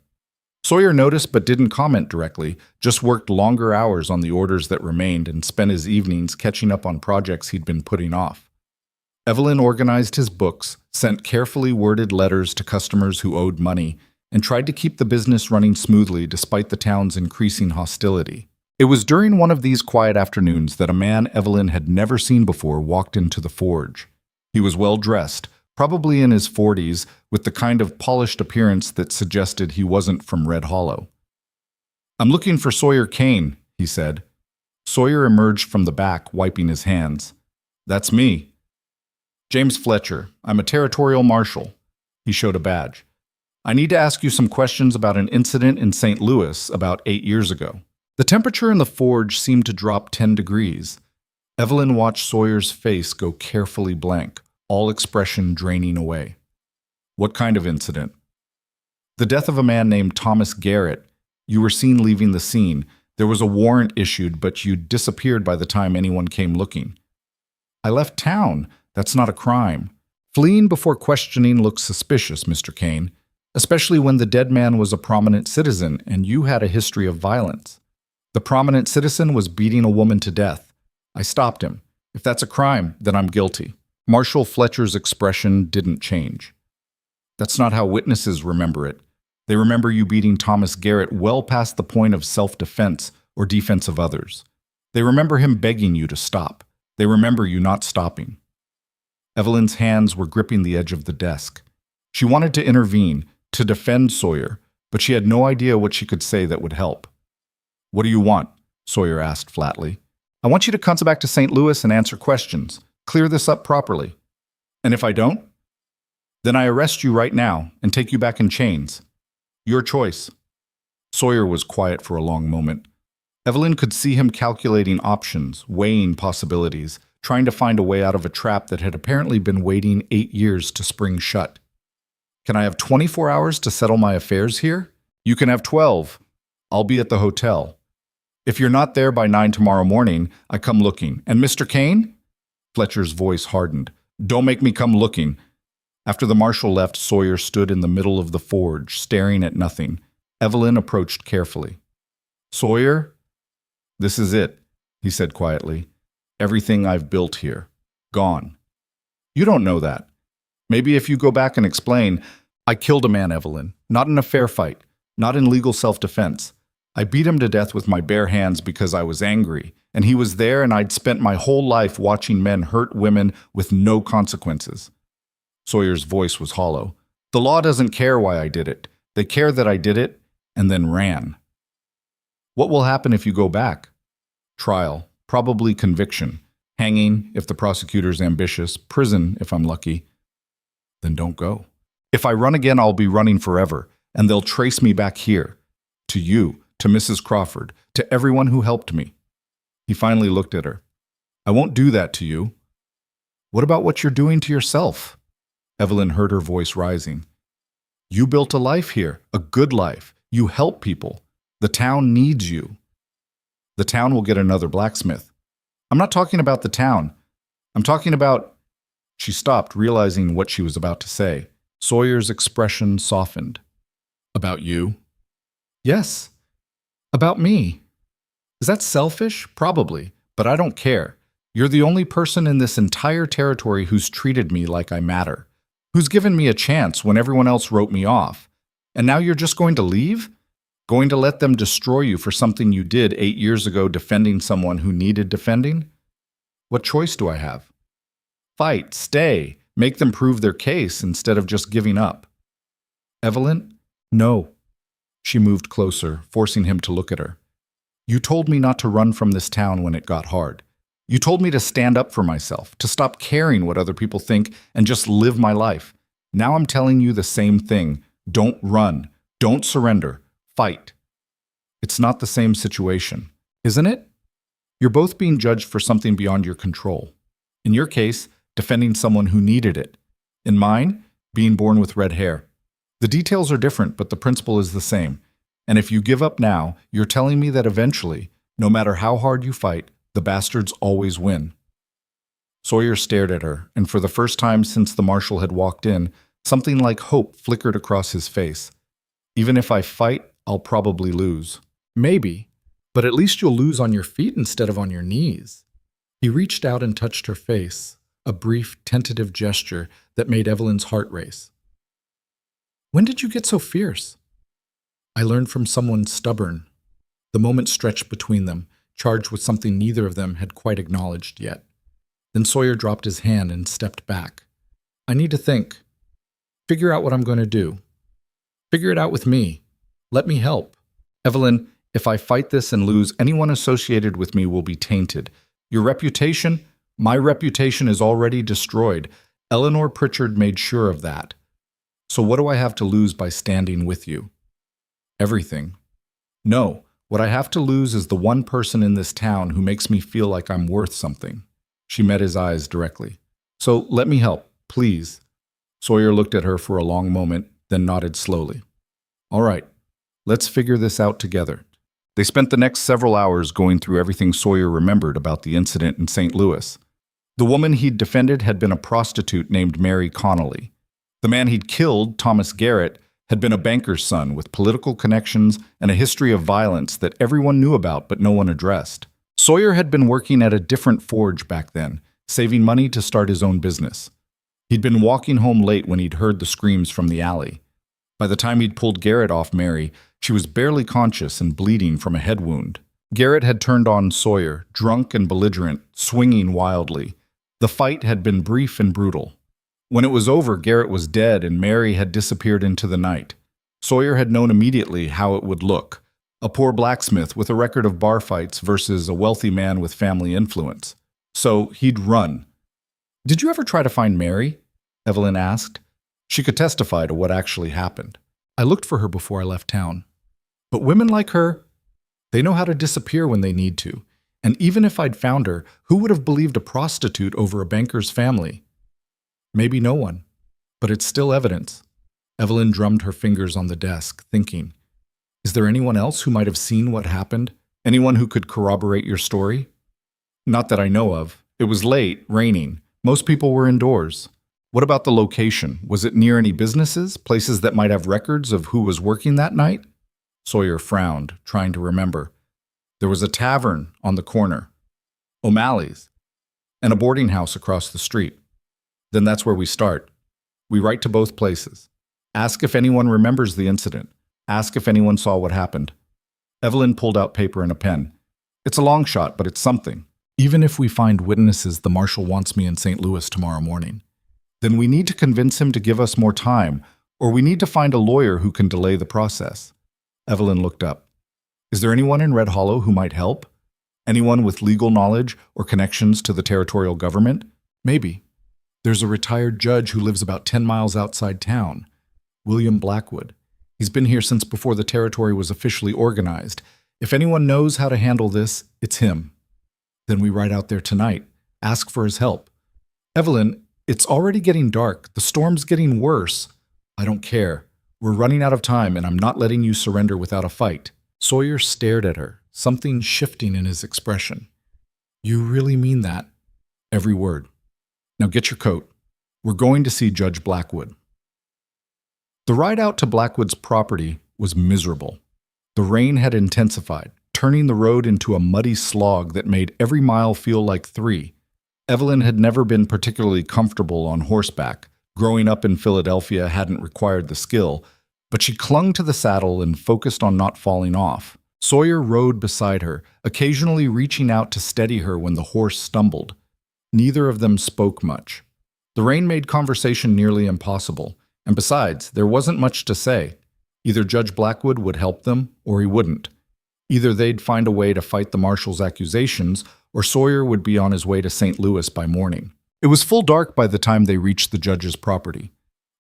Sawyer noticed but didn't comment directly, just worked longer hours on the orders that remained and spent his evenings catching up on projects he'd been putting off. Evelyn organized his books, sent carefully worded letters to customers who owed money, and tried to keep the business running smoothly despite the town's increasing hostility. It was during one of these quiet afternoons that a man Evelyn had never seen before walked into the forge. He was well-dressed, probably in his 40s, with the kind of polished appearance that suggested he wasn't from Red Hollow. "I'm looking for Sawyer Kane," he said. Sawyer emerged from the back, wiping his hands. "That's me." "James Fletcher. I'm a territorial marshal." He showed a badge. "I need to ask you some questions about an incident in St. Louis about 8 years ago." The temperature in the forge seemed to drop 10 degrees. Evelyn watched Sawyer's face go carefully blank, all expression draining away. "What kind of incident?" "The death of a man named Thomas Garrett. You were seen leaving the scene. There was a warrant issued, but you disappeared by the time anyone came looking." "I left town. That's not a crime. Fleeing before questioning looks suspicious, Mr. Kane, especially when the dead man was a prominent citizen and you had a history of violence. The prominent citizen was beating a woman to death. I stopped him. If that's a crime, then I'm guilty." Marshal Fletcher's expression didn't change. "That's not how witnesses remember it. They remember you beating Thomas Garrett well past the point of self-defense or defense of others. They remember him begging you to stop. They remember you not stopping." Evelyn's hands were gripping the edge of the desk. She wanted to intervene, to defend Sawyer, but she had no idea what she could say that would help. "What do you want?" Sawyer asked flatly. "I want you to come back to St. Louis and answer questions. Clear this up properly. And if I don't? Then I arrest you right now and take you back in chains. Your choice." Sawyer was quiet for a long moment. Evelyn could see him calculating options, weighing possibilities, trying to find a way out of a trap that had apparently been waiting 8 years to spring shut. "Can I have 24 hours to settle my affairs here?" "You can have 12. I'll be at the hotel. If you're not there by 9 tomorrow morning, I come looking. And Mr. Kane?" Fletcher's voice hardened. "Don't make me come looking." After the marshal left, Sawyer stood in the middle of the forge, staring at nothing. Evelyn approached carefully. "Sawyer, this is it," he said quietly. "Everything I've built here. Gone." You don't know that. Maybe if you go back and explain, I killed a man, Evelyn, not in a fair fight, not in legal self-defense. I beat him to death with my bare hands because I was angry, and he was there and I'd spent my whole life watching men hurt women with no consequences. Sawyer's voice was hollow. The law doesn't care why I did it. They care that I did it and then ran. What will happen if you go back? Trial, probably conviction, hanging if the prosecutor's ambitious, prison if I'm lucky. Then don't go. If I run again, I'll be running forever, and they'll trace me back here. To you, to Mrs. Crawford, to everyone who helped me. He finally looked at her. I won't do that to you. What about what you're doing to yourself? Evelyn heard her voice rising. You built a life here, a good life. You help people. The town needs you. The town will get another blacksmith. I'm not talking about the town. I'm talking about... She stopped, realizing what she was about to say. Sawyer's expression softened. About you? Yes. About me. Is that selfish? Probably, but I don't care. You're the only person in this entire territory who's treated me like I matter, who's given me a chance when everyone else wrote me off. And now you're just going to leave? Going to let them destroy you for something you did 8 years ago defending someone who needed defending? What choice do I have? Fight, stay, make them prove their case instead of just giving up. Evelyn? No. She moved closer, forcing him to look at her. You told me not to run from this town when it got hard. You told me to stand up for myself, to stop caring what other people think and just live my life. Now I'm telling you the same thing. Don't run. Don't surrender. Fight. It's not the same situation, isn't it? You're both being judged for something beyond your control. In your case, defending someone who needed it. In mine, being born with red hair. The details are different, but the principle is the same. And if you give up now, you're telling me that eventually, no matter how hard you fight, the bastards always win. Sawyer stared at her, and for the first time since the marshal had walked in, something like hope flickered across his face. Even if I fight, I'll probably lose. Maybe, but at least you'll lose on your feet instead of on your knees. He reached out and touched her face, a brief, tentative gesture that made Evelyn's heart race. When did you get so fierce? I learned from someone stubborn. The moment stretched between them, charged with something neither of them had quite acknowledged yet. Then Sawyer dropped his hand and stepped back. I need to think. Figure out what I'm going to do. Figure it out with me. Let me help. Evelyn, if I fight this and lose, anyone associated with me will be tainted. Your reputation? My reputation is already destroyed. Eleanor Pritchard made sure of that. So what do I have to lose by standing with you? Everything. No, what I have to lose is the one person in this town who makes me feel like I'm worth something. She met his eyes directly. So let me help, please. Sawyer looked at her for a long moment, then nodded slowly. All right, let's figure this out together. They spent the next several hours going through everything Sawyer remembered about the incident in St. Louis. The woman he'd defended had been a prostitute named Mary Connolly. The man he'd killed, Thomas Garrett, had been a banker's son with political connections and a history of violence that everyone knew about but no one addressed. Sawyer had been working at a different forge back then, saving money to start his own business. He'd been walking home late when he'd heard the screams from the alley. By the time he'd pulled Garrett off Mary, she was barely conscious and bleeding from a head wound. Garrett had turned on Sawyer, drunk and belligerent, swinging wildly. The fight had been brief and brutal. When it was over, Garrett was dead and Mary had disappeared into the night. Sawyer had known immediately how it would look. A poor blacksmith with a record of bar fights versus a wealthy man with family influence. So he'd run. Did you ever try to find Mary? Evelyn asked. She could testify to what actually happened. I looked for her before I left town. But women like her, they know how to disappear when they need to. And even if I'd found her, who would have believed a prostitute over a banker's family? Maybe no one, but it's still evidence. Evelyn drummed her fingers on the desk, thinking, is there anyone else who might have seen what happened? Anyone who could corroborate your story? Not that I know of. It was late, raining. Most people were indoors. What about the location? Was it near any businesses, places that might have records of who was working that night? Sawyer frowned, trying to remember. There was a tavern on the corner, O'Malley's, and a boarding house across the street. Then that's where we start. We write to both places. Ask if anyone remembers the incident. Ask if anyone saw what happened. Evelyn pulled out paper and a pen. It's a long shot, but it's something. Even if we find witnesses, the marshal wants me in St. Louis tomorrow morning. Then we need to convince him to give us more time, or we need to find a lawyer who can delay the process. Evelyn looked up. Is there anyone in Red Hollow who might help? Anyone with legal knowledge or connections to the territorial government? Maybe. There's a retired judge who lives about 10 miles outside town, William Blackwood. He's been here since before the territory was officially organized. If anyone knows how to handle this, it's him. Then we ride out there tonight. Ask for his help. Evelyn, it's already getting dark. The storm's getting worse. I don't care. We're running out of time, and I'm not letting you surrender without a fight. Sawyer stared at her, something shifting in his expression. You really mean that? Every word. Now get your coat. We're going to see Judge Blackwood. The ride out to Blackwood's property was miserable. The rain had intensified, turning the road into a muddy slog that made every mile feel like 3. Evelyn had never been particularly comfortable on horseback. Growing up in Philadelphia hadn't required the skill, but she clung to the saddle and focused on not falling off. Sawyer rode beside her, occasionally reaching out to steady her when the horse stumbled. Neither of them spoke much. The rain made conversation nearly impossible, and besides, there wasn't much to say. Either Judge Blackwood would help them, or he wouldn't. Either they'd find a way to fight the marshal's accusations, or Sawyer would be on his way to St. Louis by morning. It was full dark by the time they reached the judge's property.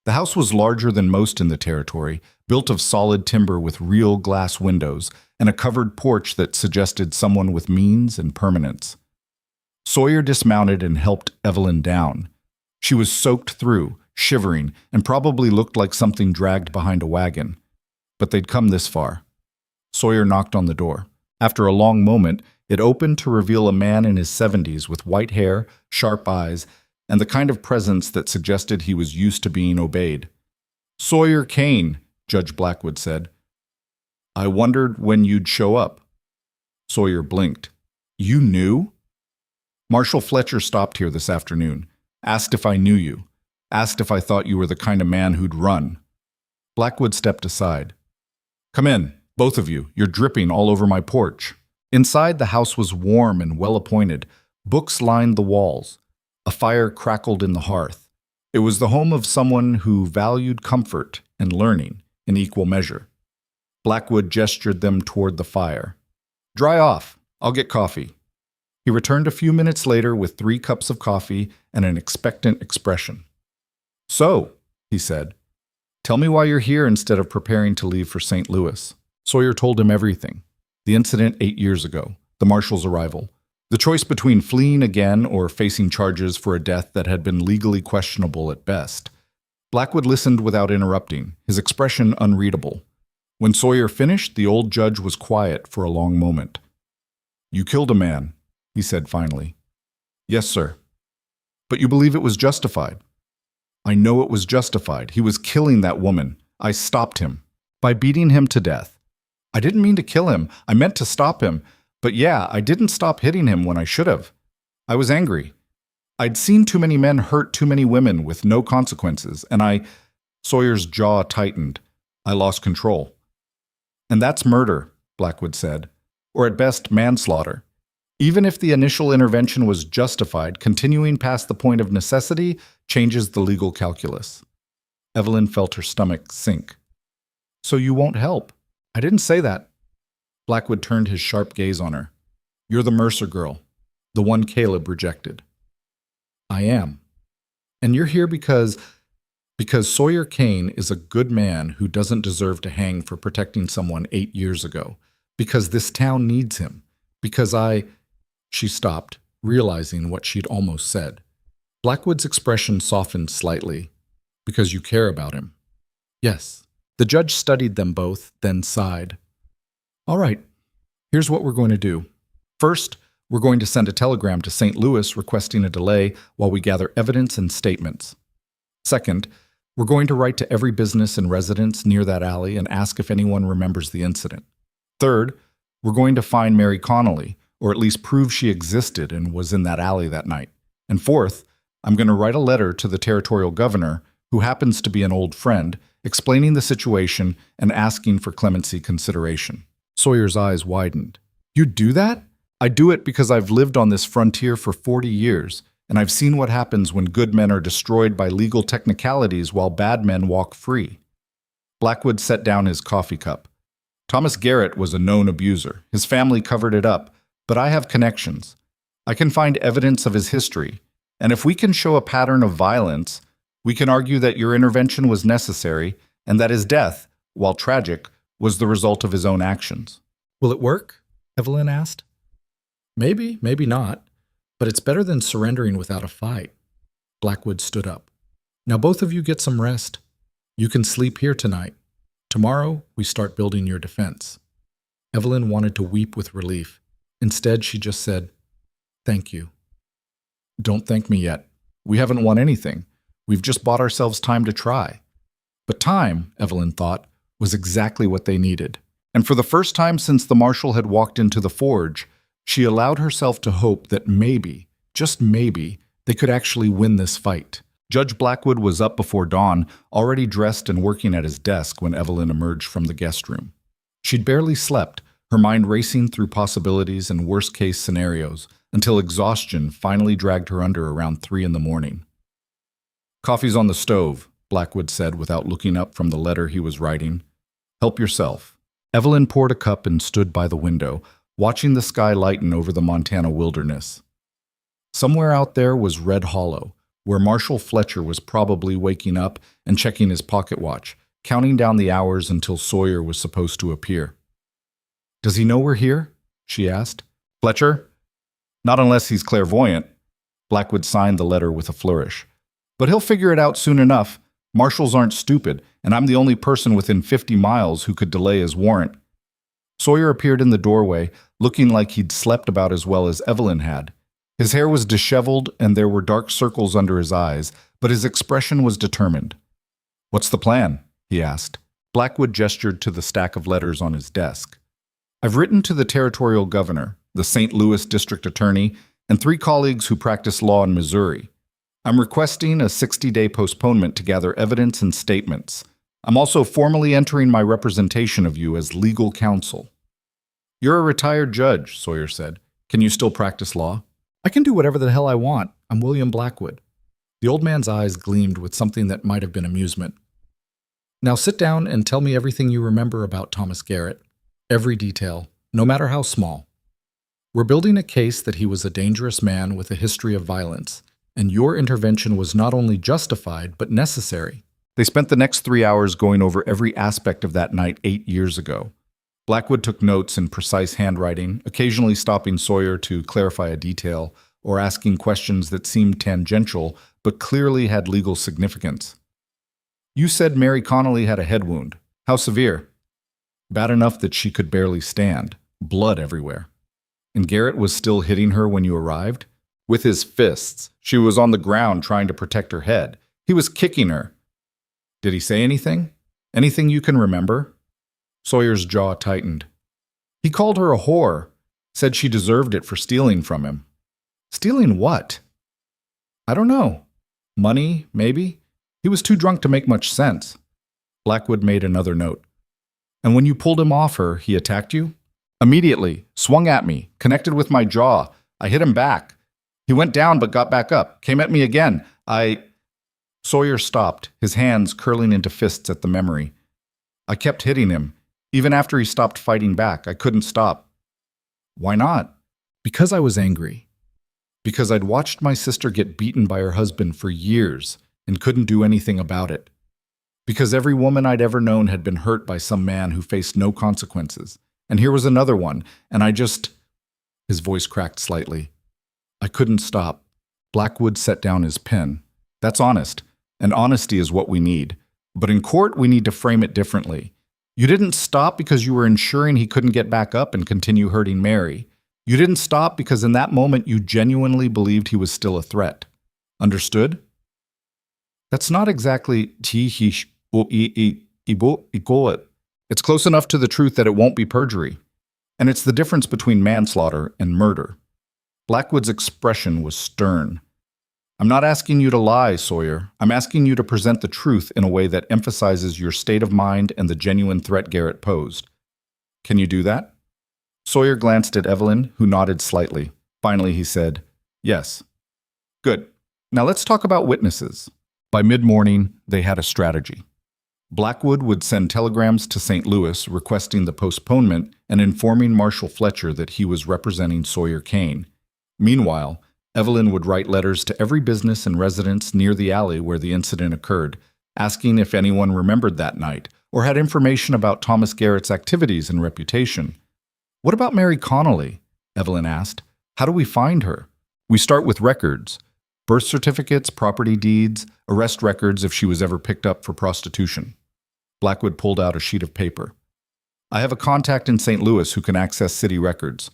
The house was larger than most in the territory, built of solid timber with real glass windows, and a covered porch that suggested someone with means and permanence. Sawyer dismounted and helped Evelyn down. She was soaked through, shivering, and probably looked like something dragged behind a wagon. But they'd come this far. Sawyer knocked on the door. After a long moment, it opened to reveal a man in his 70s with white hair, sharp eyes, and the kind of presence that suggested he was used to being obeyed. "Sawyer Kane," Judge Blackwood said. "I wondered when you'd show up." Sawyer blinked. "You knew?" "Marshal Fletcher stopped here this afternoon. Asked if I knew you. Asked if I thought you were the kind of man who'd run." Blackwood stepped aside. "Come in, both of you. You're dripping all over my porch." Inside, the house was warm and well-appointed. Books lined the walls. A fire crackled in the hearth. It was the home of someone who valued comfort and learning in equal measure. Blackwood gestured them toward the fire. "Dry off. I'll get coffee." He returned a few minutes later with 3 cups of coffee and an expectant expression. "So," he said, "tell me why you're here instead of preparing to leave for St. Louis." Sawyer told him everything. The incident 8 years ago, the marshal's arrival, the choice between fleeing again or facing charges for a death that had been legally questionable at best. Blackwood listened without interrupting, his expression unreadable. When Sawyer finished, the old judge was quiet for a long moment. "You killed a man," he said finally. "Yes, sir." "But you believe it was justified?" "I know it was justified. He was killing that woman. I stopped him by beating him to death. I didn't mean to kill him. I meant to stop him. But yeah, I didn't stop hitting him when I should have. I was angry. I'd seen too many men hurt too many women with no consequences, and Sawyer's jaw tightened. I lost control." "And that's murder," Blackwood said, "or at best manslaughter. Even if the initial intervention was justified, continuing past the point of necessity changes the legal calculus." Evelyn felt her stomach sink. "So you won't help?" "I didn't say that." Blackwood turned his sharp gaze on her. "You're the Mercer girl, the one Caleb rejected." "I am. And you're here because Sawyer Kane is a good man who doesn't deserve to hang for protecting someone 8 years ago. Because this town needs him. Because She stopped, realizing what she'd almost said. Blackwood's expression softened slightly. "Because you care about him." "Yes." The judge studied them both, then sighed. "All right, here's what we're going to do. First, we're going to send a telegram to St. Louis requesting a delay while we gather evidence and statements. Second, we're going to write to every business and residence near that alley and ask if anyone remembers the incident. Third, we're going to find Mary Connolly, or at least prove she existed and was in that alley that night. And fourth, I'm going to write a letter to the territorial governor, who happens to be an old friend, explaining the situation and asking for clemency consideration. Sawyer's eyes widened. You'd do that? I do it because I've lived on this frontier for 40 years, and I've seen what happens when good men are destroyed by legal technicalities while bad men walk free. Blackwood set down his coffee cup. Thomas Garrett was a known abuser. His family covered it up, but I have connections. I can find evidence of his history, and if we can show a pattern of violence, we can argue that your intervention was necessary and that his death, while tragic, was the result of his own actions. Will it work? Evelyn asked. Maybe, maybe not, but it's better than surrendering without a fight. Blackwood stood up. Now both of you get some rest. You can sleep here tonight. Tomorrow, we start building your defense. Evelyn wanted to weep with relief. Instead, she just said, "Thank you." Don't thank me yet. We haven't won anything. We've just bought ourselves time to try. But time, Evelyn thought, was exactly what they needed. And for the first time since the marshal had walked into the forge, she allowed herself to hope that maybe, just maybe, they could actually win this fight. Judge Blackwood was up before dawn, already dressed and working at his desk when Evelyn emerged from the guest room. She'd barely slept, her mind racing through possibilities and worst-case scenarios, until exhaustion finally dragged her under around 3 a.m. "Coffee's on the stove," Blackwood said without looking up from the letter he was writing. "Help yourself." Evelyn poured a cup and stood by the window, watching the sky lighten over the Montana wilderness. Somewhere out there was Red Hollow, where Marshal Fletcher was probably waking up and checking his pocket watch, counting down the hours until Sawyer was supposed to appear. "Does he know we're here?" she asked. "Fletcher? Not unless he's clairvoyant." Blackwood signed the letter with a flourish. "But he'll figure it out soon enough. Marshals aren't stupid, and I'm the only person within 50 miles who could delay his warrant." Sawyer appeared in the doorway, looking like he'd slept about as well as Evelyn had. His hair was disheveled and there were dark circles under his eyes, but his expression was determined. "What's the plan?" he asked. Blackwood gestured to the stack of letters on his desk. "I've written to the territorial governor, the St. Louis district attorney, and 3 colleagues who practice law in Missouri. I'm requesting a 60-day postponement to gather evidence and statements. I'm also formally entering my representation of you as legal counsel." "You're a retired judge," Sawyer said. "Can you still practice law?" "I can do whatever the hell I want. I'm William Blackwood." The old man's eyes gleamed with something that might have been amusement. "Now sit down and tell me everything you remember about Thomas Garrett. Every detail, no matter how small. We're building a case that he was a dangerous man with a history of violence, and your intervention was not only justified, but necessary." They spent the next 3 hours going over every aspect of that night 8 years ago. Blackwood took notes in precise handwriting, occasionally stopping Sawyer to clarify a detail or asking questions that seemed tangential but clearly had legal significance. "You said Mary Connolly had a head wound. How severe?" "Bad enough that she could barely stand. Blood everywhere." "And Garrett was still hitting her when you arrived?" "With his fists. She was on the ground trying to protect her head. He was kicking her." "Did he say anything? Anything you can remember?" Sawyer's jaw tightened. "He called her a whore. Said she deserved it for stealing from him." "Stealing what?" "I don't know. Money, maybe. He was too drunk to make much sense." Blackwood made another note. "And when you pulled him off her, he attacked you?" "Immediately. Swung at me. Connected with my jaw. I hit him back. He went down but got back up. Came at me again. Sawyer stopped, his hands curling into fists at the memory. "I kept hitting him. Even after he stopped fighting back, I couldn't stop." "Why not?" "Because I was angry. Because I'd watched my sister get beaten by her husband for years and couldn't do anything about it. Because every woman I'd ever known had been hurt by some man who faced no consequences. And here was another one, and I just—" His voice cracked slightly. "I couldn't stop." Blackwood set down his pen. "That's honest, and honesty is what we need. But in court, we need to frame it differently. You didn't stop because you were ensuring he couldn't get back up and continue hurting Mary. You didn't stop because in that moment you genuinely believed he was still a threat. Understood?" "That's not exactly it's close enough to the truth that it won't be perjury. And it's the difference between manslaughter and murder." Blackwood's expression was stern. I'm not asking you to lie, Sawyer. I'm asking you to present the truth in a way that emphasizes your state of mind and the genuine threat Garrett posed. Can you do that? Sawyer glanced at Evelyn, who nodded slightly. Finally, he said, "Yes." "Good. Now let's talk about witnesses." By mid-morning, they had a strategy. Blackwood would send telegrams to St. Louis requesting the postponement and informing Marshal Fletcher that he was representing Sawyer Kane. Meanwhile, Evelyn would write letters to every business and residence near the alley where the incident occurred, asking if anyone remembered that night or had information about Thomas Garrett's activities and reputation. "What about Mary Connolly?" Evelyn asked. "How do we find her?" "We start with records. Birth certificates, property deeds, arrest records if she was ever picked up for prostitution." Blackwood pulled out a sheet of paper. "I have a contact in St. Louis who can access city records.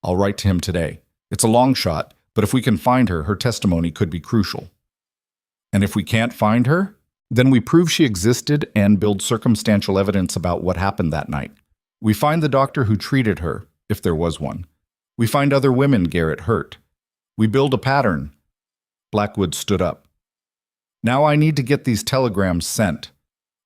I'll write to him today. It's a long shot, but if we can find her, her testimony could be crucial. And if we can't find her, then we prove she existed and build circumstantial evidence about what happened that night. We find the doctor who treated her, if there was one. We find other women Garrett hurt. We build a pattern." Blackwood stood up. "Now I need to get these telegrams sent.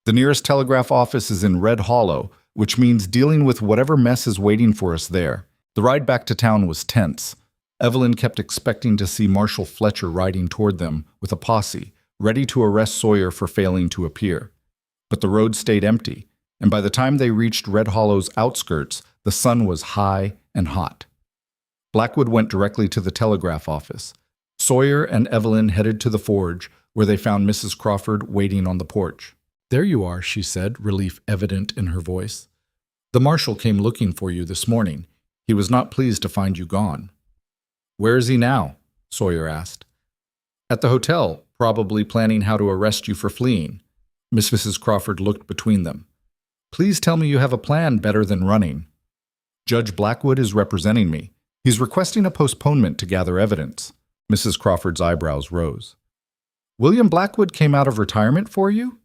The nearest telegraph office is in Red Hollow, which means dealing with whatever mess is waiting for us there." The ride back to town was tense. Evelyn kept expecting to see Marshal Fletcher riding toward them with a posse, ready to arrest Sawyer for failing to appear. But the road stayed empty, and by the time they reached Red Hollow's outskirts, the sun was high and hot. Blackwood went directly to the telegraph office. Sawyer and Evelyn headed to the forge, where they found Mrs. Crawford waiting on the porch. "There you are," she said, relief evident in her voice. "The marshal came looking for you this morning. He was not pleased to find you gone." "Where is he now?" Sawyer asked. "At the hotel, probably planning how to arrest you for fleeing." Mrs. Crawford looked between them. "Please tell me you have a plan better than running." "Judge Blackwood is representing me. He's requesting a postponement to gather evidence." Mrs. Crawford's eyebrows rose. "William Blackwood came out of retirement for you?"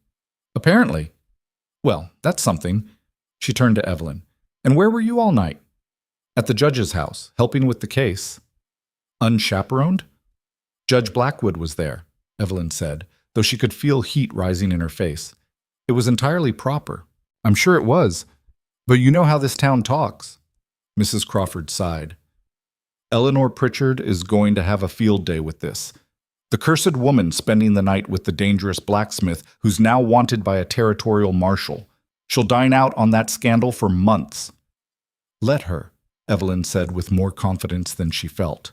"Apparently." "Well, that's something." She turned to Evelyn. "And where were you all night?" "At the judge's house, helping with the case." "Unchaperoned?" "Judge Blackwood was there," Evelyn said, though she could feel heat rising in her face. "It was entirely proper." "I'm sure it was. But you know how this town talks." Mrs. Crawford sighed. "Eleanor Pritchard is going to have a field day with this. The cursed woman spending the night with the dangerous blacksmith who's now wanted by a territorial marshal. She'll dine out on that scandal for months." "Let her," Evelyn said with more confidence than she felt.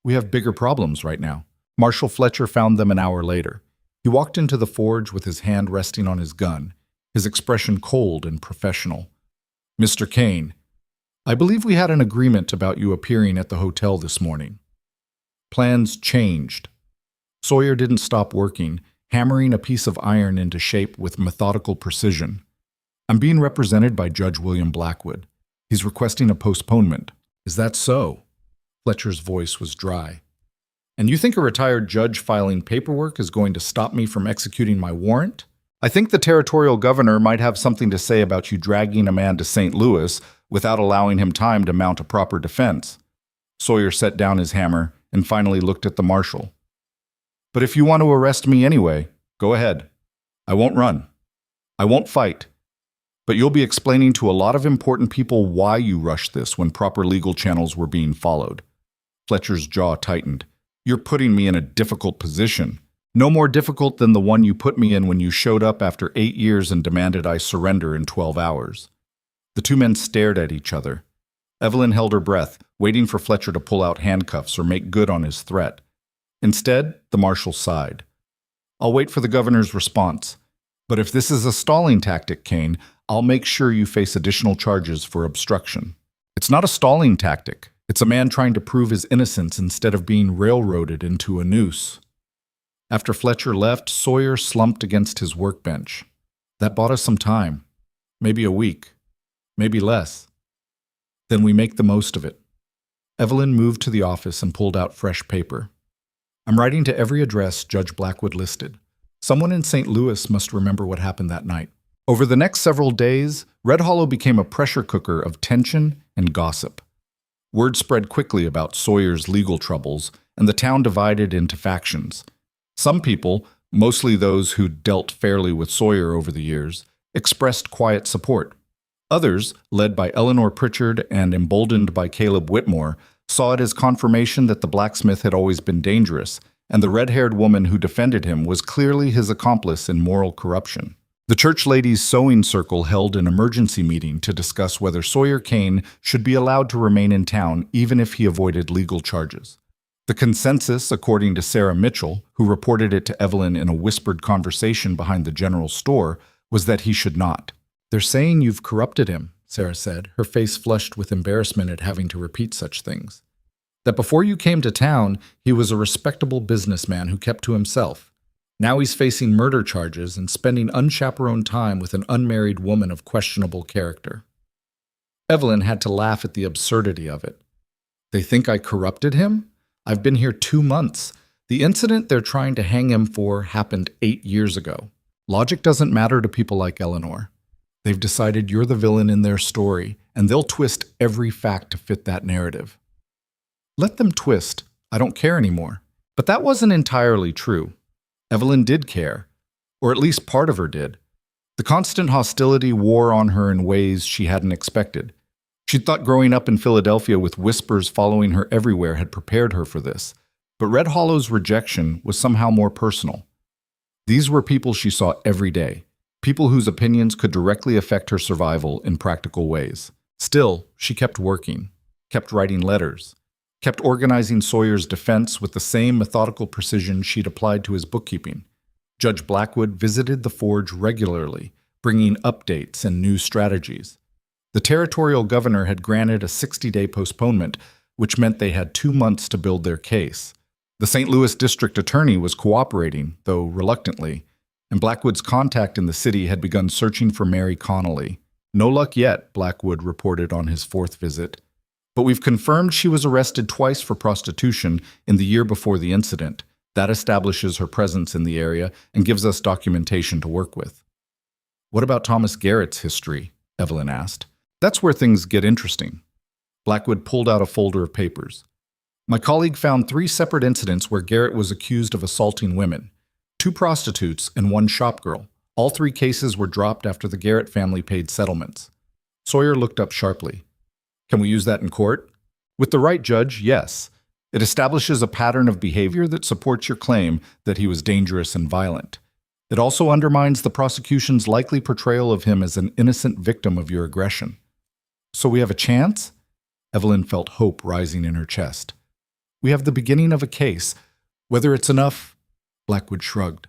"We have bigger problems right now." Marshal Fletcher found them an hour later. He walked into the forge with his hand resting on his gun, his expression cold and professional. "Mr. Kane, I believe we had an agreement about you appearing at the hotel this morning." Plans changed. Sawyer didn't stop working, hammering a piece of iron into shape with methodical precision. "I'm being represented by Judge William Blackwood. He's requesting a postponement." "Is that so?" Fletcher's voice was dry. "And you think a retired judge filing paperwork is going to stop me from executing my warrant? I think the territorial governor might have something to say about you dragging a man to St. Louis without allowing him time to mount a proper defense." Sawyer set down his hammer and finally looked at the marshal. "But if you want to arrest me anyway, go ahead. I won't run. I won't fight. But you'll be explaining to a lot of important people why you rushed this when proper legal channels were being followed." Fletcher's jaw tightened. "You're putting me in a difficult position. No more difficult than the one you put me in when you showed up after 8 years and demanded I surrender in 12 hours. The two men stared at each other. Evelyn held her breath, waiting for Fletcher to pull out handcuffs or make good on his threat. Instead, the marshal sighed. "I'll wait for the governor's response. But if this is a stalling tactic, Kane, I'll make sure you face additional charges for obstruction." "It's not a stalling tactic. It's a man trying to prove his innocence instead of being railroaded into a noose." After Fletcher left, Sawyer slumped against his workbench. "That bought us some time. Maybe a week. Maybe less. Then we make the most of it." Evelyn moved to the office and pulled out fresh paper. "I'm writing to every address Judge Blackwood listed. Someone in St. Louis must remember what happened that night." Over the next several days, Red Hollow became a pressure cooker of tension and gossip. Word spread quickly about Sawyer's legal troubles, and the town divided into factions. Some people, mostly those who'd dealt fairly with Sawyer over the years, expressed quiet support. Others, led by Eleanor Pritchard and emboldened by Caleb Whitmore, saw it as confirmation that the blacksmith had always been dangerous, and the red-haired woman who defended him was clearly his accomplice in moral corruption. The church ladies' sewing circle held an emergency meeting to discuss whether Sawyer Kane should be allowed to remain in town even if he avoided legal charges. The consensus, according to Sarah Mitchell, who reported it to Evelyn in a whispered conversation behind the general store, was that he should not. "They're saying you've corrupted him," Sarah said, her face flushed with embarrassment at having to repeat such things. "That before you came to town, he was a respectable businessman who kept to himself. Now he's facing murder charges and spending unchaperoned time with an unmarried woman of questionable character." Evelyn had to laugh at the absurdity of it. "They think I corrupted him? I've been here 2 months. The incident they're trying to hang him for happened 8 years ago. Logic doesn't matter to people like Eleanor. They've decided you're the villain in their story, and they'll twist every fact to fit that narrative." Let them twist. I don't care anymore. But that wasn't entirely true. Evelyn did care, or at least part of her did. The constant hostility wore on her in ways she hadn't expected. She'd thought growing up in Philadelphia with whispers following her everywhere had prepared her for this, but Red Hollow's rejection was somehow more personal. These were people she saw every day, people whose opinions could directly affect her survival in practical ways. Still, she kept working, kept writing letters, kept organizing Sawyer's defense with the same methodical precision she'd applied to his bookkeeping. Judge Blackwood visited the forge regularly, bringing updates and new strategies. The territorial governor had granted a 60-day postponement, which meant they had 2 months to build their case. The St. Louis district attorney was cooperating, though reluctantly, and Blackwood's contact in the city had begun searching for Mary Connolly. "No luck yet," Blackwood reported on his 4th visit. "But we've confirmed she was arrested twice for prostitution in the year before the incident. That establishes her presence in the area and gives us documentation to work with." "What about Thomas Garrett's history?" Evelyn asked. "That's where things get interesting." Blackwood pulled out a folder of papers. "My colleague found 3 separate incidents where Garrett was accused of assaulting women, 2 prostitutes and 1 shopgirl. All 3 cases were dropped after the Garrett family paid settlements." Sawyer looked up sharply. "Can we use that in court?" "With the right judge, yes. It establishes a pattern of behavior that supports your claim that he was dangerous and violent. It also undermines the prosecution's likely portrayal of him as an innocent victim of your aggression." "So we have a chance?" Evelyn felt hope rising in her chest. "We have the beginning of a case. Whether it's enough," Blackwood shrugged.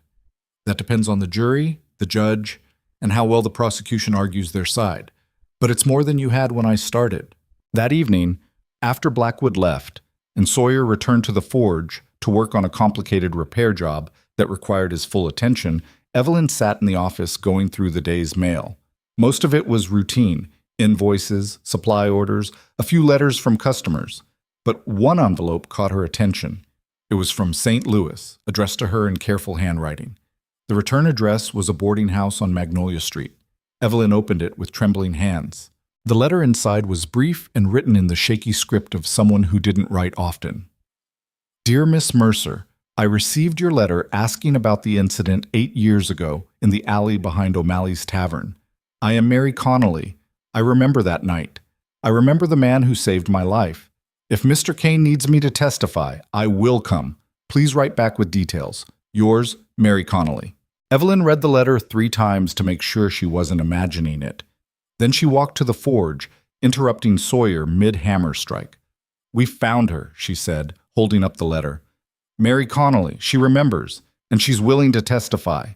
"That depends on the jury, the judge, and how well the prosecution argues their side. But it's more than you had when I started." That evening, after Blackwood left, and Sawyer returned to the forge to work on a complicated repair job that required his full attention, Evelyn sat in the office going through the day's mail. Most of it was routine: invoices, supply orders, a few letters from customers. But one envelope caught her attention. It was from St. Louis, addressed to her in careful handwriting. The return address was a boarding house on Magnolia Street. Evelyn opened it with trembling hands. The letter inside was brief and written in the shaky script of someone who didn't write often. "Dear Miss Mercer, I received your letter asking about the incident 8 years ago in the alley behind O'Malley's Tavern. I am Mary Connolly. I remember that night. I remember the man who saved my life. If Mr. Kane needs me to testify, I will come. Please write back with details. Yours, Mary Connolly." Evelyn read the letter 3 times to make sure she wasn't imagining it. Then she walked to the forge, interrupting Sawyer mid-hammer strike. "We found her," she said, holding up the letter. "Mary Connolly, she remembers, and she's willing to testify."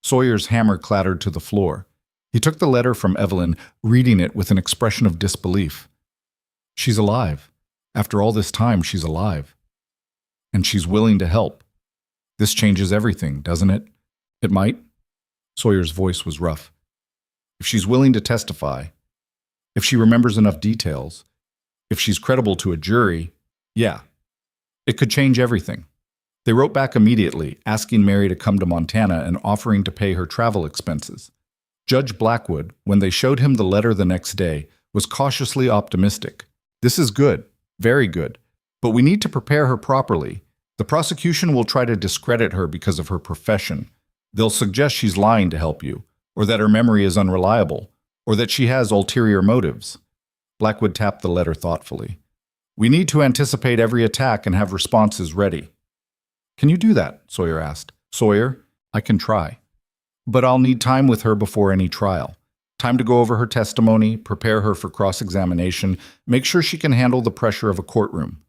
Sawyer's hammer clattered to the floor. He took the letter from Evelyn, reading it with an expression of disbelief. "She's alive. After all this time, she's alive. And she's willing to help. This changes everything, doesn't it?" "It might." Sawyer's voice was rough. "If she's willing to testify, if she remembers enough details, if she's credible to a jury, yeah, it could change everything." They wrote back immediately, asking Mary to come to Montana and offering to pay her travel expenses. Judge Blackwood, when they showed him the letter the next day, was cautiously optimistic. "This is good. Very good. But we need to prepare her properly. The prosecution will try to discredit her because of her profession. They'll suggest she's lying to help you, or that her memory is unreliable, or that she has ulterior motives. Blackwood tapped the letter thoughtfully. We need to anticipate every attack and have responses ready. Can you do that? Sawyer asked. Sawyer, I can try. But I'll need time with her before any trial. Time to go over her testimony, prepare her for cross-examination, make sure she can handle the pressure of a courtroom.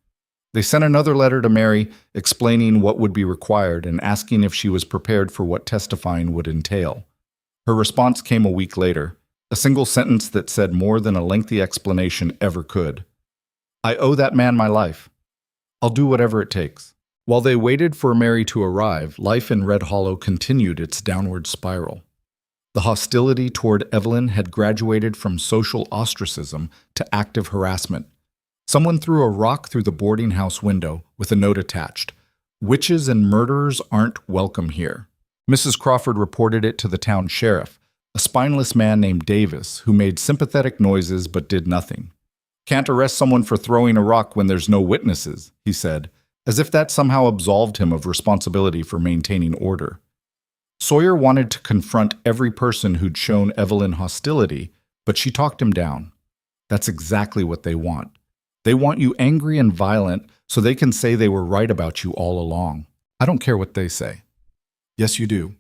They sent another letter to Mary explaining what would be required and asking if she was prepared for what testifying would entail. Her response came a week later, a single sentence that said more than a lengthy explanation ever could. I owe that man my life. I'll do whatever it takes. While they waited for Mary to arrive, life in Red Hollow continued its downward spiral. The hostility toward Evelyn had graduated from social ostracism to active harassment. Someone threw a rock through the boarding house window with a note attached. Witches and murderers aren't welcome here. Mrs. Crawford reported it to the town sheriff, a spineless man named Davis who made sympathetic noises but did nothing. Can't arrest someone for throwing a rock when there's no witnesses, he said, as if that somehow absolved him of responsibility for maintaining order. Sawyer wanted to confront every person who'd shown Evelyn hostility, but she talked him down. That's exactly what they want. They want you angry and violent so they can say they were right about you all along. I don't care what they say. Yes, you do.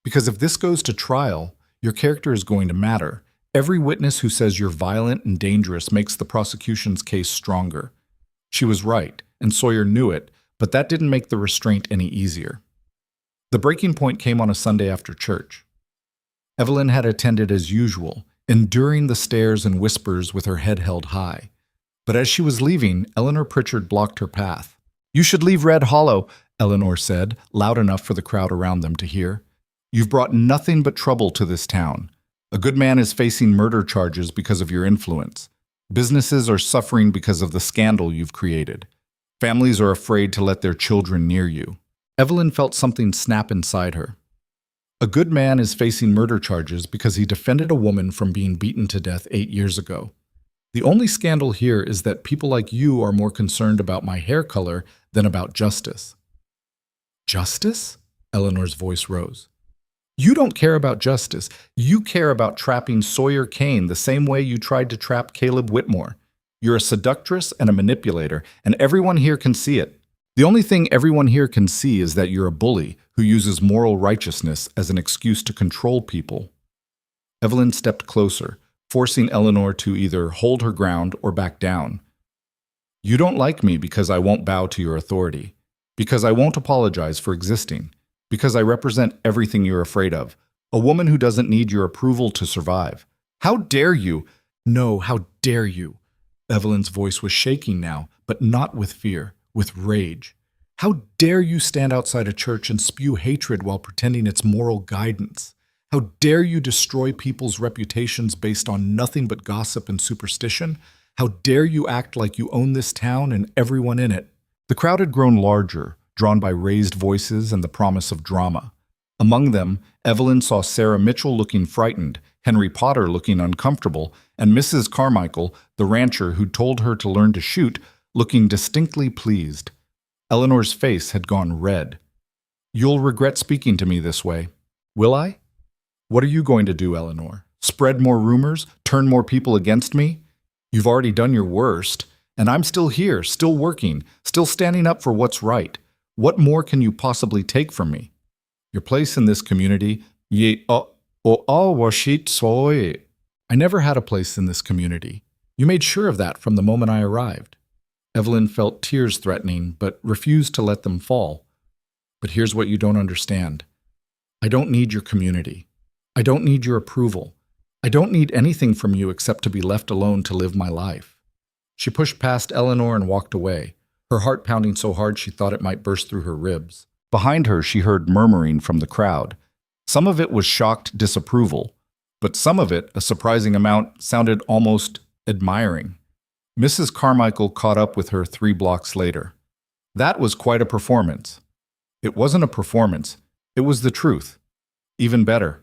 Because if this goes to trial, your character is going to matter. Every witness who says you're violent and dangerous makes the prosecution's case stronger. She was right, and Sawyer knew it, but that didn't make the restraint any easier. The breaking point came on a Sunday after church. Evelyn had attended as usual, enduring the stares and whispers with her head held high. But as she was leaving, Eleanor Pritchard blocked her path. You should leave Red Hollow, Eleanor said, loud enough for the crowd around them to hear. You've brought nothing but trouble to this town. A good man is facing murder charges because of your influence. Businesses are suffering because of the scandal you've created. Families are afraid to let their children near you. Evelyn felt something snap inside her. A good man is facing murder charges because he defended a woman from being beaten to death 8 years ago. The only scandal here is that people like you are more concerned about my hair color than about justice. Justice? Eleanor's voice rose. You don't care about justice. You care about trapping Sawyer Kane the same way you tried to trap Caleb Whitmore. You're a seductress and a manipulator, and everyone here can see it. The only thing everyone here can see is that you're a bully who uses moral righteousness as an excuse to control people. Evelyn stepped closer, forcing Eleanor to either hold her ground or back down. You don't like me because I won't bow to your authority, because I won't apologize for existing, because I represent everything you're afraid of, a woman who doesn't need your approval to survive. How dare you? No, how dare you? Evelyn's voice was shaking now, but not with fear, with rage. How dare you stand outside a church and spew hatred while pretending it's moral guidance? How dare you destroy people's reputations based on nothing but gossip and superstition? How dare you act like you own this town and everyone in it? The crowd had grown larger, drawn by raised voices and the promise of drama. Among them, Evelyn saw Sarah Mitchell looking frightened, Henry Potter looking uncomfortable, and Mrs. Carmichael, the rancher who'd told her to learn to shoot, looking distinctly pleased. Eleanor's face had gone red. You'll regret speaking to me this way. Will I? What are you going to do, Eleanor? Spread more rumors? Turn more people against me? You've already done your worst, and I'm still here, still working, still standing up for what's right. What more can you possibly take from me? Your place in this community, I never had a place in this community. You made sure of that from the moment I arrived. Evelyn felt tears threatening, but refused to let them fall. But here's what you don't understand. I don't need your community. I don't need your approval. I don't need anything from you except to be left alone to live my life. She pushed past Eleanor and walked away, her heart pounding so hard she thought it might burst through her ribs. Behind her, she heard murmuring from the crowd. Some of it was shocked disapproval, but some of it, a surprising amount, sounded almost admiring. Mrs. Carmichael caught up with her 3 blocks later. That was quite a performance. It wasn't a performance. It was the truth. Even better.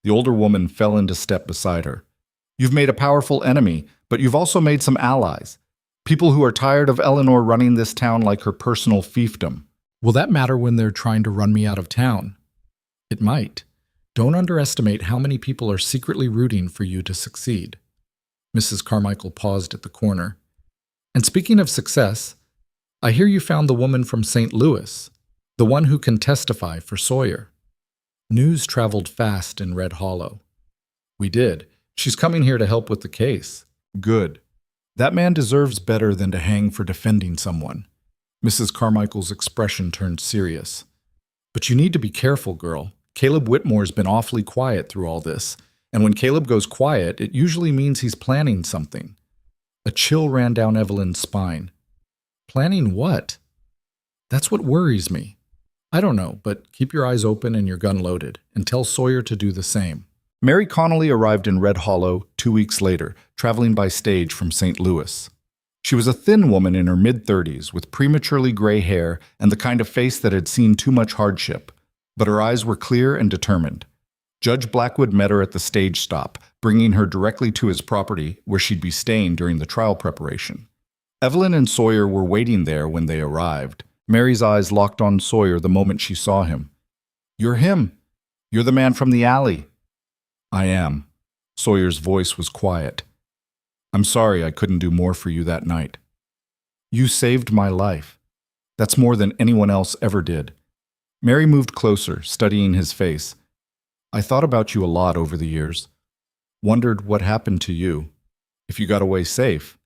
The older woman fell into step beside her. You've made a powerful enemy, but you've also made some allies. People who are tired of Eleanor running this town like her personal fiefdom. Will that matter when they're trying to run me out of town? It might. Don't underestimate how many people are secretly rooting for you to succeed. Mrs. Carmichael paused at the corner. And speaking of success, I hear you found the woman from St. Louis, the one who can testify for Sawyer. News traveled fast in Red Hollow. We did. She's coming here to help with the case. Good. That man deserves better than to hang for defending someone. Mrs. Carmichael's expression turned serious. But you need to be careful, girl. Caleb Whitmore's been awfully quiet through all this, and when Caleb goes quiet, it usually means he's planning something. A chill ran down Evelyn's spine. Planning what? That's what worries me. I don't know, but keep your eyes open and your gun loaded, and tell Sawyer to do the same. Mary Connolly arrived in Red Hollow 2 weeks later, traveling by stage from St. Louis. She was a thin woman in her mid-30s with prematurely gray hair and the kind of face that had seen too much hardship, but her eyes were clear and determined. Judge Blackwood met her at the stage stop, bringing her directly to his property where she'd be staying during the trial preparation. Evelyn and Sawyer were waiting there when they arrived. Mary's eyes locked on Sawyer the moment she saw him. "You're him. You're the man from the alley." "I am." Sawyer's voice was quiet. "I'm sorry I couldn't do more for you that night. You saved my life. That's more than anyone else ever did." Mary moved closer, studying his face. "I thought about you a lot over the years. Wondered what happened to you. If you got away safe.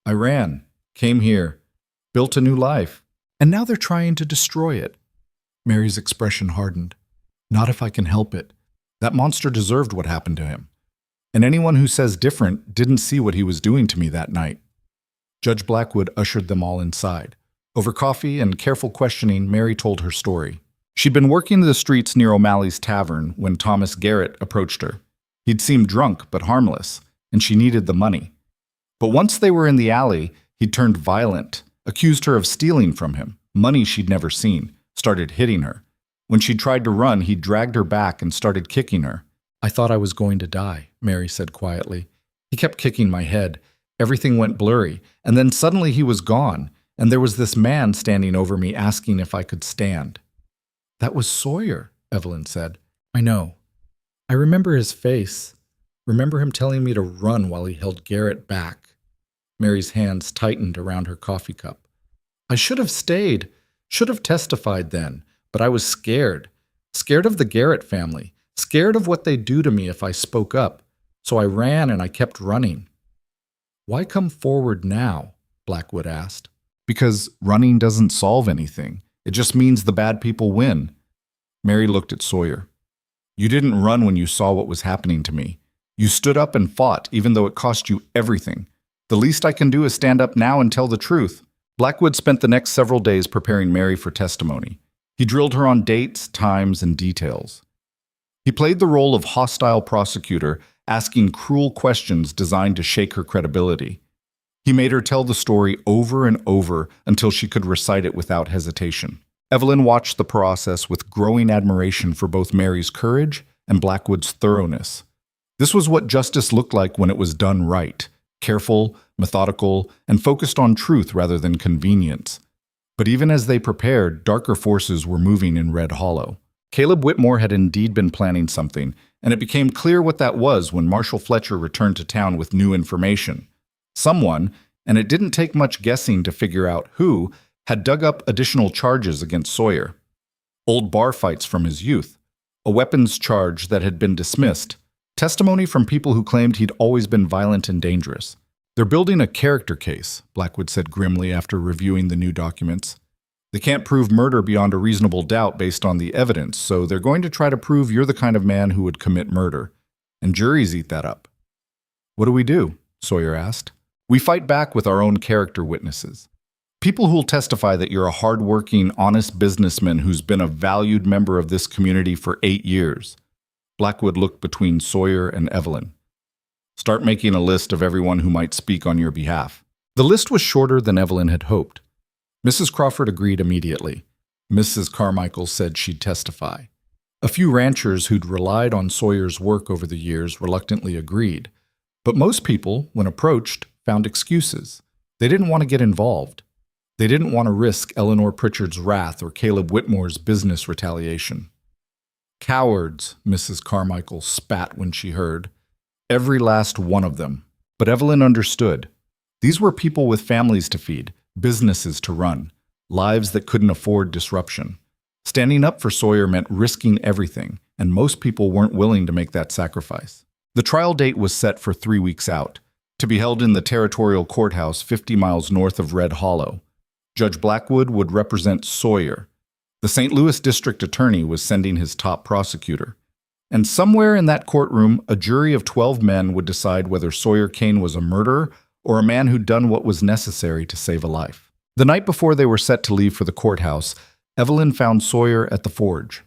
I ran, came here, built a new life, and now they're trying to destroy it." Mary's expression hardened. "Not if I can help it. That monster deserved what happened to him. And anyone who says different didn't see what he was doing to me that night." Judge Blackwood ushered them all inside. Over coffee and careful questioning, Mary told her story. She'd been working the streets near O'Malley's Tavern when Thomas Garrett approached her. He'd seemed drunk but harmless, and she needed the money. But once they were in the alley, he'd turned violent, accused her of stealing from him, money she'd never seen, started hitting her. When she tried to run, he dragged her back and started kicking her. "I thought I was going to die," Mary said quietly. "He kept kicking my head. Everything went blurry, and then suddenly he was gone, and there was this man standing over me asking if I could stand." "That was Sawyer," Evelyn said. "I know. I remember his face. Remember him telling me to run while he held Garrett back." Mary's hands tightened around her coffee cup. "I should have stayed, should have testified then, but I was scared. Scared of the Garrett family, scared of what they'd do to me if I spoke up. So I ran and I kept running." "Why come forward now?" Blackwood asked. "Because running doesn't solve anything. It just means the bad people win." Mary looked at Sawyer. "You didn't run when you saw what was happening to me. You stood up and fought, even though it cost you everything. The least I can do is stand up now and tell the truth." Blackwood spent the next several days preparing Mary for testimony. He drilled her on dates, times, and details. He played the role of hostile prosecutor, asking cruel questions designed to shake her credibility. He made her tell the story over and over until she could recite it without hesitation. Evelyn watched the process with growing admiration for both Mary's courage and Blackwood's thoroughness. This was what justice looked like when it was done right, careful, methodical, and focused on truth rather than convenience. But even as they prepared, darker forces were moving in Red Hollow. Caleb Whitmore had indeed been planning something, and it became clear what that was when Marshal Fletcher returned to town with new information. Someone, and it didn't take much guessing to figure out who, had dug up additional charges against Sawyer. Old bar fights from his youth, a weapons charge that had been dismissed, testimony from people who claimed he'd always been violent and dangerous. "They're building a character case," Blackwood said grimly after reviewing the new documents. "They can't prove murder beyond a reasonable doubt based on the evidence, so they're going to try to prove you're the kind of man who would commit murder. And juries eat that up." "What do we do?" Sawyer asked. "We fight back with our own character witnesses. People who'll testify that you're a hard-working, honest businessman who's been a valued member of this community for 8 years. Blackwood looked between Sawyer and Evelyn. "Start making a list of everyone who might speak on your behalf." The list was shorter than Evelyn had hoped. Mrs. Crawford agreed immediately. Mrs. Carmichael said she'd testify. A few ranchers who'd relied on Sawyer's work over the years reluctantly agreed. But most people, when approached, found excuses. They didn't want to get involved. They didn't want to risk Eleanor Pritchard's wrath or Caleb Whitmore's business retaliation. Cowards, Mrs. Carmichael spat when she heard. Every last one of them. But Evelyn understood. These were people with families to feed, businesses to run, lives that couldn't afford disruption. Standing up for Sawyer meant risking everything, and most people weren't willing to make that sacrifice. The trial date was set for 3 weeks out, to be held in the territorial courthouse 50 miles north of Red Hollow. Judge Blackwood would represent Sawyer. The St. Louis district attorney was sending his top prosecutor. And somewhere in that courtroom, a jury of 12 men would decide whether Sawyer Kane was a murderer or a man who'd done what was necessary to save a life. The night before they were set to leave for the courthouse, Evelyn found Sawyer at the forge.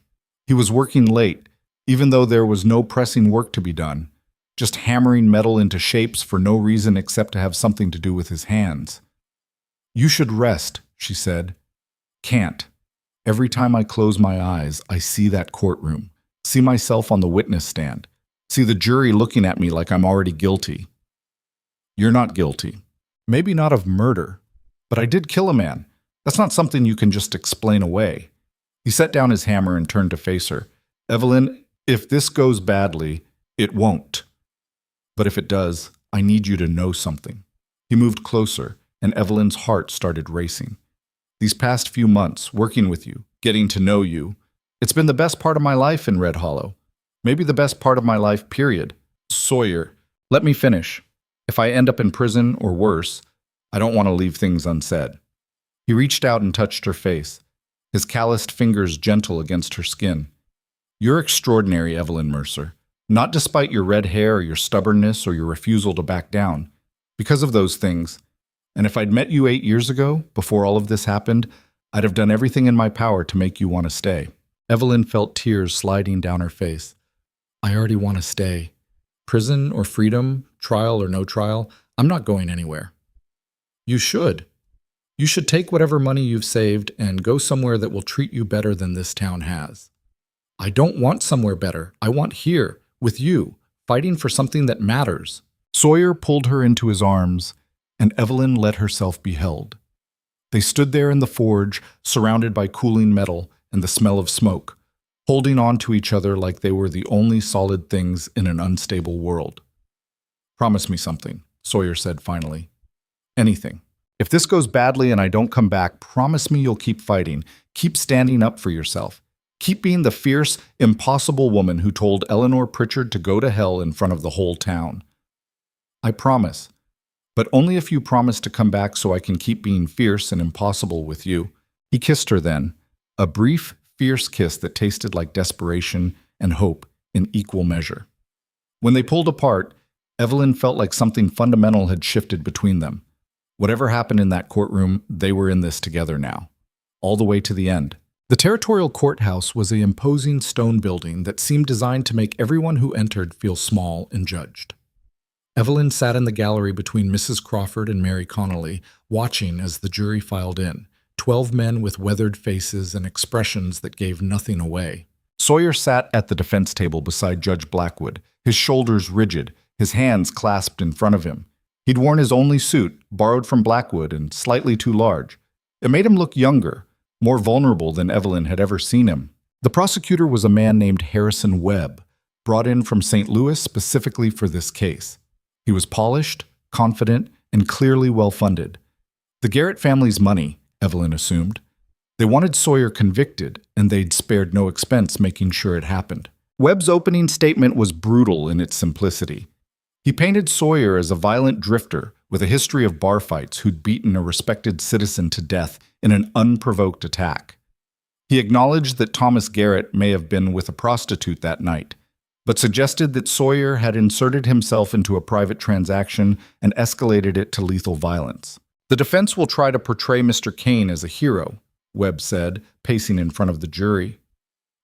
He was working late, even though there was no pressing work to be done, just hammering metal into shapes for no reason except to have something to do with his hands. "You should rest," she said. "Can't. Every time I close my eyes, I see that courtroom, see myself on the witness stand, see the jury looking at me like I'm already guilty." "You're not guilty. Maybe not of murder, but I did kill a man. That's not something you can just explain away." He set down his hammer and turned to face her. "Evelyn, if this goes badly, it won't. But if it does, I need you to know something." He moved closer, and Evelyn's heart started racing. "These past few months, working with you, getting to know you, it's been the best part of my life in Red Hollow. Maybe the best part of my life, period. Sawyer, let me finish. If I end up in prison or worse, I don't want to leave things unsaid." He reached out and touched her face, his calloused fingers gentle against her skin. "You're extraordinary, Evelyn Mercer. Not despite your red hair or your stubbornness or your refusal to back down. Because of those things. And if I'd met you 8 years ago, before all of this happened, I'd have done everything in my power to make you want to stay." Evelyn felt tears sliding down her face. "I already want to stay. Prison or freedom, trial or no trial, I'm not going anywhere." "You should. You should take whatever money you've saved and go somewhere that will treat you better than this town has." "I don't want somewhere better. I want here, with you, fighting for something that matters." Sawyer pulled her into his arms, and Evelyn let herself be held. They stood there in the forge, surrounded by cooling metal and the smell of smoke, holding on to each other like they were the only solid things in an unstable world. "Promise me something," Sawyer said finally. "Anything. If this goes badly and I don't come back, promise me you'll keep fighting, keep standing up for yourself. Keep being the fierce, impossible woman who told Eleanor Pritchard to go to hell in front of the whole town." "I promise. But only if you promise to come back so I can keep being fierce and impossible with you." He kissed her then, a brief, fierce kiss that tasted like desperation and hope in equal measure. When they pulled apart, Evelyn felt like something fundamental had shifted between them. Whatever happened in that courtroom, they were in this together now, all the way to the end. The territorial courthouse was an imposing stone building that seemed designed to make everyone who entered feel small and judged. Evelyn sat in the gallery between Mrs. Crawford and Mary Connolly, watching as the jury filed in, 12 men with weathered faces and expressions that gave nothing away. Sawyer sat at the defense table beside Judge Blackwood, his shoulders rigid, his hands clasped in front of him. He'd worn his only suit, borrowed from Blackwood and slightly too large. It made him look younger, more vulnerable than Evelyn had ever seen him. The prosecutor was a man named Harrison Webb, brought in from St. Louis specifically for this case. He was polished, confident, and clearly well-funded. The Garrett family's money, Evelyn assumed. They wanted Sawyer convicted, and they'd spared no expense making sure it happened. Webb's opening statement was brutal in its simplicity. He painted Sawyer as a violent drifter with a history of bar fights who'd beaten a respected citizen to death in an unprovoked attack. He acknowledged that Thomas Garrett may have been with a prostitute that night, but suggested that Sawyer had inserted himself into a private transaction and escalated it to lethal violence. "The defense will try to portray Mr. Kane as a hero," Webb said, pacing in front of the jury.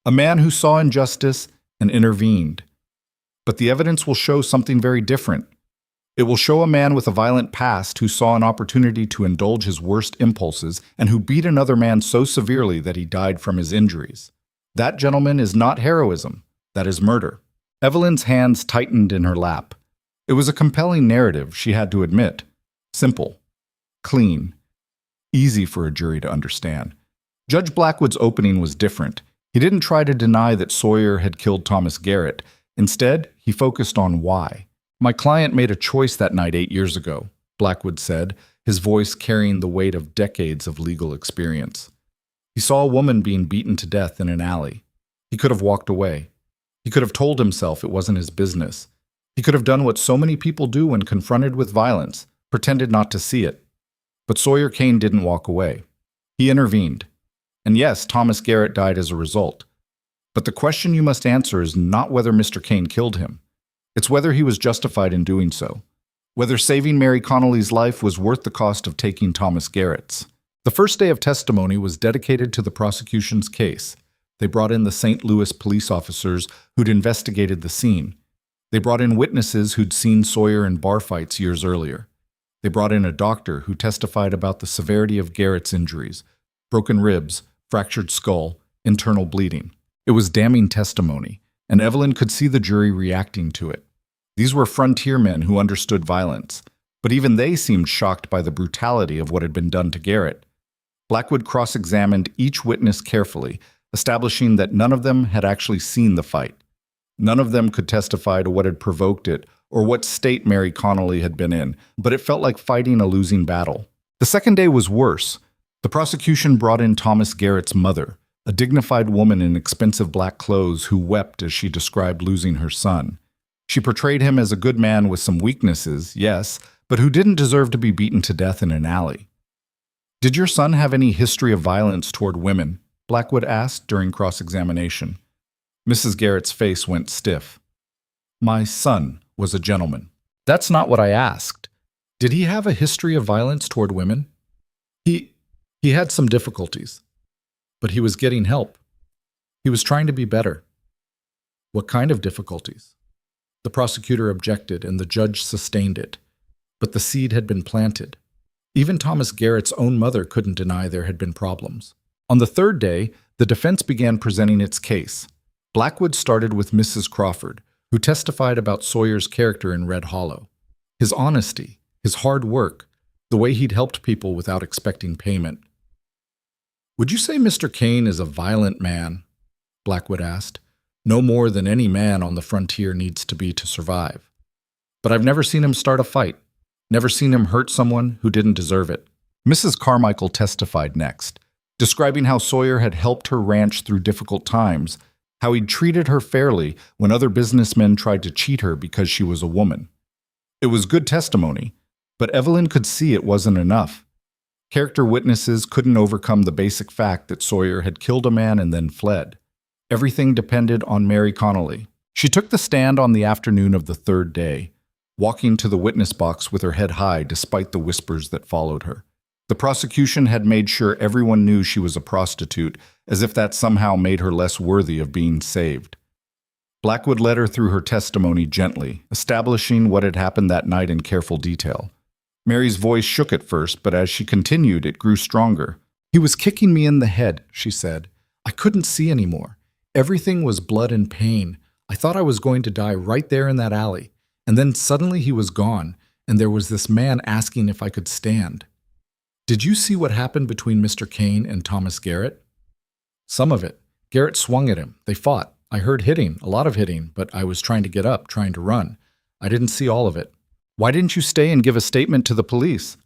"A man who saw injustice and intervened. But the evidence will show something very different. It will show a man with a violent past who saw an opportunity to indulge his worst impulses and who beat another man so severely that he died from his injuries. That, gentlemen, is not heroism. That is murder." Evelyn's hands tightened in her lap. It was a compelling narrative, she had to admit. Simple. clean, easy for a jury to understand. Judge Blackwood's opening was different. He didn't try to deny that Sawyer had killed Thomas Garrett. Instead, he focused on why. "My client made a choice that night 8 years ago," Blackwood said, his voice carrying the weight of decades of legal experience. "He saw a woman being beaten to death in an alley. He could have walked away. He could have told himself it wasn't his business. He could have done what so many people do when confronted with violence, pretended not to see it. But Sawyer Kane didn't walk away. He intervened. And yes, Thomas Garrett died as a result. But the question you must answer is not whether Mr. Kane killed him. It's whether he was justified in doing so. Whether saving Mary Connolly's life was worth the cost of taking Thomas Garrett's." The first day of testimony was dedicated to the prosecution's case. They brought in the St. Louis police officers who'd investigated the scene. They brought in witnesses who'd seen Sawyer in bar fights years earlier. They brought in a doctor who testified about the severity of Garrett's injuries: broken ribs, fractured skull, internal bleeding. It was damning testimony, and Evelyn could see the jury reacting to it. These were frontiermen who understood violence, but even they seemed shocked by the brutality of what had been done to Garrett. Blackwood cross-examined each witness carefully, establishing that none of them had actually seen the fight. None of them could testify to what had provoked it or what state Mary Connolly had been in, but it felt like fighting a losing battle. The second day was worse. The prosecution brought in Thomas Garrett's mother, a dignified woman in expensive black clothes who wept as she described losing her son. She portrayed him as a good man with some weaknesses, yes, but who didn't deserve to be beaten to death in an alley. "Did your son have any history of violence toward women?" Blackwood asked during cross-examination. Mrs. Garrett's face went stiff. "My son was a gentleman." "That's not what I asked. Did he have a history of violence toward women?" He had some difficulties, but he was getting help. He was trying to be better." "What kind of difficulties?" The prosecutor objected, and the judge sustained it. But the seed had been planted. Even Thomas Garrett's own mother couldn't deny there had been problems. On the third day, the defense began presenting its case. Blackwood started with Mrs. Crawford, who testified about Sawyer's character in Red Hollow. His honesty, his hard work, the way he'd helped people without expecting payment. "Would you say Mr. Kane is a violent man?" Blackwood asked. "No more than any man on the frontier needs to be to survive. But I've never seen him start a fight, never seen him hurt someone who didn't deserve it." Mrs. Carmichael testified next, describing how Sawyer had helped her ranch through difficult times, how he'd treated her fairly when other businessmen tried to cheat her because she was a woman. It was good testimony, but Evelyn could see it wasn't enough. Character witnesses couldn't overcome the basic fact that Sawyer had killed a man and then fled. Everything depended on Mary Connolly. She took the stand on the afternoon of the third day, walking to the witness box with her head high despite the whispers that followed her. The prosecution had made sure everyone knew she was a prostitute, as if that somehow made her less worthy of being saved. Blackwood led her through her testimony gently, establishing what had happened that night in careful detail. Mary's voice shook at first, but as she continued, it grew stronger. "He was kicking me in the head," she said. "I couldn't see anymore. Everything was blood and pain. I thought I was going to die right there in that alley. And then suddenly he was gone, and there was this man asking if I could stand." "Did you see what happened between Mr. Kane and Thomas Garrett?" "Some of it. Garrett swung at him. They fought. I heard hitting, a lot of hitting, but I was trying to get up, trying to run. I didn't see all of it." "Why didn't you stay and give a statement to the police?"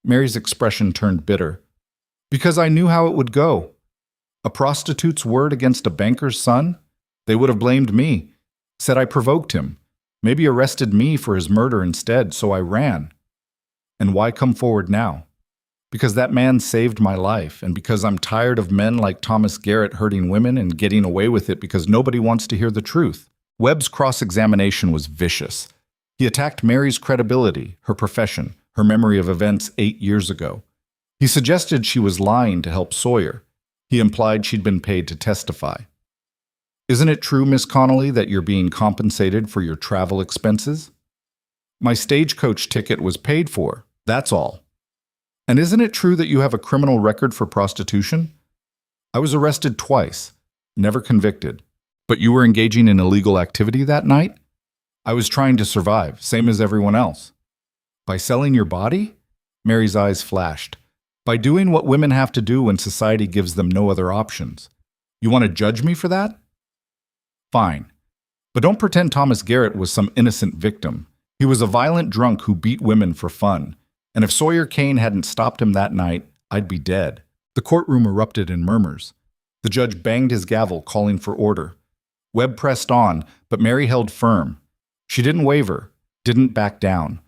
Mary's expression turned bitter. "Because I knew how it would go. A prostitute's word against a banker's son? They would have blamed me, said I provoked him, maybe arrested me for his murder instead, so I ran. And why come forward now? Because that man saved my life, and because I'm tired of men like Thomas Garrett hurting women and getting away with it because nobody wants to hear the truth." Webb's cross-examination was vicious. He attacked Mary's credibility, her profession, her memory of events 8 years ago. He suggested she was lying to help Sawyer. He implied she'd been paid to testify. "Isn't it true, Miss Connolly, that you're being compensated for your travel expenses?" "My stagecoach ticket was paid for, that's all." "And isn't it true that you have a criminal record for prostitution?" "I was arrested twice, never convicted." "But you were engaging in illegal activity that night?" "I was trying to survive, same as everyone else." "By selling your body?" Mary's eyes flashed. By doing what women have to do when society gives them no other options. You want to judge me for that? Fine. But don't pretend Thomas Garrett was some innocent victim. He was a violent drunk who beat women for fun. And if Sawyer Kane hadn't stopped him that night, I'd be dead. The courtroom erupted in murmurs. The judge banged his gavel, calling for order. Webb pressed on, but Mary held firm. She didn't waver, didn't back down.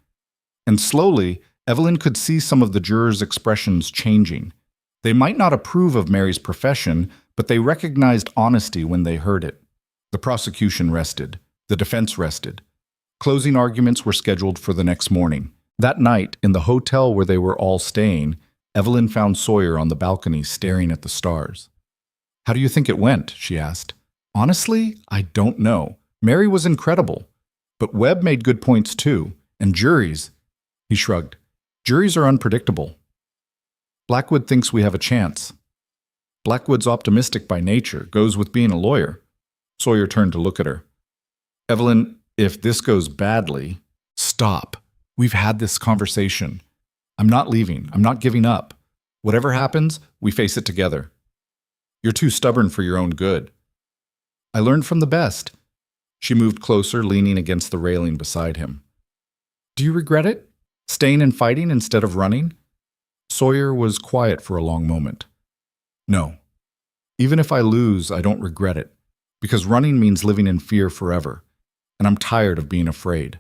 And slowly, Evelyn could see some of the jurors' expressions changing. They might not approve of Mary's profession, but they recognized honesty when they heard it. The prosecution rested. The defense rested. Closing arguments were scheduled for the next morning. That night, in the hotel where they were all staying, Evelyn found Sawyer on the balcony staring at the stars. "How do you think it went?" she asked. "Honestly, I don't know. Mary was incredible. But Webb made good points too. And juries," he shrugged, "juries are unpredictable. Blackwood thinks we have a chance. Blackwood's optimistic by nature, goes with being a lawyer." Sawyer turned to look at her. "Evelyn, if this goes badly..." "Stop. We've had this conversation. I'm not leaving. I'm not giving up. Whatever happens, we face it together. You're too stubborn for your own good." "I learned from the best." She moved closer, leaning against the railing beside him. "Do you regret it? Staying and fighting instead of running?" Sawyer was quiet for a long moment. "No. Even if I lose, I don't regret it. Because running means living in fear forever. And I'm tired of being afraid."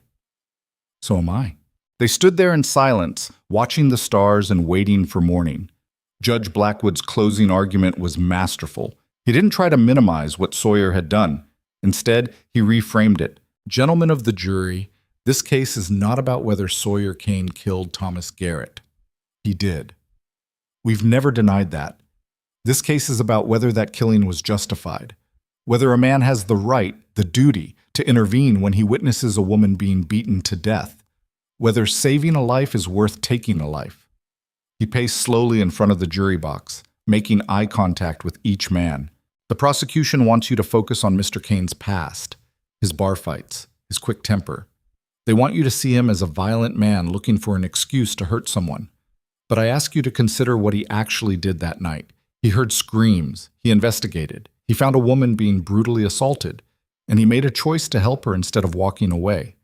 "So am I." They stood there in silence, watching the stars and waiting for morning. Judge Blackwood's closing argument was masterful. He didn't try to minimize what Sawyer had done. Instead, he reframed it. "Gentlemen of the jury, this case is not about whether Sawyer Kane killed Thomas Garrett. He did. We've never denied that. This case is about whether that killing was justified. Whether a man has the right, the duty, to intervene when he witnesses a woman being beaten to death. Whether saving a life is worth taking a life." He paced slowly in front of the jury box, making eye contact with each man. "The prosecution wants you to focus on Mr. Kane's past, his bar fights, his quick temper. They want you to see him as a violent man looking for an excuse to hurt someone. But I ask you to consider what he actually did that night. He heard screams, he investigated, he found a woman being brutally assaulted, and he made a choice to help her instead of walking away.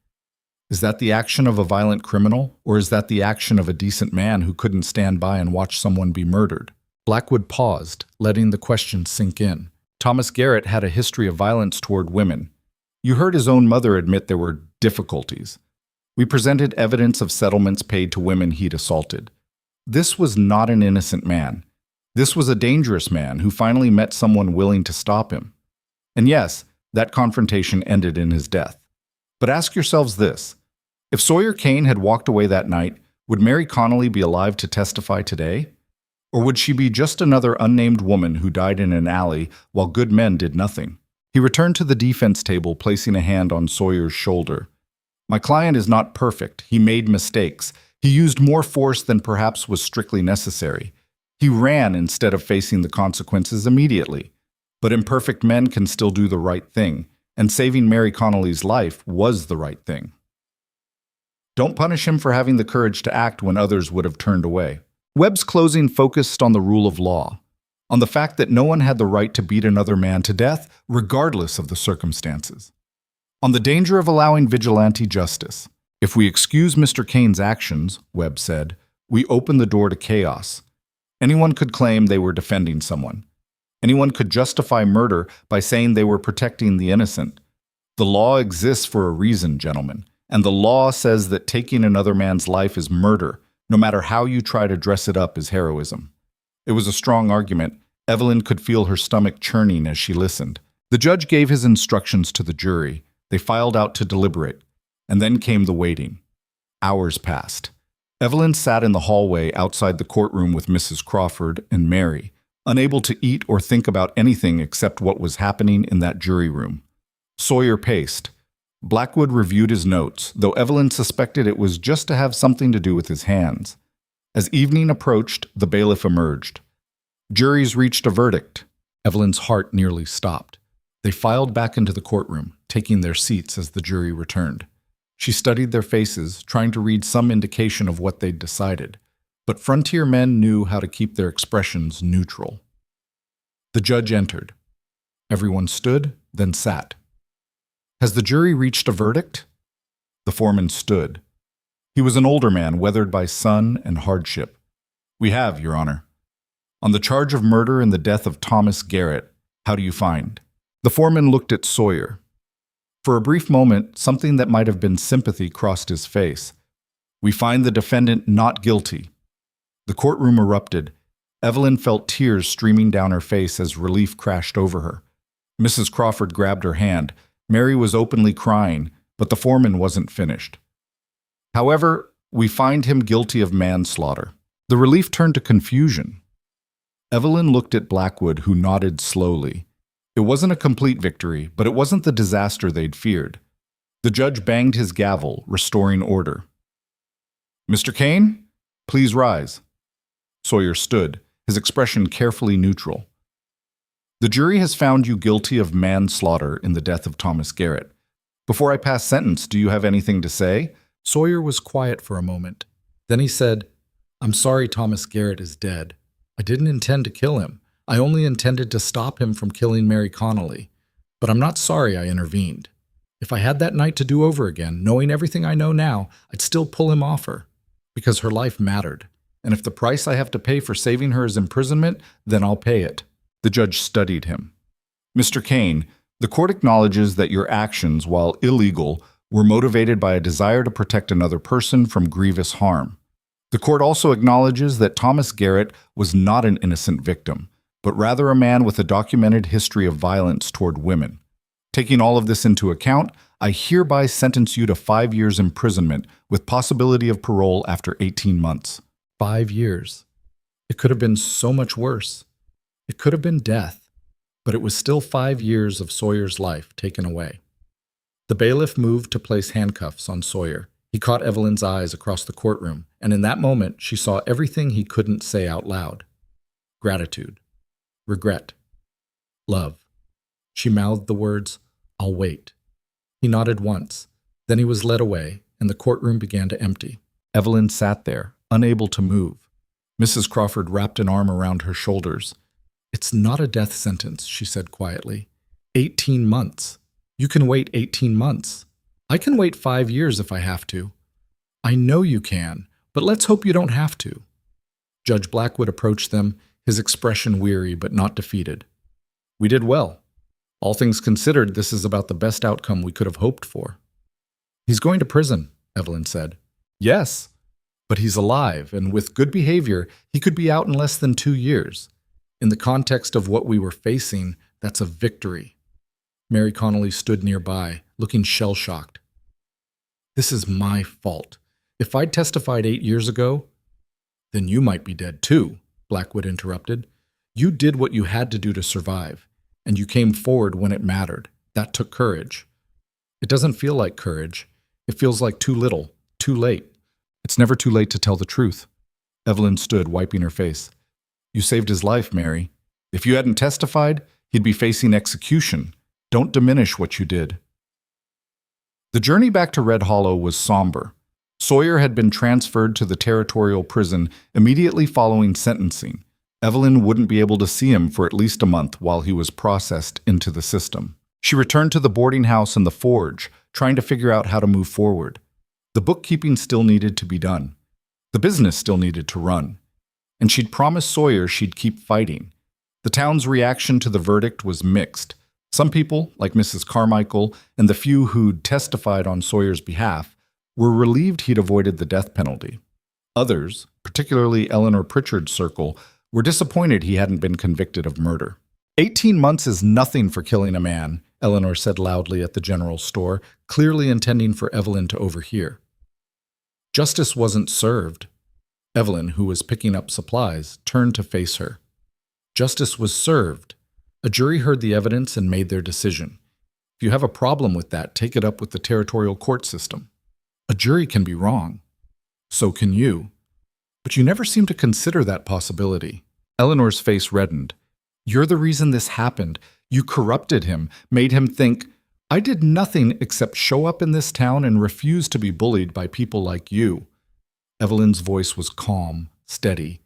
Is that the action of a violent criminal, or is that the action of a decent man who couldn't stand by and watch someone be murdered?" Blackwood paused, letting the question sink in. Thomas Garrett had a history of violence toward women. You heard his own mother admit there were difficulties. We presented evidence of settlements paid to women he'd assaulted. This was not an innocent man. This was a dangerous man who finally met someone willing to stop him. And yes, that confrontation ended in his death. But ask yourselves this. If Sawyer Kane had walked away that night, would Mary Connolly be alive to testify today? Or would she be just another unnamed woman who died in an alley while good men did nothing? He returned to the defense table, placing a hand on Sawyer's shoulder. "My client is not perfect. He made mistakes. He used more force than perhaps was strictly necessary. He ran instead of facing the consequences immediately. But imperfect men can still do the right thing, and saving Mary Connolly's life was the right thing. Don't punish him for having the courage to act when others would have turned away." Webb's closing focused on the rule of law, on the fact that no one had the right to beat another man to death, regardless of the circumstances. On the danger of allowing vigilante justice. "If we excuse Mr. Kane's actions," Webb said, "we open the door to chaos. Anyone could claim they were defending someone. Anyone could justify murder by saying they were protecting the innocent. The law exists for a reason, gentlemen, and the law says that taking another man's life is murder, no matter how you try to dress it up as heroism." It was a strong argument. Evelyn could feel her stomach churning as she listened. The judge gave his instructions to the jury. They filed out to deliberate. And then came the waiting. Hours passed. Evelyn sat in the hallway outside the courtroom with Mrs. Crawford and Mary, unable to eat or think about anything except what was happening in that jury room. Sawyer paced. Blackwood reviewed his notes, though Evelyn suspected it was just to have something to do with his hands. As evening approached, the bailiff emerged. Juries reached a verdict. Evelyn's heart nearly stopped. They filed back into the courtroom, taking their seats as the jury returned. She studied their faces, trying to read some indication of what they'd decided. But frontier men knew how to keep their expressions neutral. The judge entered. Everyone stood, then sat. Has the jury reached a verdict? The foreman stood. He was an older man, weathered by sun and hardship. We have, Your Honor. On the charge of murder in the death of Thomas Garrett, how do you find? The foreman looked at Sawyer. For a brief moment, something that might have been sympathy crossed his face. We find the defendant not guilty. The courtroom erupted. Evelyn felt tears streaming down her face as relief crashed over her. Mrs. Crawford grabbed her hand. Mary was openly crying, but the foreman wasn't finished. However, we find him guilty of manslaughter. The relief turned to confusion. Evelyn looked at Blackwood, who nodded slowly. It wasn't a complete victory, but it wasn't the disaster they'd feared. The judge banged his gavel, restoring order. Mr. Kane, please rise. Sawyer stood, his expression carefully neutral. The jury has found you guilty of manslaughter in the death of Thomas Garrett. Before I pass sentence, do you have anything to say? Sawyer was quiet for a moment. Then he said, I'm sorry Thomas Garrett is dead. I didn't intend to kill him. I only intended to stop him from killing Mary Connolly. But I'm not sorry I intervened. If I had that night to do over again, knowing everything I know now, I'd still pull him off her. Because her life mattered. And if the price I have to pay for saving her is imprisonment, then I'll pay it. The judge studied him. Mr. Kane, the court acknowledges that your actions, while illegal, were motivated by a desire to protect another person from grievous harm. The court also acknowledges that Thomas Garrett was not an innocent victim, but rather a man with a documented history of violence toward women. Taking all of this into account, I hereby sentence you to 5 years imprisonment with possibility of parole after 18 months. 5 years. It could have been so much worse. It could have been death, but it was still 5 years of Sawyer's life taken away. The bailiff moved to place handcuffs on Sawyer. He caught Evelyn's eyes across the courtroom, and in that moment she saw everything he couldn't say out loud. Gratitude. Regret. Love. She mouthed the words, I'll wait. He nodded once. Then he was led away, and the courtroom began to empty. Evelyn sat there, unable to move. Mrs. Crawford wrapped an arm around her shoulders. It's not a death sentence, she said quietly. 18 months. You can wait 18 months. I can wait 5 years if I have to. I know you can, but let's hope you don't have to. Judge Blackwood approached them, his expression weary but not defeated. We did well. All things considered, this is about the best outcome we could have hoped for. He's going to prison, Evelyn said. Yes, but he's alive, and with good behavior, he could be out in less than 2 years. In the context of what we were facing, that's a victory. Mary Connolly stood nearby, looking shell-shocked. This is my fault. If I'd testified 8 years ago, then you might be dead too, Blackwood interrupted. You did what you had to do to survive, and you came forward when it mattered. That took courage. It doesn't feel like courage. It feels like too little, too late. It's never too late to tell the truth. Evelyn stood, wiping her face. You saved his life, Mary. If you hadn't testified, he'd be facing execution. Don't diminish what you did. The journey back to Red Hollow was somber. Sawyer had been transferred to the territorial prison immediately following sentencing. Evelyn wouldn't be able to see him for at least a month while he was processed into the system. She returned to the boarding house and the forge, trying to figure out how to move forward. The bookkeeping still needed to be done. The business still needed to run. And she'd promised Sawyer she'd keep fighting. The town's reaction to the verdict was mixed. Some people, like Mrs. Carmichael and the few who'd testified on Sawyer's behalf, were relieved he'd avoided the death penalty. Others, particularly Eleanor Pritchard's circle, were disappointed he hadn't been convicted of murder. 18 months is nothing for killing a man, Eleanor said loudly at the general store, clearly intending for Evelyn to overhear. Justice wasn't served. Evelyn, who was picking up supplies, turned to face her. Justice was served. A jury heard the evidence and made their decision. If you have a problem with that, take it up with the territorial court system. A jury can be wrong. So can you. But you never seem to consider that possibility. Eleanor's face reddened. You're the reason this happened. You corrupted him, made him think, I did nothing except show up in this town and refuse to be bullied by people like you. Evelyn's voice was calm, steady.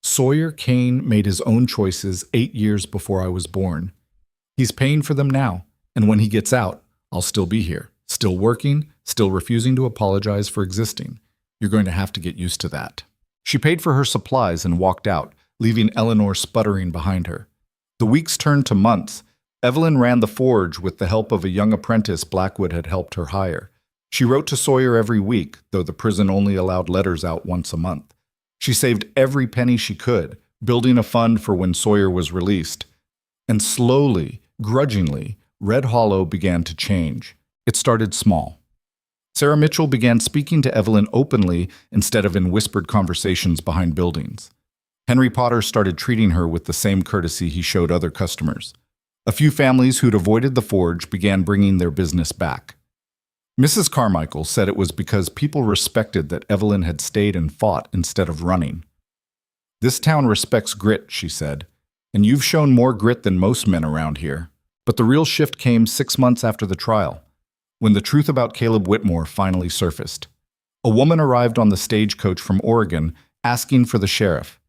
Sawyer Kane made his own choices 8 years before I was born. He's paying for them now, and when he gets out, I'll still be here, still working, still refusing to apologize for existing. You're going to have to get used to that." She paid for her supplies and walked out, leaving Eleanor sputtering behind her. The weeks turned to months. Evelyn ran the forge with the help of a young apprentice Blackwood had helped her hire. She wrote to Sawyer every week, though the prison only allowed letters out once a month. She saved every penny she could, building a fund for when Sawyer was released. And slowly, grudgingly, Red Hollow began to change. It started small. Sarah Mitchell began speaking to Evelyn openly instead of in whispered conversations behind buildings. Henry Potter started treating her with the same courtesy he showed other customers. A few families who'd avoided the forge began bringing their business back. Mrs. Carmichael said it was because people respected that Evelyn had stayed and fought instead of running. "This town respects grit," she said, "and you've shown more grit than most men around here." But the real shift came 6 months after the trial, when the truth about Caleb Whitmore finally surfaced. A woman arrived on the stagecoach from Oregon asking for the sheriff.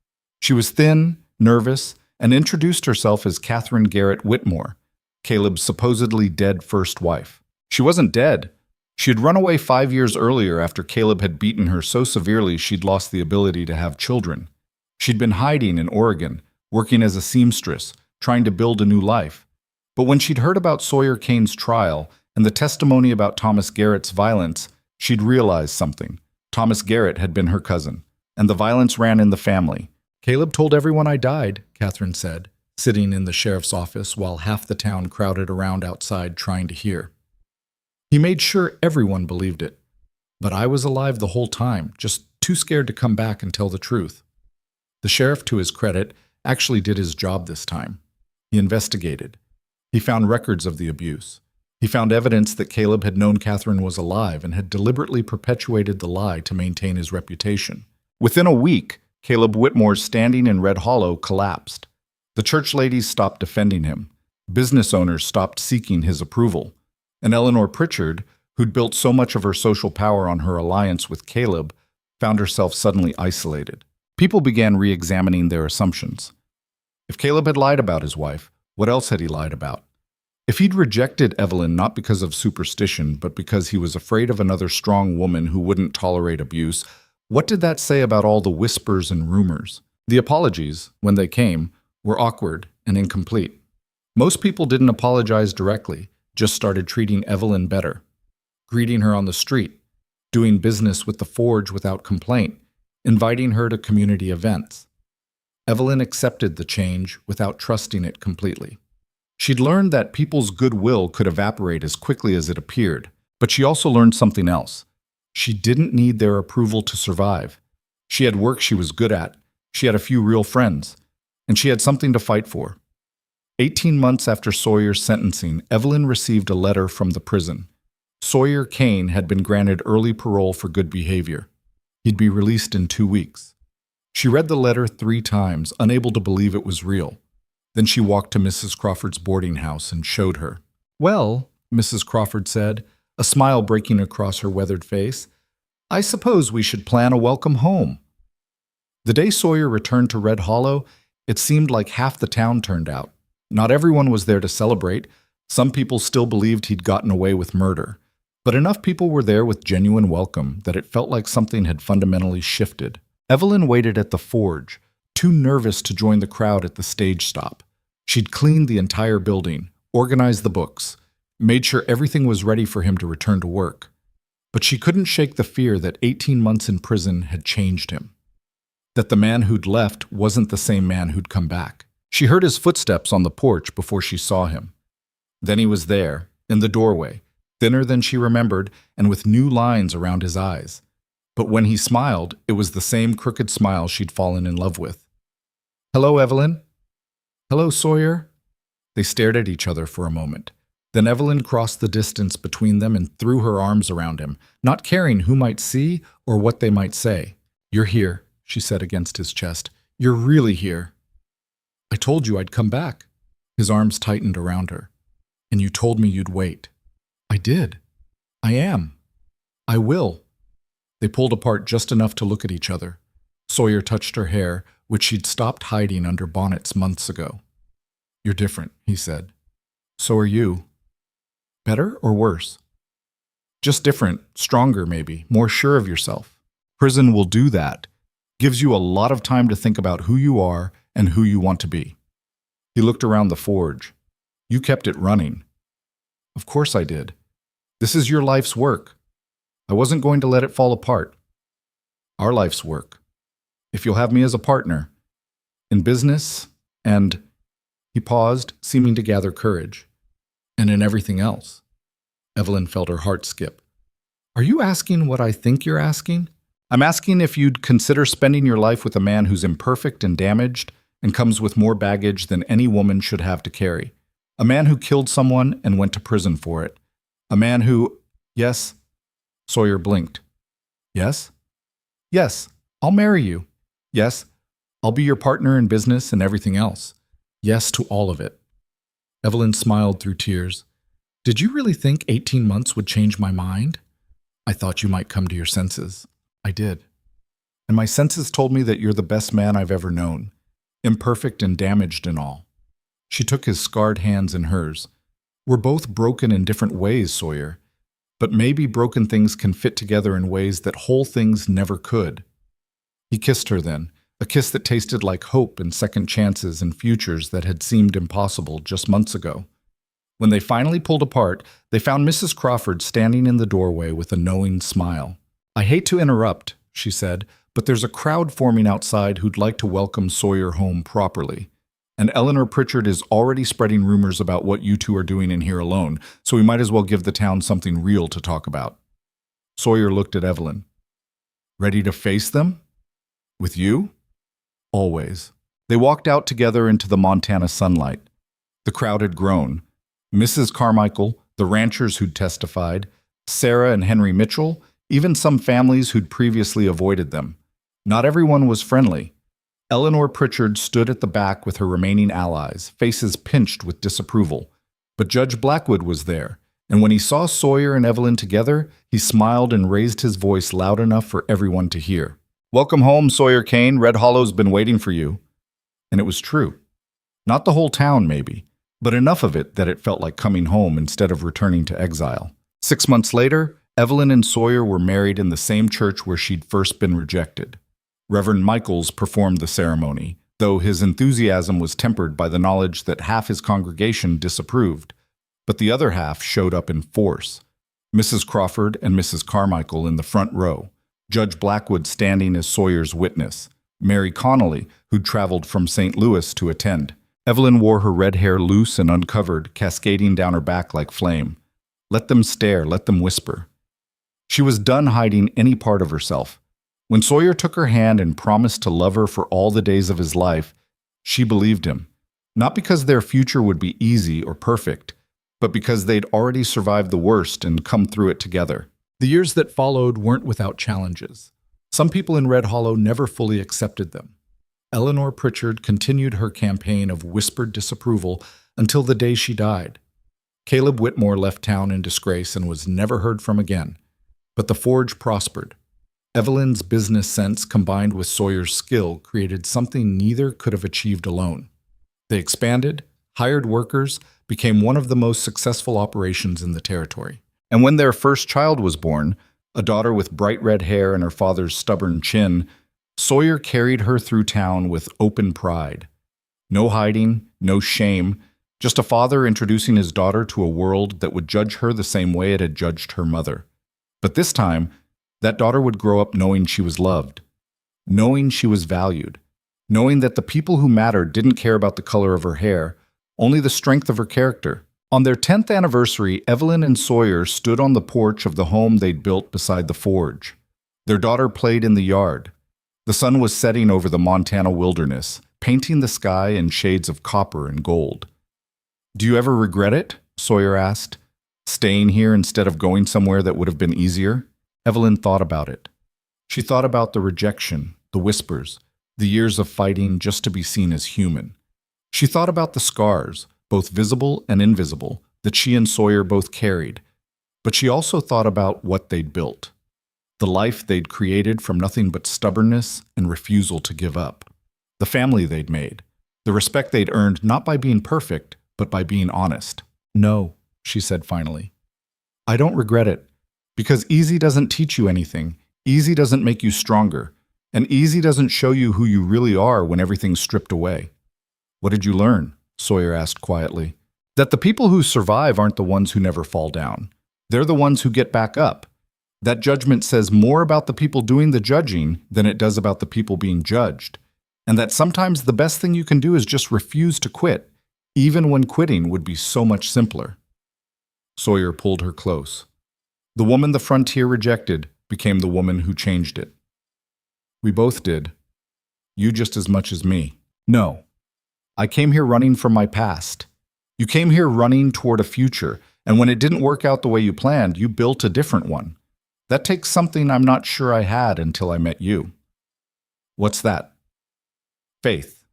She was thin, nervous, and introduced herself as Catherine Garrett Whitmore, Caleb's supposedly dead first wife. She wasn't dead. She had run away 5 years earlier after Caleb had beaten her so severely she'd lost the ability to have children. She'd been hiding in Oregon, working as a seamstress, trying to build a new life. But when she'd heard about Sawyer Kane's trial and the testimony about Thomas Garrett's violence, she'd realized something. Thomas Garrett had been her cousin, and the violence ran in the family. "Caleb told everyone I died," Catherine said, sitting in the sheriff's office while half the town crowded around outside trying to hear. "He made sure everyone believed it. But I was alive the whole time, just too scared to come back and tell the truth." The sheriff, to his credit, actually did his job this time. He investigated. He found records of the abuse. He found evidence that Caleb had known Catherine was alive and had deliberately perpetuated the lie to maintain his reputation. Within a week, Caleb Whitmore's standing in Red Hollow collapsed. The church ladies stopped defending him. Business owners stopped seeking his approval. And Eleanor Pritchard, who'd built so much of her social power on her alliance with Caleb, found herself suddenly isolated. People began re-examining their assumptions. If Caleb had lied about his wife, what else had he lied about? If he'd rejected Evelyn not because of superstition, but because he was afraid of another strong woman who wouldn't tolerate abuse, what did that say about all the whispers and rumors? The apologies, when they came, were awkward and incomplete. Most people didn't apologize directly, just started treating Evelyn better, greeting her on the street, doing business with the forge without complaint, inviting her to community events. Evelyn accepted the change without trusting it completely. She'd learned that people's goodwill could evaporate as quickly as it appeared, but she also learned something else. She didn't need their approval to survive. She had work she was good at, she had a few real friends, and she had something to fight for. 18 months after Sawyer's sentencing, Evelyn received a letter from the prison. Sawyer Kane had been granted early parole for good behavior. He'd be released in 2 weeks. She read the letter 3 times, unable to believe it was real. Then she walked to Mrs. Crawford's boarding house and showed her. "Well," Mrs. Crawford said, a smile breaking across her weathered face, "I suppose we should plan a welcome home." The day Sawyer returned to Red Hollow, it seemed like half the town turned out. Not everyone was there to celebrate. Some people still believed he'd gotten away with murder. But enough people were there with genuine welcome that it felt like something had fundamentally shifted. Evelyn waited at the forge, too nervous to join the crowd at the stage stop. She'd cleaned the entire building, organized the books, made sure everything was ready for him to return to work. But she couldn't shake the fear that 18 months in prison had changed him. That the man who'd left wasn't the same man who'd come back. She heard his footsteps on the porch before she saw him. Then he was there, in the doorway, thinner than she remembered and with new lines around his eyes. But when he smiled, it was the same crooked smile she'd fallen in love with. "Hello, Evelyn." "Hello, Sawyer." They stared at each other for a moment. Then Evelyn crossed the distance between them and threw her arms around him, not caring who might see or what they might say. "You're here," she said against his chest. "You're really here." "I told you I'd come back." His arms tightened around her. "And you told me you'd wait." "I did. I am. I will." They pulled apart just enough to look at each other. Sawyer touched her hair, which she'd stopped hiding under bonnets months ago. "You're different," he said. "So are you. Better or worse?" "Just different, stronger maybe, more sure of yourself. Prison will do that. Gives you a lot of time to think about who you are and who you want to be." He looked around the forge. "You kept it running." "Of course I did. This is your life's work. I wasn't going to let it fall apart. Our life's work. If you'll have me as a partner. In business and—" He paused, seeming to gather courage. "And in everything else." Evelyn felt her heart skip. "Are you asking what I think you're asking?" "I'm asking if you'd consider spending your life with a man who's imperfect and damaged and comes with more baggage than any woman should have to carry. A man who killed someone and went to prison for it. A man who—" "Yes." Sawyer blinked. "Yes?" "Yes, I'll marry you. Yes, I'll be your partner in business and everything else. Yes to all of it." Evelyn smiled through tears. "Did you really think 18 months would change my mind? I thought you might come to your senses." "I did. And my senses told me that you're the best man I've ever known. Imperfect and damaged and all." She took his scarred hands in hers. "We're both broken in different ways, Sawyer. But maybe broken things can fit together in ways that whole things never could." He kissed her then, a kiss that tasted like hope and second chances and futures that had seemed impossible just months ago. When they finally pulled apart, they found Mrs. Crawford standing in the doorway with a knowing smile. "I hate to interrupt," she said, "but there's a crowd forming outside who'd like to welcome Sawyer home properly. And Eleanor Pritchard is already spreading rumors about what you two are doing in here alone, so we might as well give the town something real to talk about." Sawyer looked at Evelyn. "Ready to face them? With you?" "Always." They walked out together into the Montana sunlight. The crowd had grown. Mrs. Carmichael, the ranchers who'd testified, Sarah and Henry Mitchell, even some families who'd previously avoided them. Not everyone was friendly. Eleanor Pritchard stood at the back with her remaining allies, faces pinched with disapproval. But Judge Blackwood was there, and when he saw Sawyer and Evelyn together, he smiled and raised his voice loud enough for everyone to hear. "Welcome home, Sawyer Kane. Red Hollow's been waiting for you." And it was true. Not the whole town, maybe, but enough of it that it felt like coming home instead of returning to exile. 6 months later, Evelyn and Sawyer were married in the same church where she'd first been rejected. Reverend Michaels performed the ceremony, though his enthusiasm was tempered by the knowledge that half his congregation disapproved, but the other half showed up in force. Mrs. Crawford and Mrs. Carmichael in the front row, Judge Blackwood standing as Sawyer's witness, Mary Connolly, who'd traveled from St. Louis to attend. Evelyn wore her red hair loose and uncovered, cascading down her back like flame. Let them stare, let them whisper. She was done hiding any part of herself. When Sawyer took her hand and promised to love her for all the days of his life, she believed him. Not because their future would be easy or perfect, but because they'd already survived the worst and come through it together. The years that followed weren't without challenges. Some people in Red Hollow never fully accepted them. Eleanor Pritchard continued her campaign of whispered disapproval until the day she died. Caleb Whitmore left town in disgrace and was never heard from again. But the forge prospered. Evelyn's business sense combined with Sawyer's skill created something neither could have achieved alone. They expanded, hired workers, became one of the most successful operations in the territory. And when their first child was born, a daughter with bright red hair and her father's stubborn chin, Sawyer carried her through town with open pride. No hiding, no shame, just a father introducing his daughter to a world that would judge her the same way it had judged her mother. But this time, that daughter would grow up knowing she was loved, knowing she was valued, knowing that the people who mattered didn't care about the color of her hair, only the strength of her character. On their 10th anniversary, Evelyn and Sawyer stood on the porch of the home they'd built beside the forge. Their daughter played in the yard. The sun was setting over the Montana wilderness, painting the sky in shades of copper and gold. "Do you ever regret it?" Sawyer asked. "Staying here instead of going somewhere that would have been easier?" Evelyn thought about it. She thought about the rejection, the whispers, the years of fighting just to be seen as human. She thought about the scars, both visible and invisible, that she and Sawyer both carried. But she also thought about what they'd built. the life they'd created from nothing but stubbornness and refusal to give up, the family they'd made, the respect they'd earned not by being perfect, but by being honest. "No," she said finally. "I don't regret it, because easy doesn't teach you anything, easy doesn't make you stronger, and easy doesn't show you who you really are when everything's stripped away." "What did you learn?" Sawyer asked quietly. "That the people who survive aren't the ones who never fall down. They're the ones who get back up. That judgment says more about the people doing the judging than it does about the people being judged. And that sometimes the best thing you can do is just refuse to quit, even when quitting would be so much simpler." Sawyer pulled her close. "The woman the frontier rejected became the woman who changed it. We both did. You just as much as me." "No. I came here running from my past. You came here running toward a future, and when it didn't work out the way you planned, you built a different one. That takes something I'm not sure I had until I met you." "What's that?" "Faith.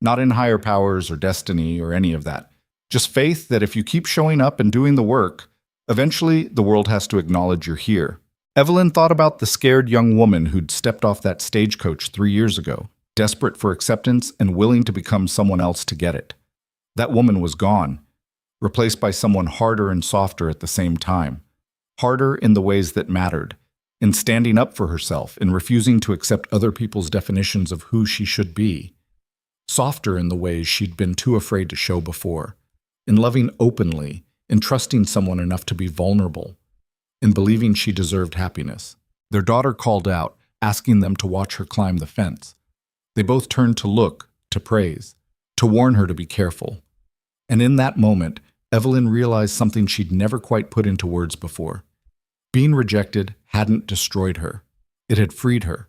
Not in higher powers or destiny or any of that. Just faith that if you keep showing up and doing the work, eventually the world has to acknowledge you're here." Evelyn thought about the scared young woman who'd stepped off that stagecoach 3 years ago, desperate for acceptance and willing to become someone else to get it. That woman was gone, replaced by someone harder and softer at the same time. Harder in the ways that mattered, in standing up for herself, in refusing to accept other people's definitions of who she should be. Softer in the ways she'd been too afraid to show before, in loving openly, in trusting someone enough to be vulnerable, in believing she deserved happiness. Their daughter called out, asking them to watch her climb the fence. They both turned to look, to praise, to warn her to be careful. And in that moment, Evelyn realized something she'd never quite put into words before. Being rejected hadn't destroyed her. It had freed her.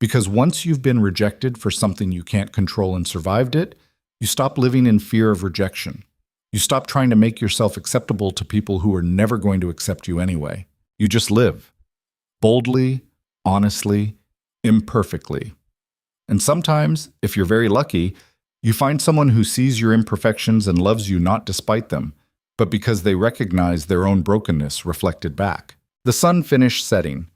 Because once you've been rejected for something you can't control and survived it, you stop living in fear of rejection. You stop trying to make yourself acceptable to people who are never going to accept you anyway. You just live. Boldly, honestly, imperfectly. And sometimes, if you're very lucky, you find someone who sees your imperfections and loves you not despite them, but because they recognize their own brokenness reflected back. The sun finished setting.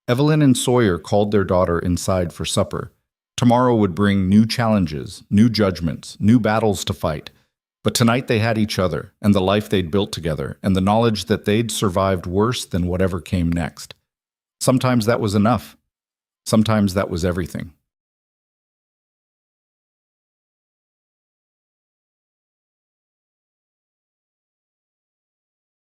Evelyn and Sawyer called their daughter inside for supper. Tomorrow would bring new challenges, new judgments, new battles to fight. But tonight they had each other, and the life they'd built together, and the knowledge that they'd survived worse than whatever came next. Sometimes that was enough. Sometimes that was everything.